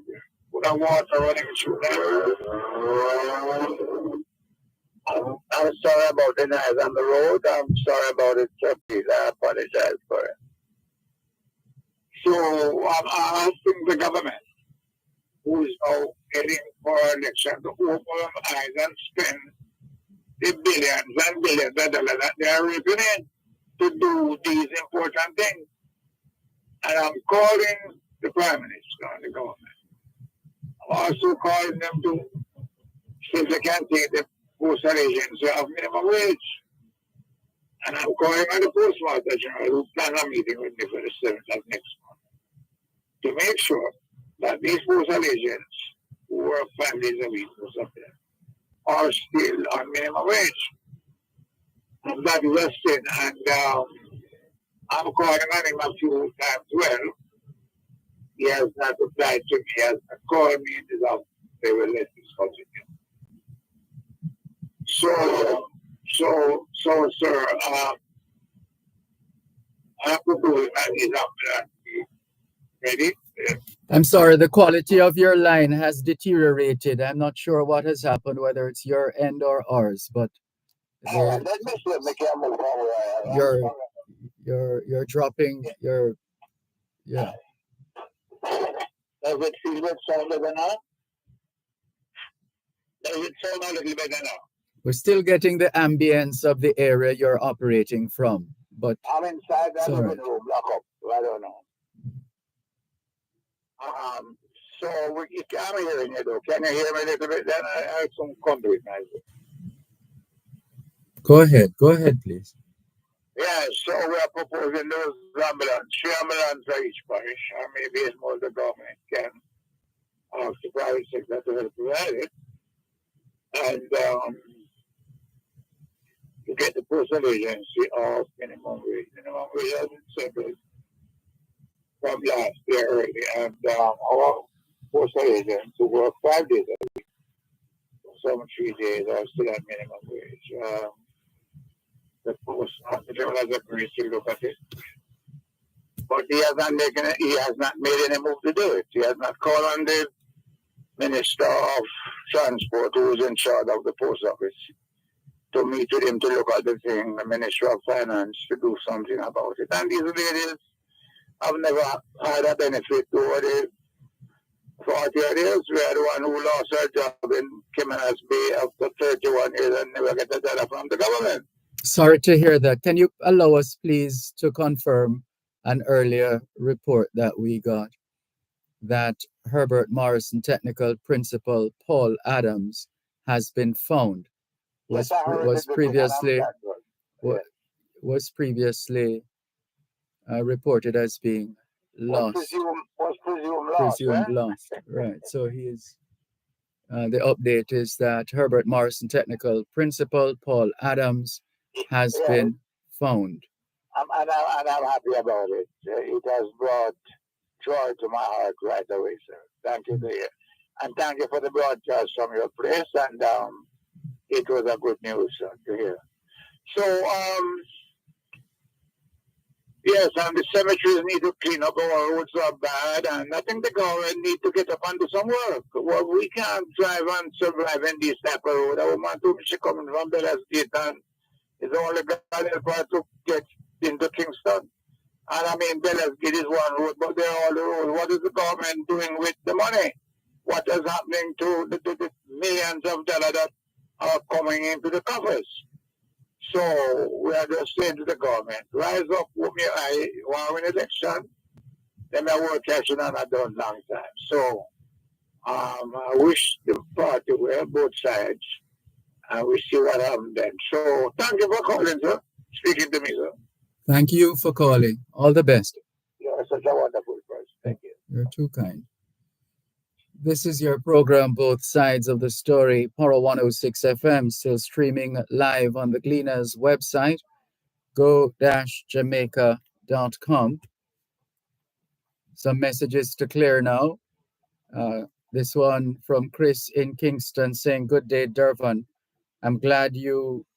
with the water running through them. I'm sorry about the noise on the road. I'm sorry about it, so please, I apologize for it. So I'm asking the government, who is now heading for election, to open their eyes and spend the billions and billions of dollars that they are raising in to do these important things. And I'm calling the Prime Minister and the government. I'm also calling them to see if they can take the postal agency of minimum wage. And I'm calling on the Postmaster General, who plans a meeting with me for the 7th of next month, to make sure that these postal agents who work 5 days a week or something are still on minimum wage. And that is a sin. And I'm calling on him a few times. Well, he has not replied to me. He has not called me in his office. They will let this continue. So, sir, I have to do it at his ambulance. Ready? Yeah. I'm sorry, the quality of your line has deteriorated. I'm not sure what has happened, whether it's your end or ours, but Let me see if I can move forward. you're dropping your yeah. Does it feel it sound better now? Does it sound a little better now? We're still getting the ambience of the area you're operating from, but I'm inside the sorry. living room, lock up. I don't know. So I'm hearing you though. Can you hear me a little bit? Then I have some conduit now. Go ahead, please. Yeah, so we are proposing those ambulance, 3 ambulances for each parish, or maybe it's more the government can ask the private sector to help provide it. And to get the postal agency off minimum wage. Minimum wage has been settled from last year early, and our postal agents who work 5 days a week, some 3 days are still at minimum wage. The post hospital has agreed to look at it, but he has not made any move to do it. He has not called on the Minister of Transport, who is in charge of the post office, to meet with him to look at the thing, the Minister of Finance, to do something about it. And these ladies have never had a benefit over the 40 years. We are the one who lost her job in Kimanas Bay after 31 years and never get a dollar from the government. Sorry to hear that. Can you allow us, please, to confirm an earlier report that we got that Herbert Morrison Technical Principal Paul Adams has been found? Was previously reported as being lost. Presumed lost. Right. So he is. The update is that Herbert Morrison Technical Principal Paul Adams has been found. I'm happy about it. It has brought joy to my heart right away, sir. Thank you, dear. And thank you for the broadcast from your place. And it was a good news, sir, to hear. So, yes, and the cemeteries need to clean up. Our roads are bad, and I think the government need to get up and do some work. Well, we can't drive and survive in this type of road. A woman told me she coming from Bella State, and it's only got to get into Kingston. And I mean, Bella State is one road, but they're all the roads. What is the government doing with the money? What is happening to the millions of dollars that are coming into the coffers? So we are just saying to the government, rise up with me. I want to win election. Then I work catching on a done long time. So I wish the party were both sides, and we see what happens then. So thank you for calling, sir. Speaking to me, sir. Thank you for calling. All the best. You're such a wonderful person. Thank you. You're too kind. This is your program, Both Sides of the Story, Poro 106 FM, still streaming live on the Gleaners website, go-jamaica.com. Some messages to clear now. This one from Chris in Kingston saying, "Good day, Dervan. I'm glad you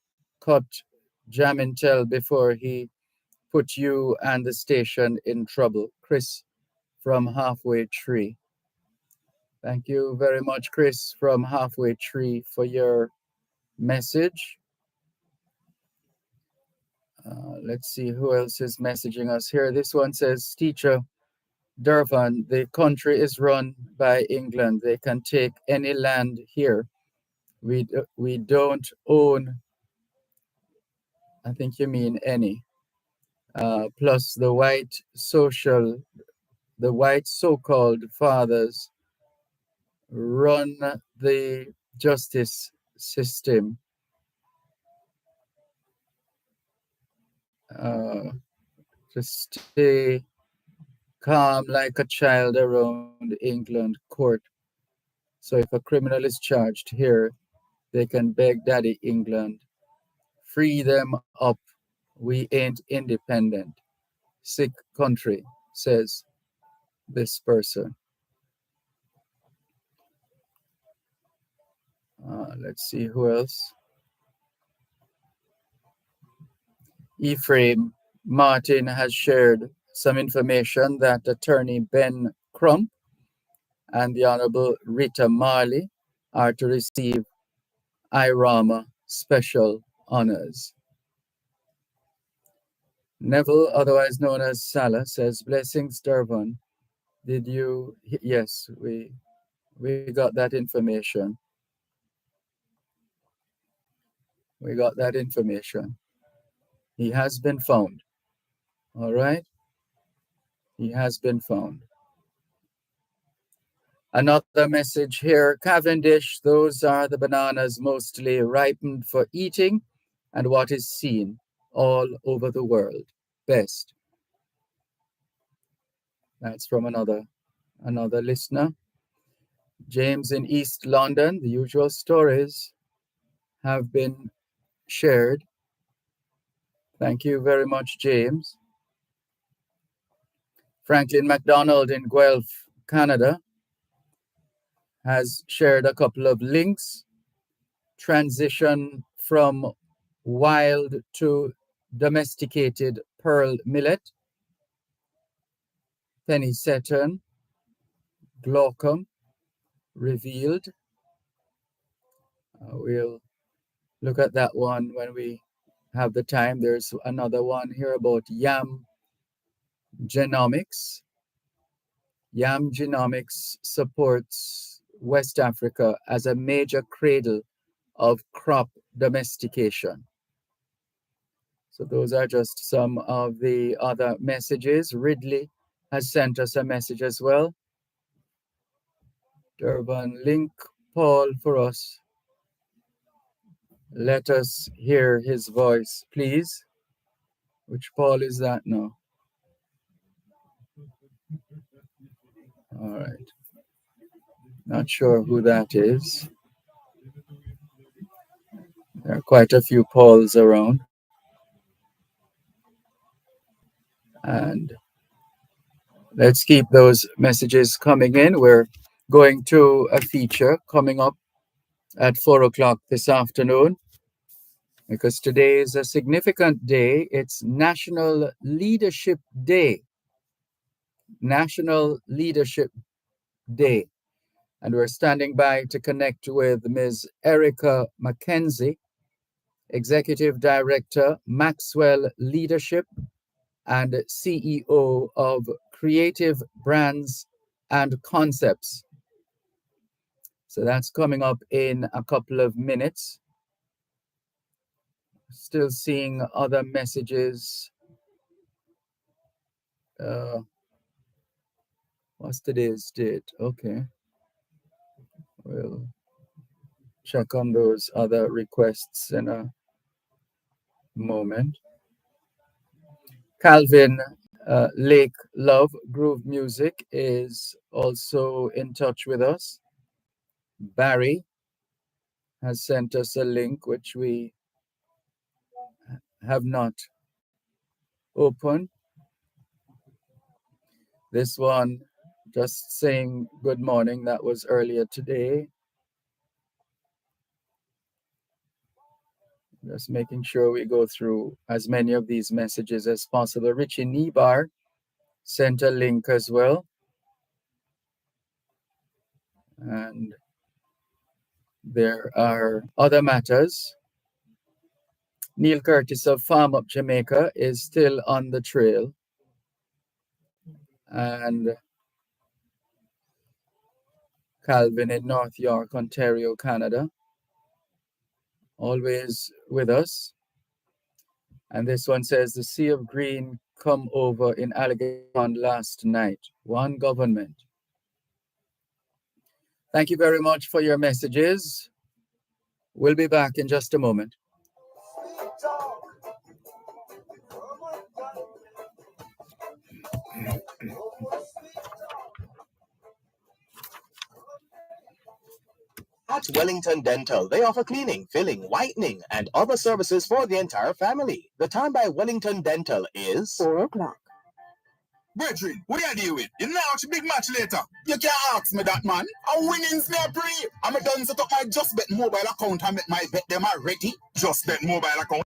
caught Jamintel before he put you and the station in trouble." Chris from Halfway Tree. Thank you very much, Chris from Halfway Tree, for your message. Let's see who else is messaging us here. This one says, "Teacher Dervan, the country is run by England. They can take any land here. We don't own," I think you mean any. Plus the white so-called fathers run the justice system. To stay calm like a child around England court. So if a criminal is charged here, they can beg Daddy England, free them up. We ain't independent. Sick country, says this person. Let's see who else. Ephraim Martin has shared some information that Attorney Ben Crump and the Honorable Rita Marley are to receive IRAMA special honors. Neville, otherwise known as Salah, says, "Blessings, Dervan. Did you?" Yes, we got that information. We got that information. He has been found. All right? He has been found. Another message here, Cavendish, those are the bananas mostly ripened for eating and what is seen all over the world. Best. That's from another listener. James in East London, the usual stories have been shared. Thank you very much, James. Franklin MacDonald in Guelph, Canada, has shared a couple of links. Transition from wild to domesticated pearl millet, penny saturn, glaucum revealed. We'll look at that one when we have the time. There's another one here about yam genomics. Yam genomics supports West Africa as a major cradle of crop domestication. So those are just some of the other messages. Ridley has sent us a message as well. Dervan, link Paul for us. Let us hear his voice, please. Which Paul is that now? All right. Not sure who that is. There are quite a few Pauls around. And let's keep those messages coming in. We're going to a feature coming up at 4 o'clock this afternoon, because today is a significant day. It's National Leadership Day. National Leadership Day. And we're standing by to connect with Ms. Erica McKenzie, Executive Director, Maxwell Leadership, and CEO of Creative Brands and Concepts. So that's coming up in a couple of minutes. Still seeing other messages. What's today's date? Okay. We'll check on those other requests in a moment. Calvin Lake Love Groove Music is also in touch with us. Barry has sent us a link which we have not opened. This one just saying good morning, that was earlier today. Just making sure we go through as many of these messages as possible. Richie Nebar sent a link as well. And there are other matters. Neil Curtis of Farm Up Jamaica is still on the trail. And Calvin in North York, Ontario, Canada, always with us. And this one says, the Sea of Green come over in Alligator Pond last night. One government. Thank you very much for your messages. We'll be back in just a moment. At Wellington Dental, they offer cleaning, filling, whitening, and other services for the entire family. The time by Wellington Dental is 4 o'clock. Brethren, what do you deal with? You know it's a big match later. You can't ask me that, man. A winnings me a pre. I'm a done set up my Just Bet mobile account and make my bet them already. Just Bet mobile account.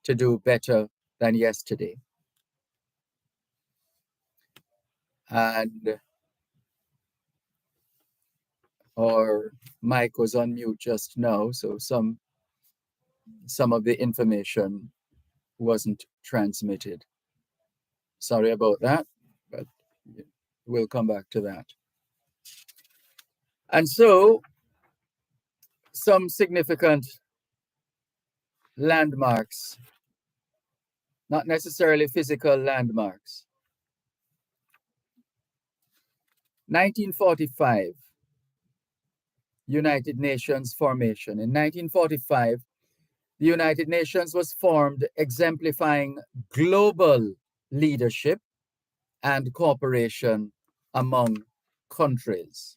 to do better than yesterday. And our mic was on mute just now, so some of the information wasn't transmitted. Sorry about that, but we'll come back to that. And so, some significant landmarks, not necessarily physical landmarks. 1945, United Nations formation. In 1945, the United Nations was formed, exemplifying global leadership and cooperation among countries.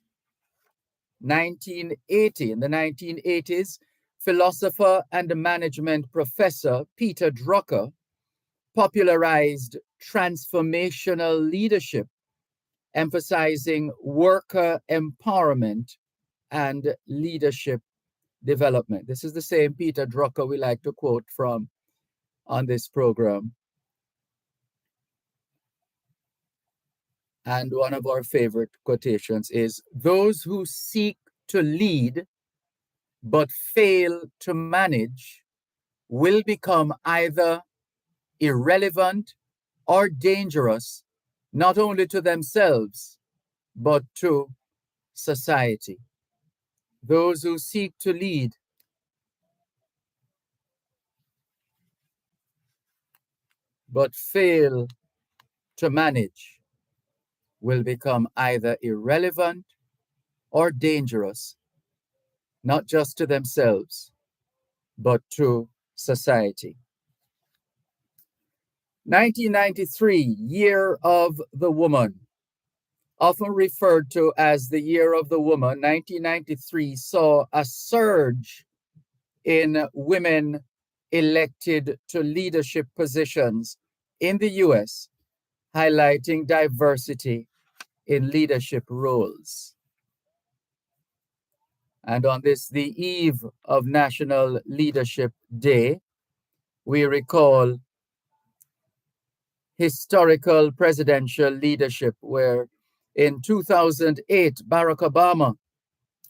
1980, in the 1980s, philosopher and management professor Peter Drucker popularized transformational leadership, emphasizing worker empowerment and leadership development. This is the same Peter Drucker we like to quote from on this program. And one of our favorite quotations is, "Those who seek to lead but fail to manage will become either irrelevant or dangerous, not only to themselves, but to society." Those who seek to lead but fail to manage will become either irrelevant or dangerous, not just to themselves, but to society. 1993, Year of the Woman. Often referred to as the Year of the Woman, 1993 saw a surge in women elected to leadership positions in the US, highlighting diversity in leadership roles. And on this, the eve of National Leadership Day, we recall historical presidential leadership, where in 2008, Barack Obama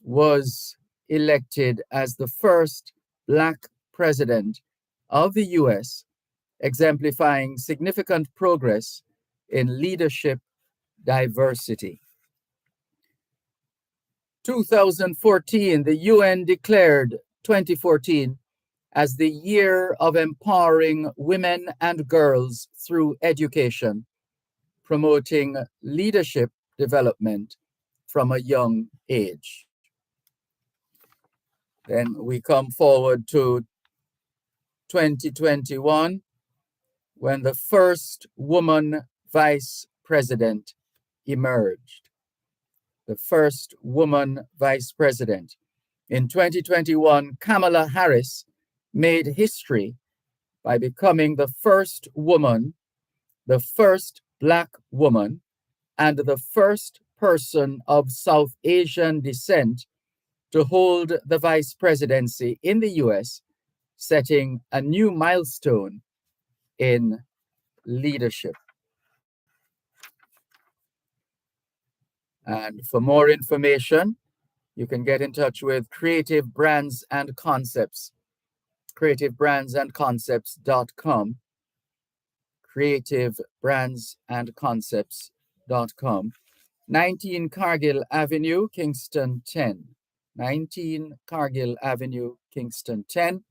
was elected as the first Black president of the US, exemplifying significant progress in leadership diversity. 2014, the UN declared 2014 as the year of empowering women and girls through education, promoting leadership development from a young age. Then we come forward to 2021, when the first woman vice president emerged. The first woman vice president. In 2021, Kamala Harris made history by becoming the first woman, the first Black woman, and the first person of South Asian descent to hold the vice presidency in the US, setting a new milestone in leadership. And for more information, you can get in touch with Creative Brands and Concepts, creativebrandsandconcepts.com, creativebrandsandconcepts.com, 19 Cargill Avenue, Kingston 10. 19 Cargill Avenue, Kingston 10. You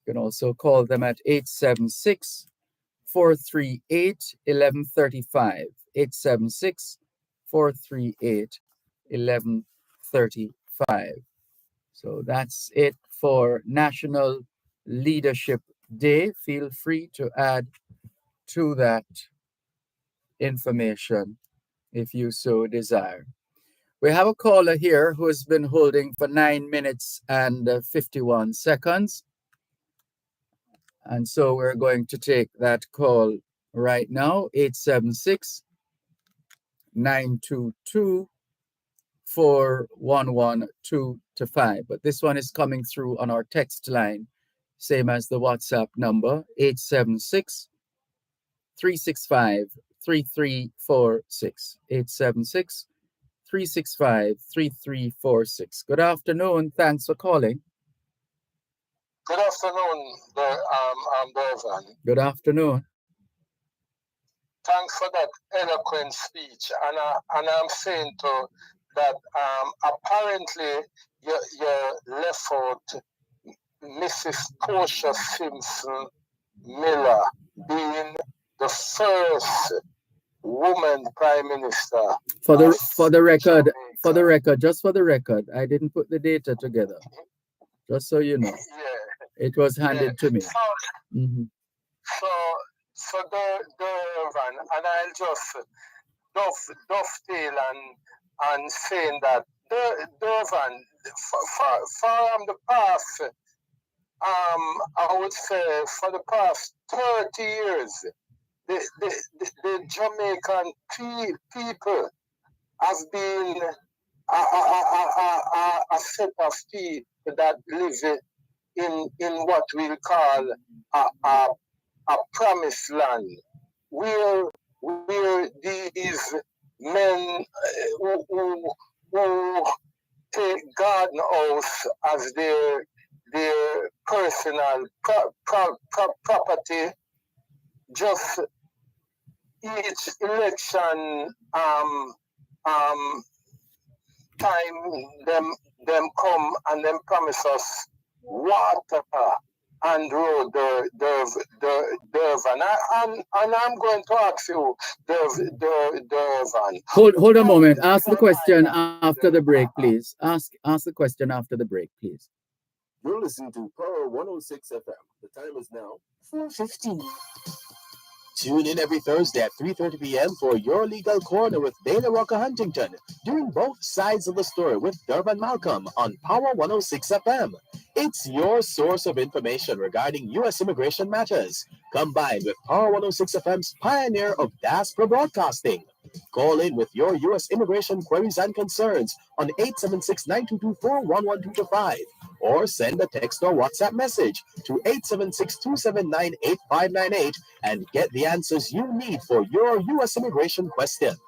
can also call them at 876-438-1135. 876-438-1135. So that's it for National Leadership Day. Feel free to add to that information if you so desire. We have a caller here who has been holding for 9 minutes and 51 seconds. And so we're going to take that call right now, 876-922-4112-5. But this one is coming through on our text line, same as the WhatsApp number, 876 365 3346. 876 365 3346. Good afternoon. Thanks for calling. Good afternoon, Dervan. Good afternoon. Thanks for that eloquent speech. And I'm saying to that apparently you left out Mrs. Portia Simpson Miller being the first woman prime minister. For the record, just for the record, I didn't put the data together. Just so you know. Yeah. It was handed to me. So Dervan, and I'll just dovetail and saying that Dervan, from the past, I would say for the past 30 years, the Jamaican people have been a set of people that live in what we'll call a promised land, where these men who take garden house as their personal property, just each election time them come and them promise us water and road Dervan. And I'm going to ask you, Dervan. Hold a moment. Ask the question after the break, please. Ask the question after the break, please. You're listening to Power 106 FM. The time is now 4:15. Tune in every Thursday at 3:30 p.m. for Your Legal Corner with Dana Rocker Huntington, doing both sides of the story with Dervan Malcolm on Power 106 FM. It's your source of information regarding U.S. immigration matters, combined with Power 106 FM's pioneer of diaspora broadcasting. Call in with your U.S. immigration queries and concerns on 876-9224-11225 or send a text or WhatsApp message to 876-279-8598 and get the answers you need for your U.S. immigration questions.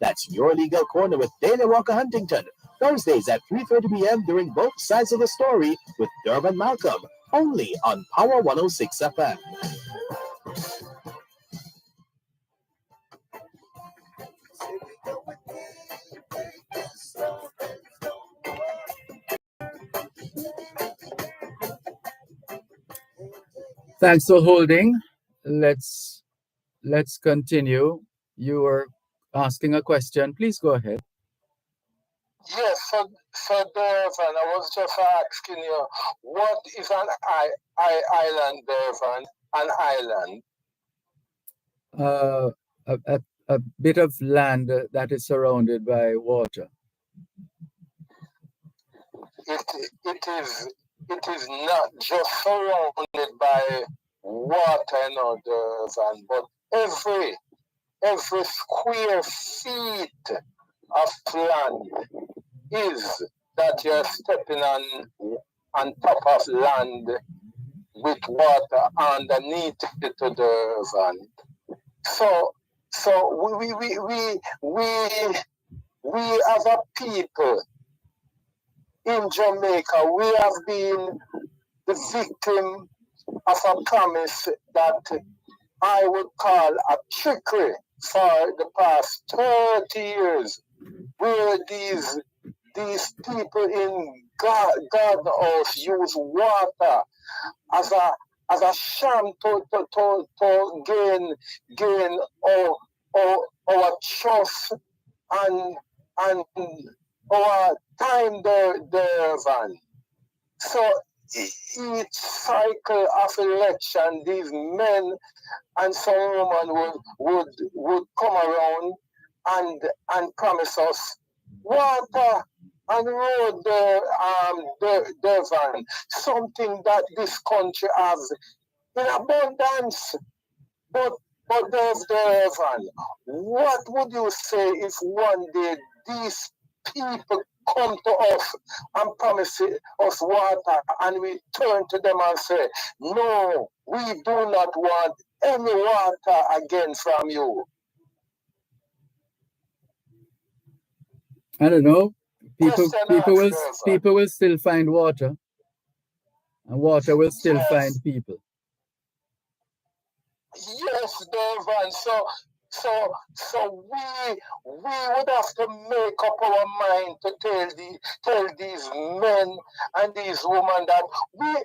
That's Your Legal Corner with Dana Walker Huntington, Thursdays at 3:30 p.m. during both sides of the story with Dervan Malcolm, only on Power 106 FM. Thanks for holding. Let's continue. You were asking a question. Please go ahead. Yes, so Dervan, I was just asking you, what is an island, Dervan? An island? A bit of land that is surrounded by water. It is not just surrounded by water, no, Dervan, but every square feet of land is that you're stepping on top of land with water underneath it, Dervan. So we as a people in Jamaica, we have been the victim of a promise that I would call a trickery for the past 30 years, where these people in God house use water as a sham to gain our trust and our time, Dervan. So each cycle of election, these men and some women would come around and promise us water and road, Dervan, something that this country has in abundance. But Dervan, what would you say if one day these people come to us and promise us water, and we turn to them and say, no, we do not want any water again from you. I don't know. Question asked, People will still find water, and water will still Yes. find people. Yes, Dervan. So we would have to make up our mind to tell these men and these women that we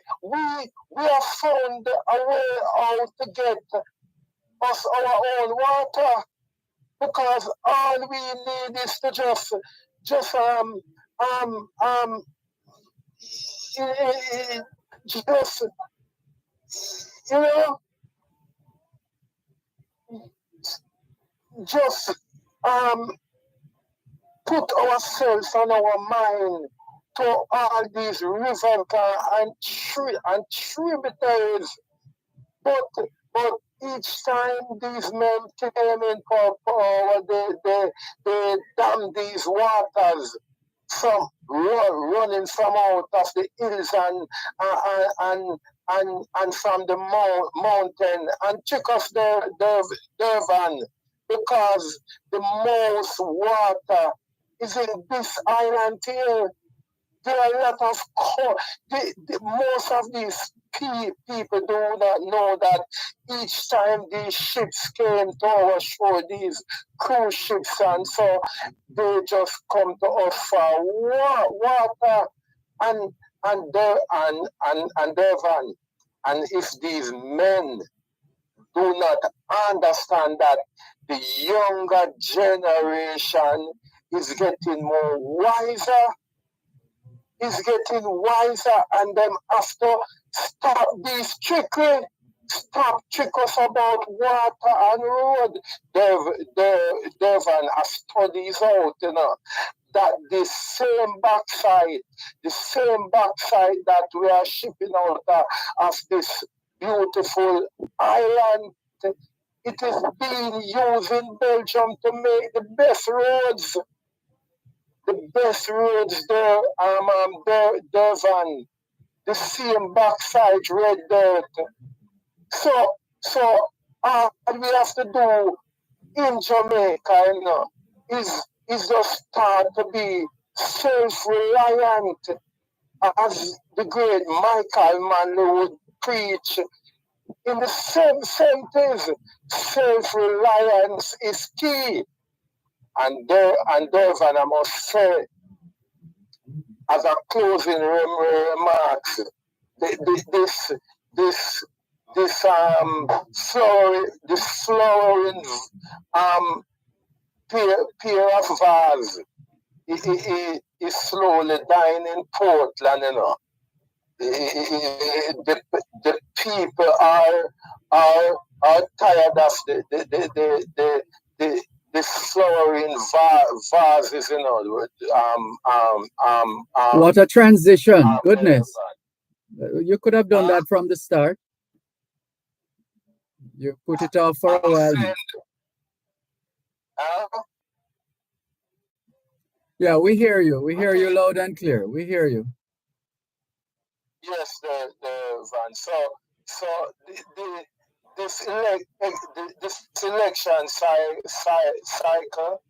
have found a way out to get us our own water, because all we need is to just you know just put ourselves on our mind to all these rivers and tributaries. But each time these men came in for power, they dammed these waters from running from out of the hills and from the mountain and took us Dervan, because the most water is in this island here. There are a lot of most of these people do not know that each time these ships came to our shore, these cruise ships, and so they just come to us for water and Dervan. And if these men do not understand that the younger generation is getting more wiser, and them have to stop these trickery, stop trick us about water and road. Dervan has studies out, that the same backside that we are shipping out of this beautiful island, it is being used in Belgium to make the best roads. The best roads there, Dervan, the same backside red dirt. So all we have to do in Jamaica, is just start to be self-reliant, as the great Michael Manley would preach. In the same things, self-reliance is key. And Dervan, I must say, as a closing remarks, this flowering pair of vase is slowly dying in Portland, The people are tired of the flowering vases, What a transition! Goodness, you could have done that from the start. You put it off for a while. Yeah, we hear you. We hear you loud and clear. We hear you. Yes, Van. So this election cycle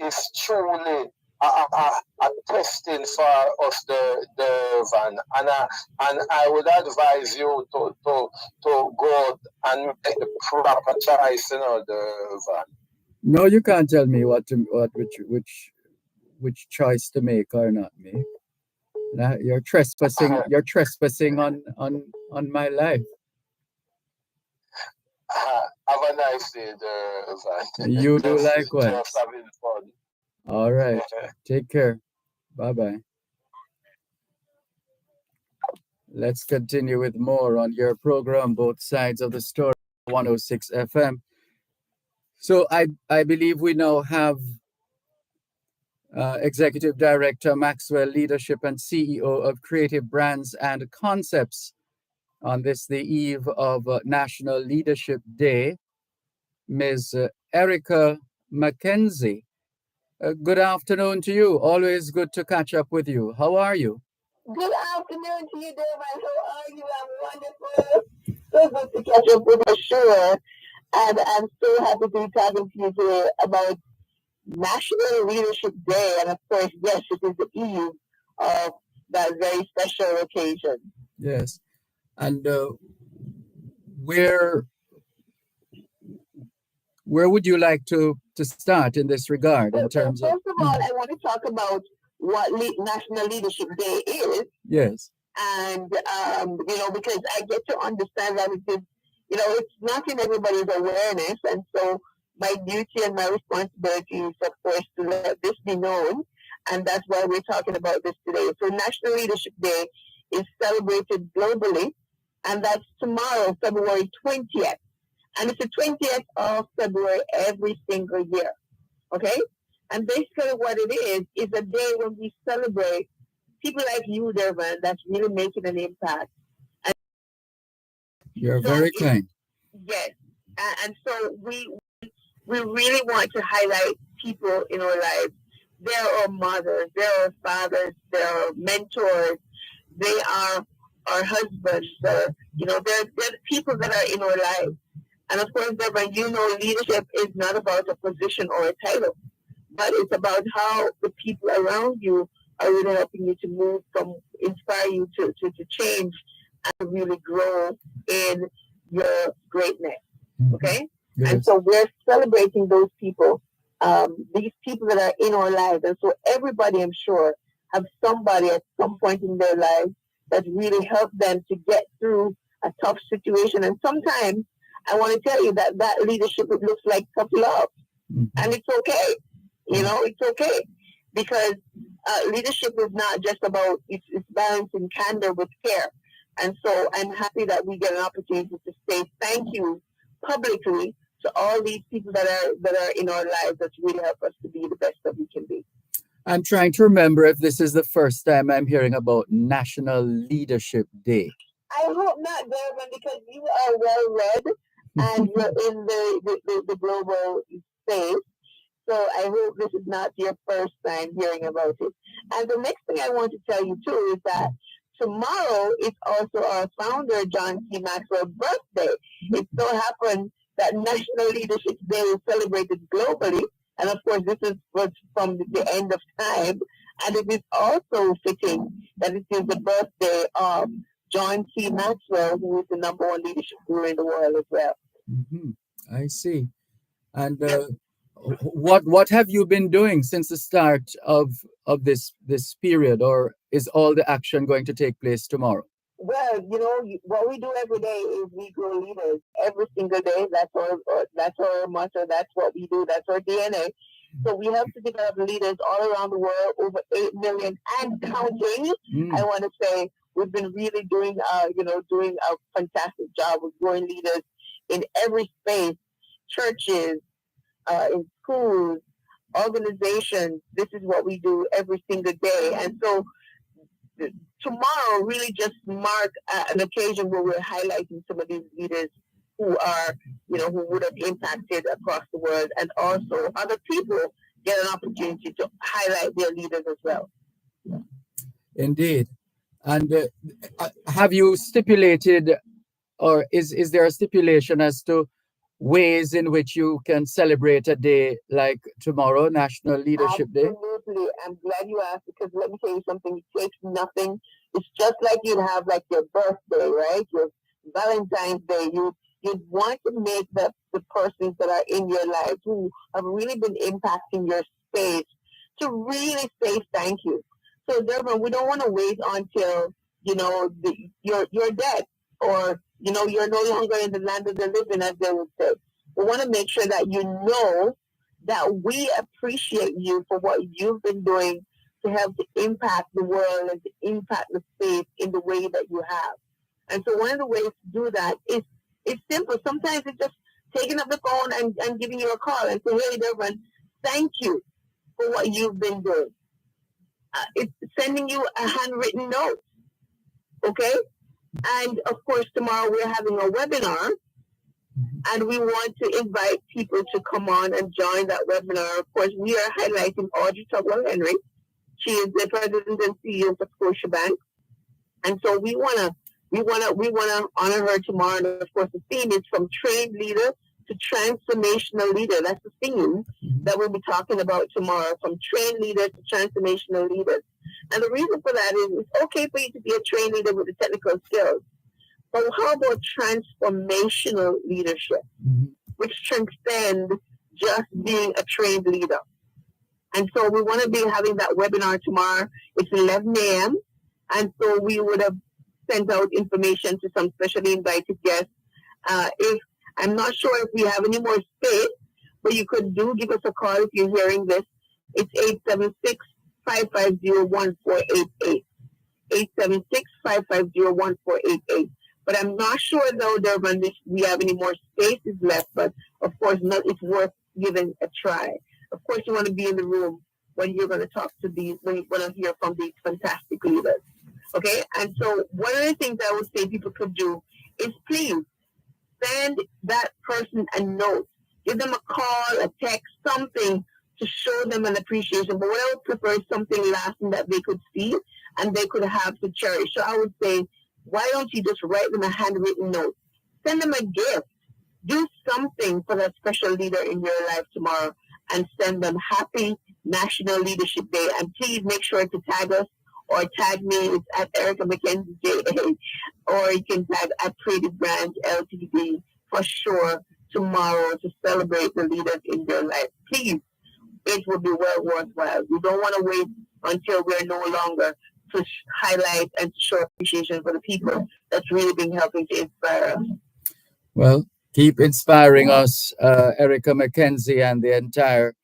is truly a testing for us, the Van, and I would advise you to go and make the proper choice, the Van. No, you can't tell me which choice to make or not make. You're trespassing. You're trespassing on my life. Have a nice day, Van. You do likewise. Just having fun. All right. Take care. Bye-bye. Let's continue with more on your program, Both Sides of the Story, 106 FM. So I believe we now have Executive Director Maxwell Leadership and CEO of Creative Brands and Concepts on this, the eve of National Leadership Day, Ms. Erica McKenzie. Good afternoon to you. Always good to catch up with you. How are you? Good afternoon to you, Dervan. How are you? I'm wonderful. So good to catch up with you, sure. And I'm so happy to be talking to you today about National Leadership Day. And of course, yes, it is the eve of that very special occasion. Yes. And where would you like to start in this regard in terms of? First of all, I want to talk about what National Leadership Day is. Yes. And, because I get to understand that it is, it's not in everybody's awareness. And so my duty and my responsibility is, of course, to let this be known. And that's why we're talking about this today. So National Leadership Day is celebrated globally, and that's tomorrow, February 20th. And it's the 20th of February every single year. Okay? And basically what it is a day when we celebrate people like you, Dervan, that's really making an impact. And you're very kind. Yes. And so we really want to highlight people in our lives. They're our mothers, they're our fathers, they're our mentors, they are our husbands, they're the people that are in our lives. And of course, Dervan, leadership is not about a position or a title, but it's about how the people around you are really helping you to move from, inspire you to change and really grow in your greatness. Okay? Yes. And so we're celebrating those people, these people that are in our lives. And so everybody, I'm sure, have somebody at some point in their lives that really helped them to get through a tough situation. And sometimes I want to tell you that leadership, it looks like tough love. Mm-hmm. And it's okay. It's okay. Because leadership is not just about, it's balancing candor with care. And so I'm happy that we get an opportunity to say thank you publicly to all these people that are in our lives that really help us to be the best that we can be. I'm trying to remember if this is the first time I'm hearing about National Leadership Day. I hope not, Dervan, because you are well read and you're in the global space. So I hope this is not your first time hearing about it. And the next thing I want to tell you too is that tomorrow is also our founder, John C. Maxwell's birthday. It so happens that National Leadership Day is celebrated globally. And of course, this was from the end of time. And it is also fitting that it is the birthday of John C. Maxwell, who is the #1 leadership guru in the world as well. Mm-hmm. I see. And what have you been doing since the start of this period, or is all the action going to take place tomorrow? Well, what we do every day is we grow leaders every single day. That's our motto. That's what we do. That's our DNA. So we have to develop leaders all around the world, over 8 million and counting. I want to say we've been really doing a fantastic job with growing leaders in every space, churches, in schools, organizations. This is what we do every single day. And so tomorrow really just mark an occasion where we're highlighting some of these leaders who are, who would have impacted across the world, and also other people get an opportunity to highlight their leaders as well. Indeed. And have you stipulated, or is there a stipulation as to ways in which you can celebrate a day like tomorrow, National Leadership Day? Absolutely. I'm glad you asked, because let me tell you something. It takes nothing. It's just like you'd have like your birthday, right? Your Valentine's Day. You'd want to make the persons that are in your life who have really been impacting your space to really say thank you. So, Dervan, we don't want to wait until, you're dead, or, you're no longer in the land of the living, as they would say. We want to make sure that you know that we appreciate you for what you've been doing to help to impact the world and to impact the space in the way that you have. And so one of the ways to do that is it's simple. Sometimes it's just taking up the phone and giving you a call and saying, hey, Dervan, thank you for what you've been doing. It's sending you a handwritten note, okay? And of course, tomorrow we're having a webinar And we want to invite people to come on and join that webinar. Of course, we are highlighting Audrey Tugwell Henry. She is the president and CEO for Scotiabank. And so we wanna honor her tomorrow. And of course, the theme is from trained leader to transformational leader. That's the theme that we'll be talking about tomorrow, from trained leader to transformational leaders. And the reason for that is it's okay for you to be a trained leader with the technical skills, but how about transformational leadership, which transcends just being a trained leader? And so we want to be having that webinar tomorrow. It's 11 a.m. And so we would have sent out information to some specially invited guests. If I'm not sure if we have any more space, but you could give us a call if you're hearing this. It's 876-550-1488. 876-550-1488. But I'm not sure though, Dervan, if we have any more spaces left. But of course, it's worth giving a try. Of course, you want to be in the room when you're going to talk to when you want to hear from these fantastic leaders. Okay? And so one of the things I would say people could do is please send that person a note. Give them a call, a text, something to show them an appreciation. But what I would prefer is something lasting that they could see and they could have to cherish. So I would say, why don't you just write them a handwritten note? Send them a gift. Do something for that special leader in your life tomorrow and send them happy National Leadership Day. And please make sure to tag us or tag me. It's at Erica McKenzie JA, or you can tag at Creative Brands LTD for sure tomorrow to celebrate the leaders in your life. Please, it will be well worthwhile. We don't want to wait until we're no longer to highlight and to show appreciation for the people that's really been helping to inspire us. Well, keep inspiring us, Erica McKenzie and the entire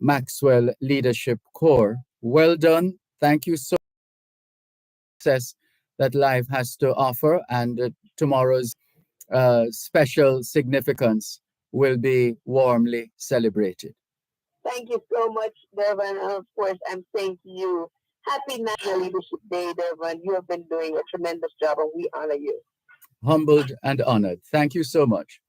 Maxwell Leadership Corps. Well done. Thank you so much for the success that life has to offer, and tomorrow's special significance will be warmly celebrated. Thank you so much, Dervan. And of course, I'm saying to you, happy National Leadership Day, Dervan. You have been doing a tremendous job, and we honor you. Humbled and honored. Thank you so much.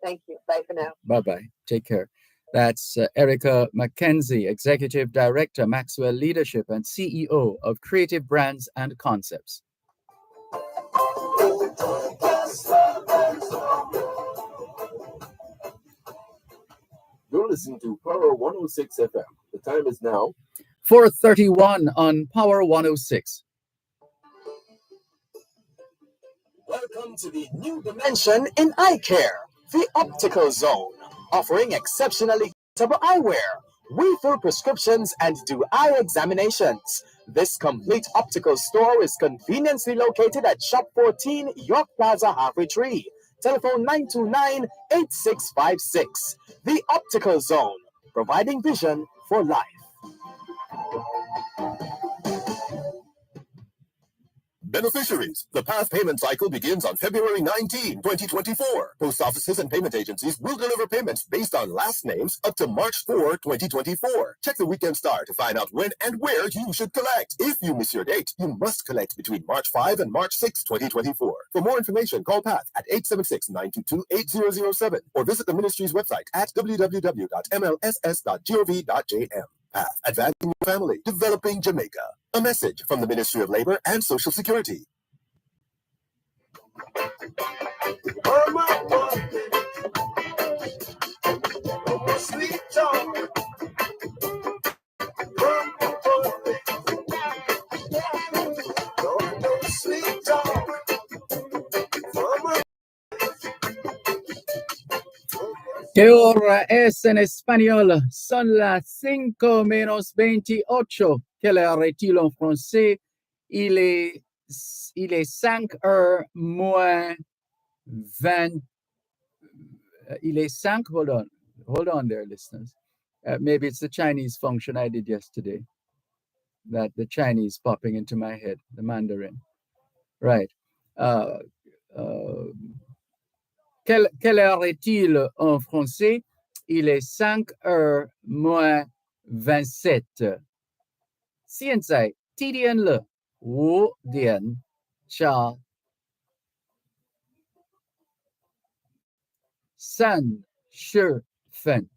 Thank you. Bye for now. Bye-bye. Take care. That's Erica McKenzie, Executive Director, Maxwell Leadership, and CEO of Creative Brands and Concepts. You're listening to Power 106 FM. The time is now 4:31 on Power 106. Welcome to the new dimension in eye care, the Optical Zone, offering exceptionally comfortable eyewear. We fill prescriptions and do eye examinations. This complete optical store is conveniently located at Shop 14, York Plaza, Halfway Tree. Telephone 929-8656. The Optical Zone, providing vision for life. Beneficiaries. The PATH payment cycle begins on February 19, 2024. Post offices and payment agencies will deliver payments based on last names up to March 4, 2024. Check the Weekend Star to find out when and where you should collect. If you miss your date, you must collect between March 5 and March 6, 2024. For more information, call PATH at 876-922-8007 or visit the ministry's website at www.mlss.gov.jm. PATH, advancing your family, developing Jamaica. A message from the Ministry of Labor and Social Security. ¿Qué hora es en español? Son las 5 menos 28. Quelle heure est-il en français? Il est 5 heures moins 20. Il est 5. Hold on there, listeners. Maybe it's the Chinese function I did yesterday. That the Chinese popping into my head, the Mandarin. Right. Quelle heure est-il en français? Il est 5 heures moins 27. 现在几点了？5点下 San Shirfen.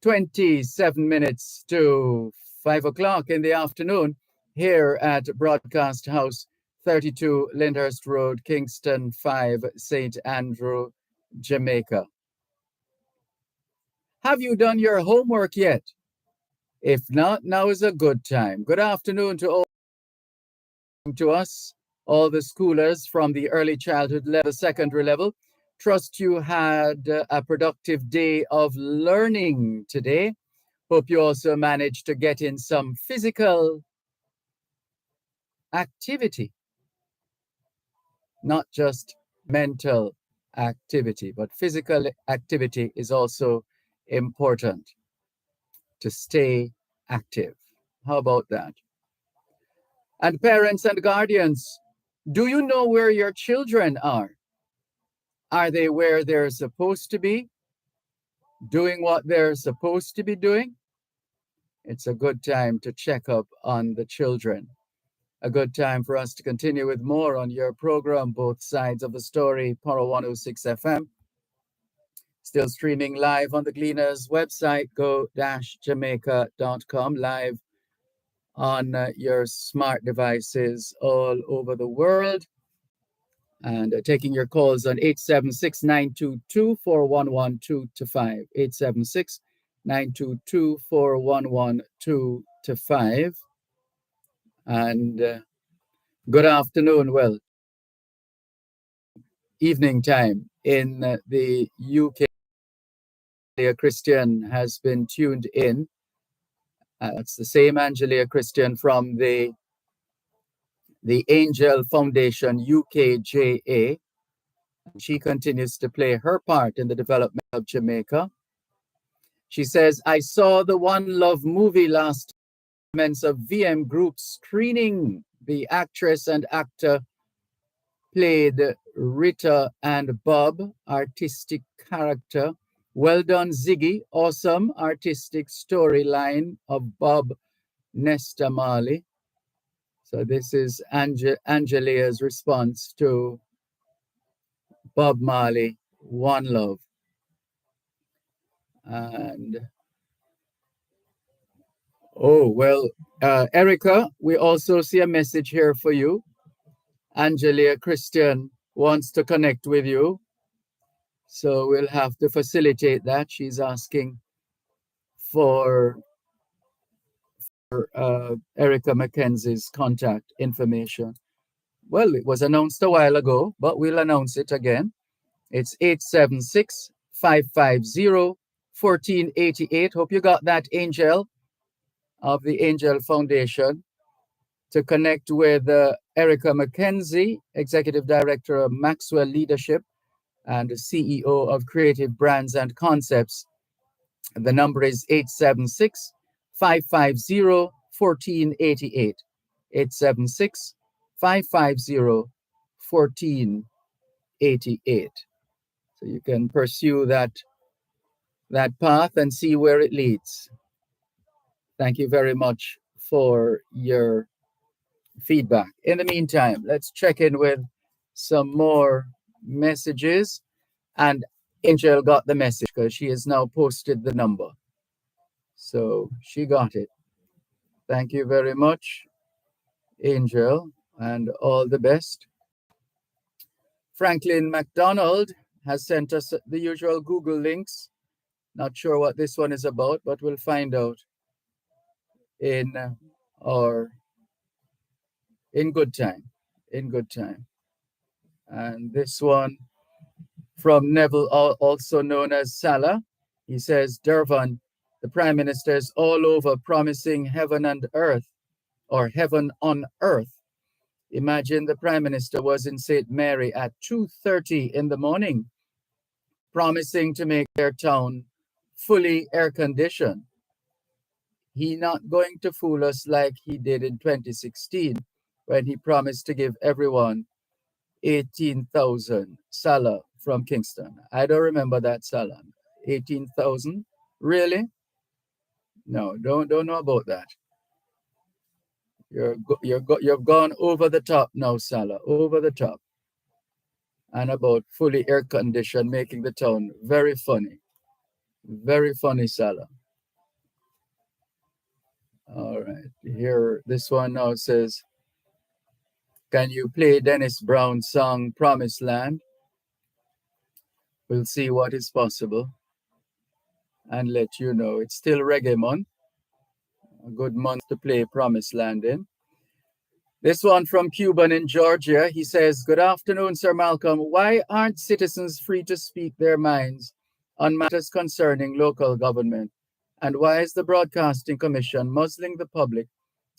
27 minutes to 5 o'clock in the afternoon here at Broadcast House, 32 Lyndhurst Road, Kingston 5, St. Andrew, Jamaica. Have you done your homework yet? If not, now is a good time. Good afternoon to us, all the schoolers from the early childhood level, secondary level. Trust you had a productive day of learning today. Hope you also managed to get in some physical activity, not just mental activity, but physical activity is also important to stay active. How about that? And parents and guardians, do you know where your children are? Are they where they're supposed to be? Doing what they're supposed to be doing? It's a good time to check up on the children. A good time for us to continue with more on your program, Both Sides of the Story, Power 106 FM. Still streaming live on the Gleaners website, go-jamaica.com, live on your smart devices all over the world. And taking your calls on 876-922-4112-5, 876-922-4112-5. And good afternoon, well, evening time in the UK. Angelia Christian has been tuned in. It's the same Angelia Christian from the Angel Foundation UKJA. She continues to play her part in the development of Jamaica. She says, I saw the One Love movie last month of VM Group screening. The actress and actor played Rita and Bob, artistic character. Well done, Ziggy. Awesome artistic storyline of Bob Nesta Marley. So this is Angelia's response to Bob Marley, One Love. And, oh, well, Erica, we also see a message here for you. Angelia Christian wants to connect with you. So we'll have to facilitate that. She's asking for Erica Mackenzie's contact information. Well, it was announced a while ago, but we'll announce it again. It's 876-550-1488. Hope you got that, Angel of the Angel Foundation, to connect with Erica Mackenzie, Executive Director of Maxwell Leadership and CEO of Creative Brands and Concepts. The number is 876-550-1488. 876-550-1488. So you can pursue that path and see where it leads. Thank you very much for your feedback. In the meantime, let's check in with some more messages. And Angel got the message because she has now posted the number. So she got it. Thank you very much, Angel, and all the best. Franklin McDonald has sent us the usual Google links. Not sure what this one is about, but we'll find out in good time. And this one from Neville, also known as Salah. He says, Dervan, the Prime Minister is all over promising heaven and earth, or heaven on earth. Imagine the Prime Minister was in St. Mary at 2:30 in the morning, promising to make their town fully air-conditioned. He not going to fool us like he did in 2016 when he promised to give everyone 18,000 Salah from Kingston. I don't remember that Salah. 18,000? Really? No, don't know about that. You've gone over the top now, Salah. Over the top. and about fully air conditioned, making the town very funny. Very funny, Salah. All right, here, this one now says, can you play Dennis Brown's song Promised Land? We'll see what is possible and let you know. It's still Reggae Month, a good month to play Promised Land in. This one from Cuban in Georgia. He says, good afternoon, Sir Malcolm. Why aren't citizens free to speak their minds on matters concerning local government? And why is the Broadcasting Commission muzzling the public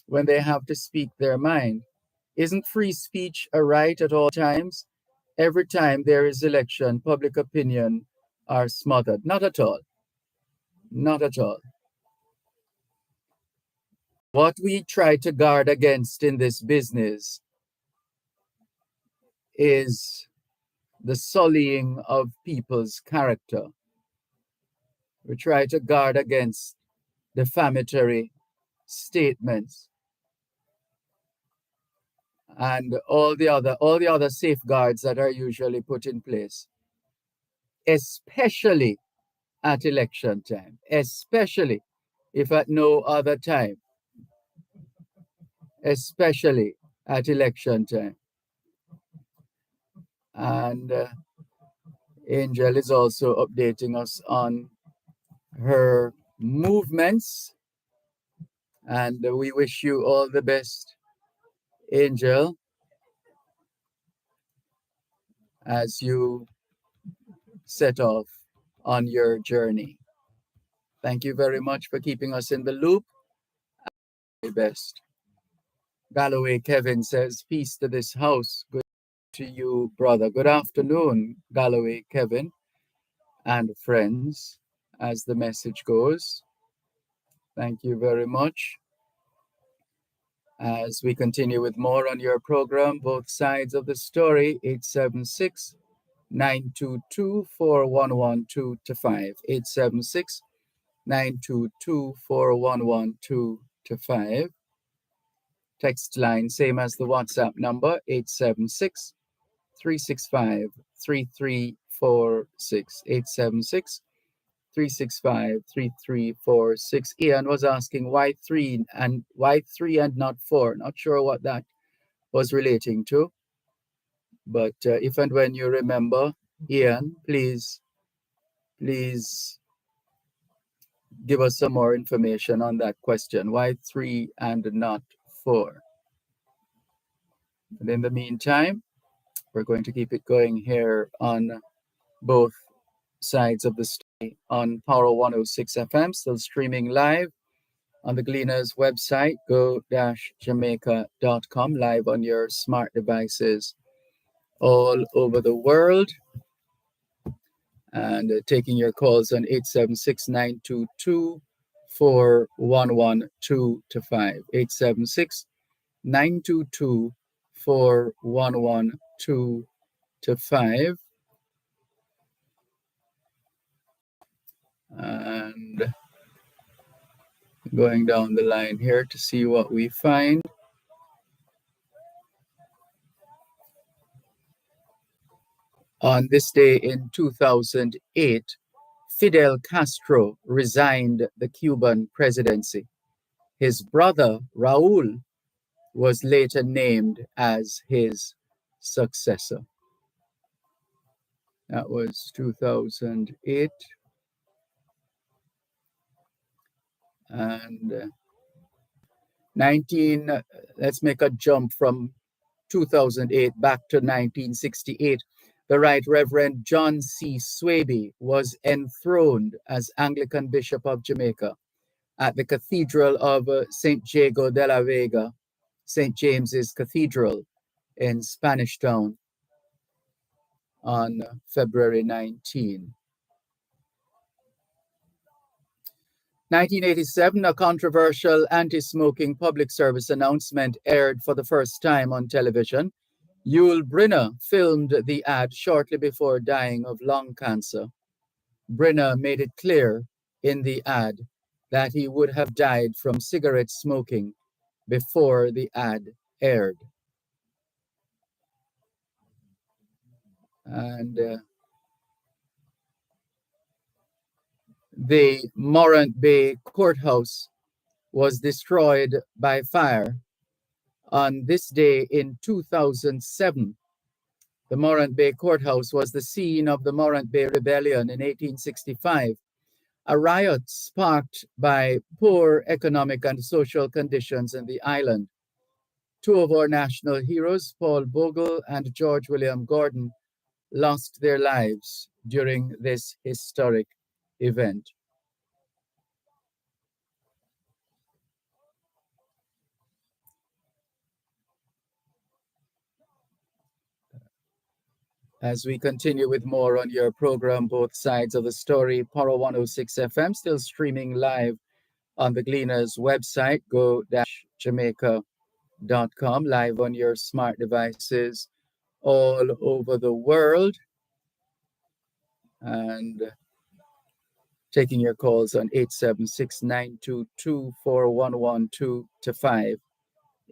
when they have to speak their mind? Isn't free speech a right at all times? Every time there is election, public opinion are smothered. Not at all. Not at all. What we try to guard against in this business is the sullying of people's character. We try to guard against defamatory statements and all the other safeguards that are usually put in place, especially at election time, especially if at no other time, especially at election time. And Angel is also updating us on her movements, and we wish you all the best, Angel, as you set off on your journey. Thank you very much for keeping us in the loop. The best. Galloway Kevin says, peace to this house. Good to you, brother. Good afternoon, Galloway Kevin and friends, as the message goes. Thank you very much. As we continue with more on your program, both sides of the story, 876-922-4112-5. 876-922-4112-5. Text line, same as the WhatsApp number, 876-365-3346. 876-365-3346. Ian was asking why three and not 4. Not sure what that was relating to. But if and when you remember, Ian, please give us some more information on that question. Why 3 and not 4? And in the meantime, we're going to keep it going here on both sides of the story on Power 106 FM, still streaming live on the Gleaners website, go-jamaica.com, live on your smart devices all over the world, and taking your calls on 876-922-4112-5. 876-922-4112-5. And going down the line here to see what we find. On this day in 2008, Fidel Castro resigned the Cuban presidency. His brother, Raul, was later named as his successor. That was 2008. And let's make a jump from 2008 back to 1968. The Right Reverend John C. Swaby was enthroned as Anglican Bishop of Jamaica at the Cathedral of St. Diego de la Vega, St. James's Cathedral in Spanish Town on February 19. 1987, a controversial anti-smoking public service announcement aired for the first time on television. Yul Brynner filmed the ad shortly before dying of lung cancer. Brynner made it clear in the ad that he would have died from cigarette smoking before the ad aired. And the Morant Bay courthouse was destroyed by fire on this day in 2007. The Morant Bay courthouse was the scene of the Morant Bay Rebellion in 1865, a riot sparked by poor economic and social conditions in the island. Two of our national heroes, Paul Bogle and George William Gordon, lost their lives during this historic event. As we continue with more on your program, Both Sides of the Story, Poro 106 FM, still streaming live on the Gleaners website, go-jamaica.com, live on your smart devices all over the world. And taking your calls on 876-922-4112-5,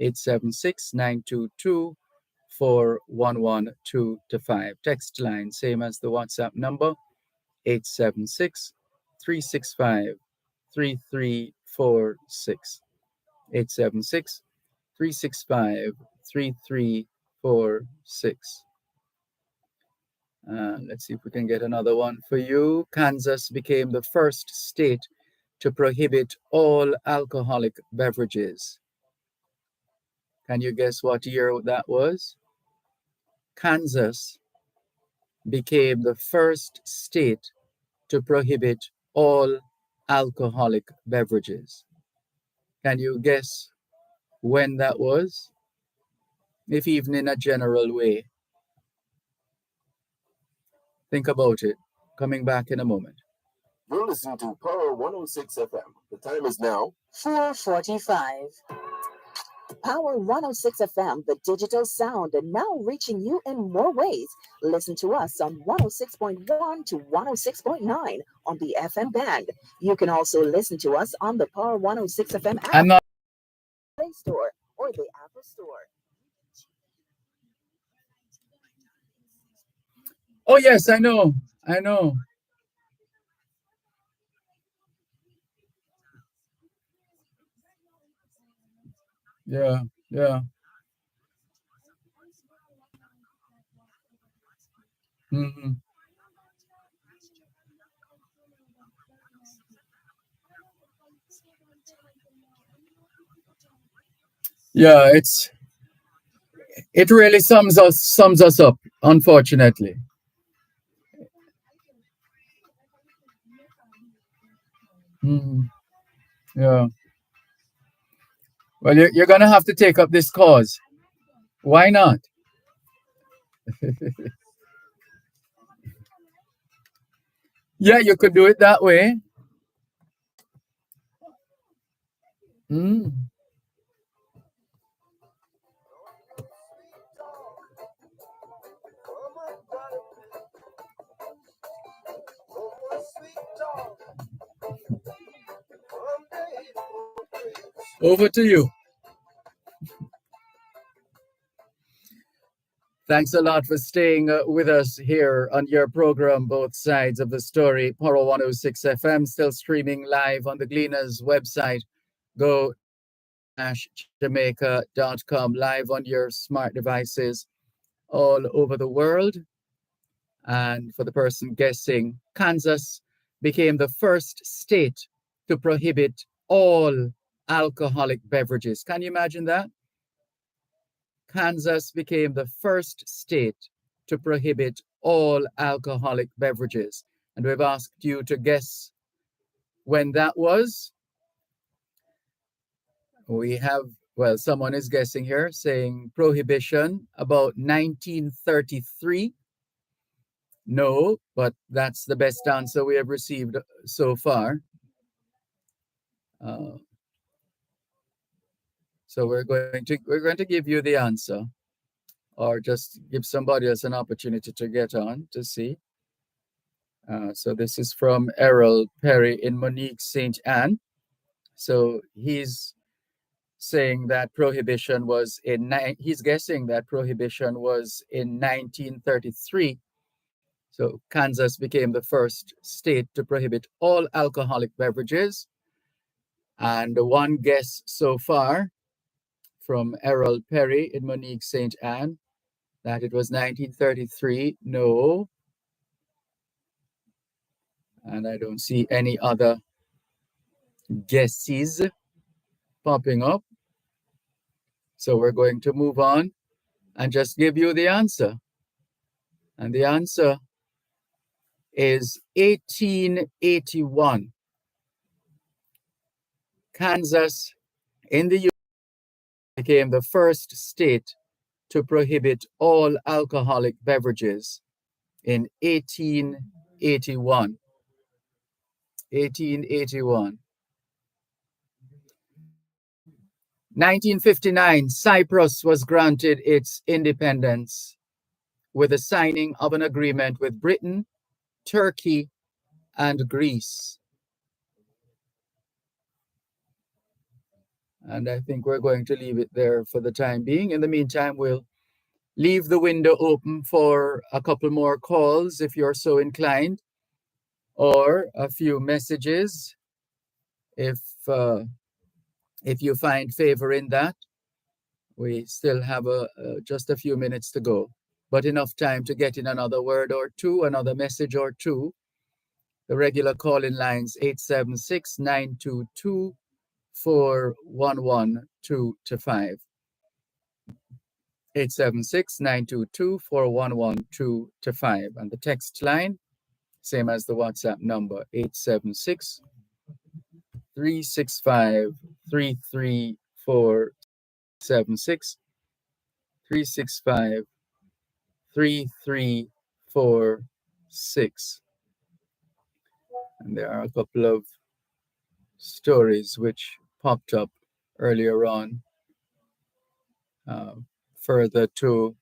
876-922-4112-5. Text line, same as the WhatsApp number, 876-365-3346. 876-365-3346. Let's see if we can get another one for you. Kansas became the first state to prohibit all alcoholic beverages. Can you guess what year that was? Kansas became the first state to prohibit all alcoholic beverages. Can you guess when that was? If even in a general way. Think about it. Coming back in a moment. You're listening to Power 106 FM. The time is now 4:45. Power 106 FM, the digital sound, and now reaching you in more ways. Listen to us on 106.1 to 106.9 on the FM band. You can also listen to us on the Power 106 FM app, Play Store, or the Apple Store. Oh, yes, I know. Yeah. Mm-hmm. Yeah, it really sums us up, unfortunately. Mm-hmm. Yeah. Well, you're gonna have to take up this cause. Why not? Yeah, you could do it that way. Mm. Over to you. Thanks a lot for staying with us here on your program, Both Sides of the Story. Poro 106 FM, still streaming live on the Gleaners website. Go-jamaica.com, live on your smart devices all over the world. And for the person guessing, Kansas became the first state to prohibit all alcoholic beverages. Can you imagine that? Kansas became the first state to prohibit all alcoholic beverages. And we've asked you to guess when that was. We have, well, someone is guessing here, saying prohibition about 1933. No, but that's the best answer we have received so far. So we're going to give you the answer, or just give somebody else an opportunity to get on to see. So this is from Errol Perry in Monique St. Anne. So he's saying that prohibition was he's guessing that prohibition was in 1933. So Kansas became the first state to prohibit all alcoholic beverages. And one guess so far from Errol Perry in Monique St. Anne that it was 1933. No. And I don't see any other guesses popping up. So we're going to move on and just give you the answer. And the answer is 1881. Kansas in the US became the first state to prohibit all alcoholic beverages in 1881. 1881. 1959, Cyprus was granted its independence with the signing of an agreement with Britain, Turkey, and Greece. And I think we're going to leave it there for the time being. In the meantime, we'll leave the window open for a couple more calls if you're so inclined, or a few messages if you find favor in that. We still have just a few minutes to go, but enough time to get in another word or two, another message or two. The regular call-in lines 876-922-4112-5. 876-922-4112-5. And the text line, same as the WhatsApp number, 876-365-3346. 365-3346. And there are a couple of stories which popped up earlier on, further to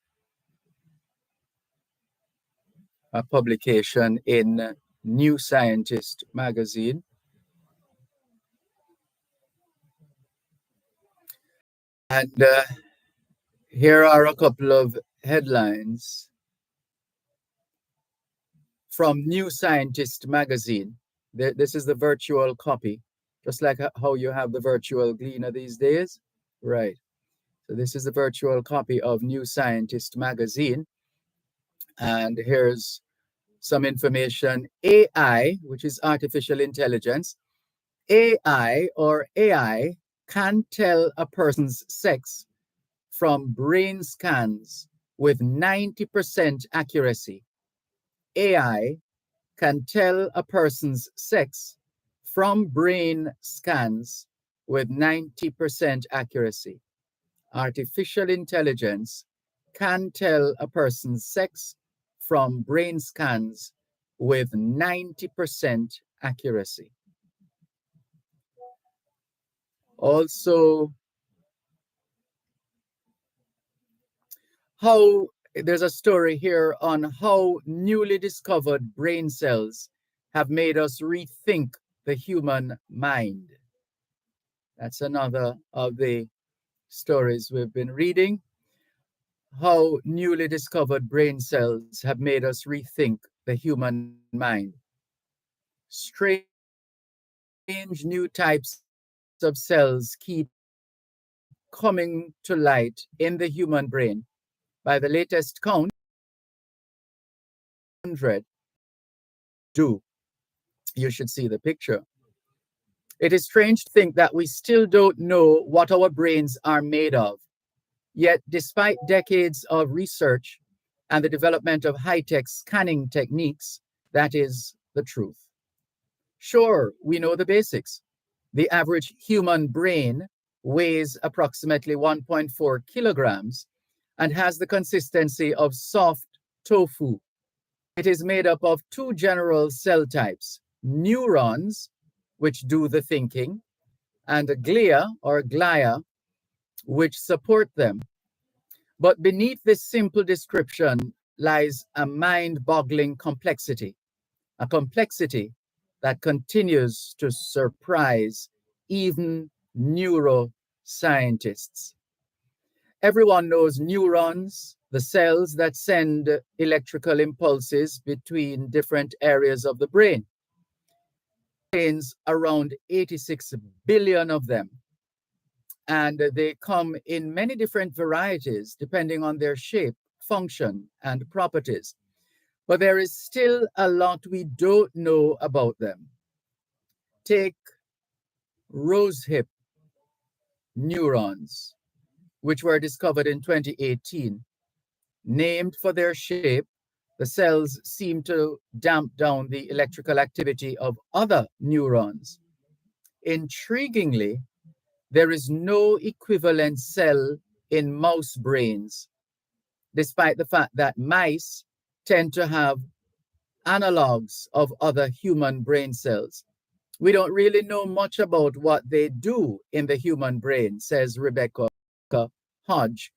a publication in New Scientist magazine. And here are a couple of headlines from New Scientist magazine. This is the virtual copy, just like how you have the virtual Gleaner these days. Right. So this is the virtual copy of New Scientist magazine. And here's some information. AI, which is artificial intelligence, AI can tell a person's sex from brain scans with 90% accuracy. AI can tell a person's sex from brain scans with 90% accuracy. Artificial intelligence can tell a person's sex from brain scans with 90% accuracy. Also, there's a story here on how newly discovered brain cells have made us rethink the human mind. That's another of the stories we've been reading. How newly discovered brain cells have made us rethink the human mind. Strange new types of cells keep coming to light in the human brain. By the latest count, 100 do. You should see the picture. It is strange to think that we still don't know what our brains are made of. Yet, despite decades of research and the development of high-tech scanning techniques, that is the truth. Sure, we know the basics. The average human brain weighs approximately 1.4 kilograms and has the consistency of soft tofu. It is made up of two general cell types, neurons, which do the thinking, and glia or glia, which support them. But beneath this simple description lies a mind-boggling complexity, a complexity that continues to surprise even neuroscientists. Everyone knows neurons, the cells that send electrical impulses between different areas of the brain. Brains, around 86 billion of them, and they come in many different varieties depending on their shape, function, and properties. But there is still a lot we don't know about them. Take rosehip neurons, which were discovered in 2018. Named for their shape, the cells seem to damp down the electrical activity of other neurons. Intriguingly, there is no equivalent cell in mouse brains, despite the fact that mice tend to have analogs of other human brain cells. We don't really know much about what they do in the human brain, says Rebecca Hodge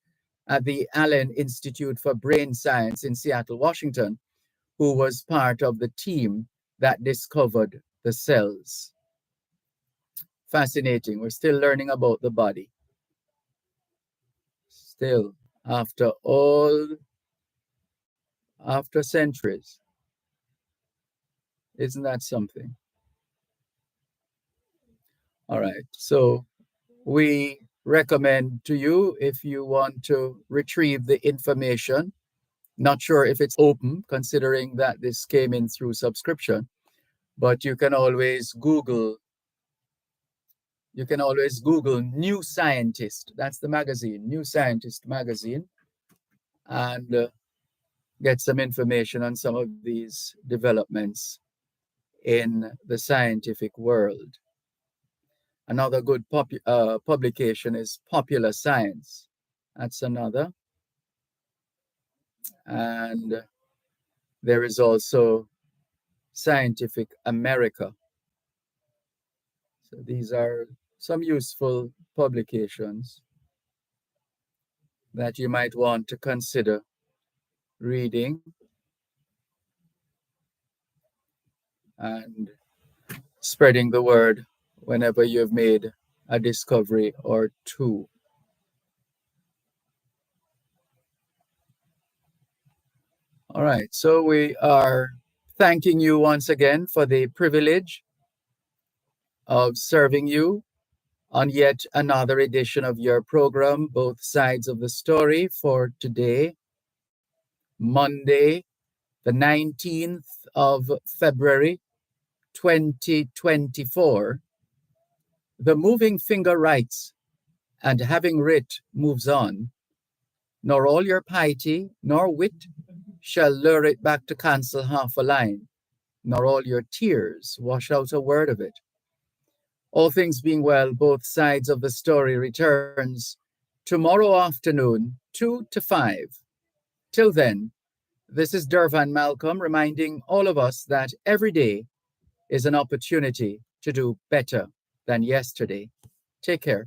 at the Allen Institute for Brain Science in Seattle, Washington, who was part of the team that discovered the cells. Fascinating. We're still learning about the body. Still, after centuries. Isn't that something? All right. So we recommend to you, if you want to retrieve the information, not sure if it's open, considering that this came in through subscription, but you can always Google New Scientist. That's the magazine, New Scientist magazine, and get some information on some of these developments in the scientific world. Another good publication is Popular Science. That's another. And there is also Scientific America. So these are some useful publications that you might want to consider reading and spreading the word whenever you've made a discovery or two. All right, so we are thanking you once again for the privilege of serving you on yet another edition of your program, Both Sides of the Story, for today, Monday, the 19th of February, 2024. The moving finger writes, and having writ moves on, nor all your piety nor wit shall lure it back to cancel half a line, nor all your tears wash out a word of it. All things being well, Both Sides of the Story returns tomorrow afternoon, 2 to 5. Till then, this is Dervan Malcolm reminding all of us that every day is an opportunity to do better than yesterday. Take care.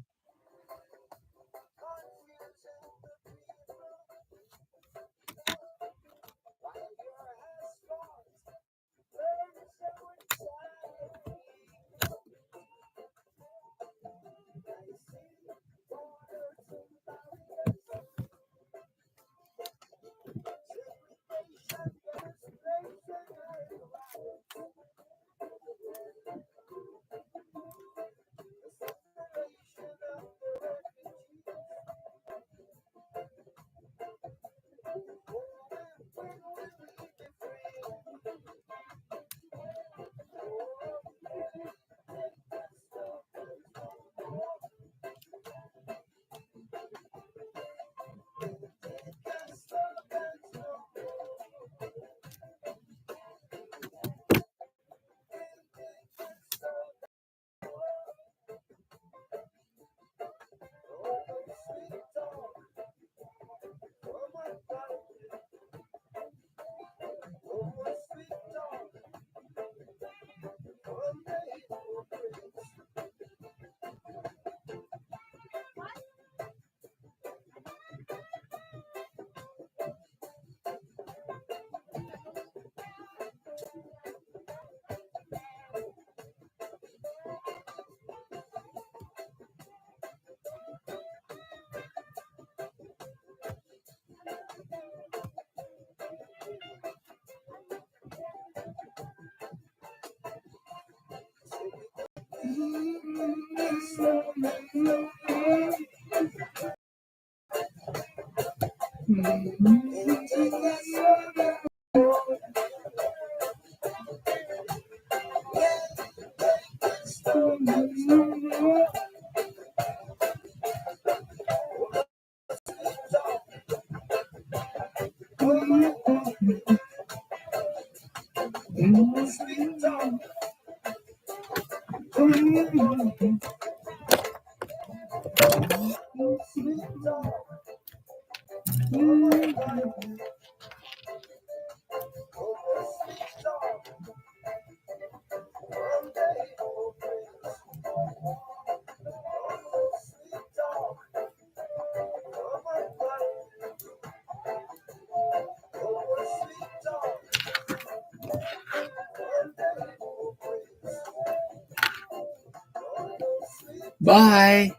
Bye.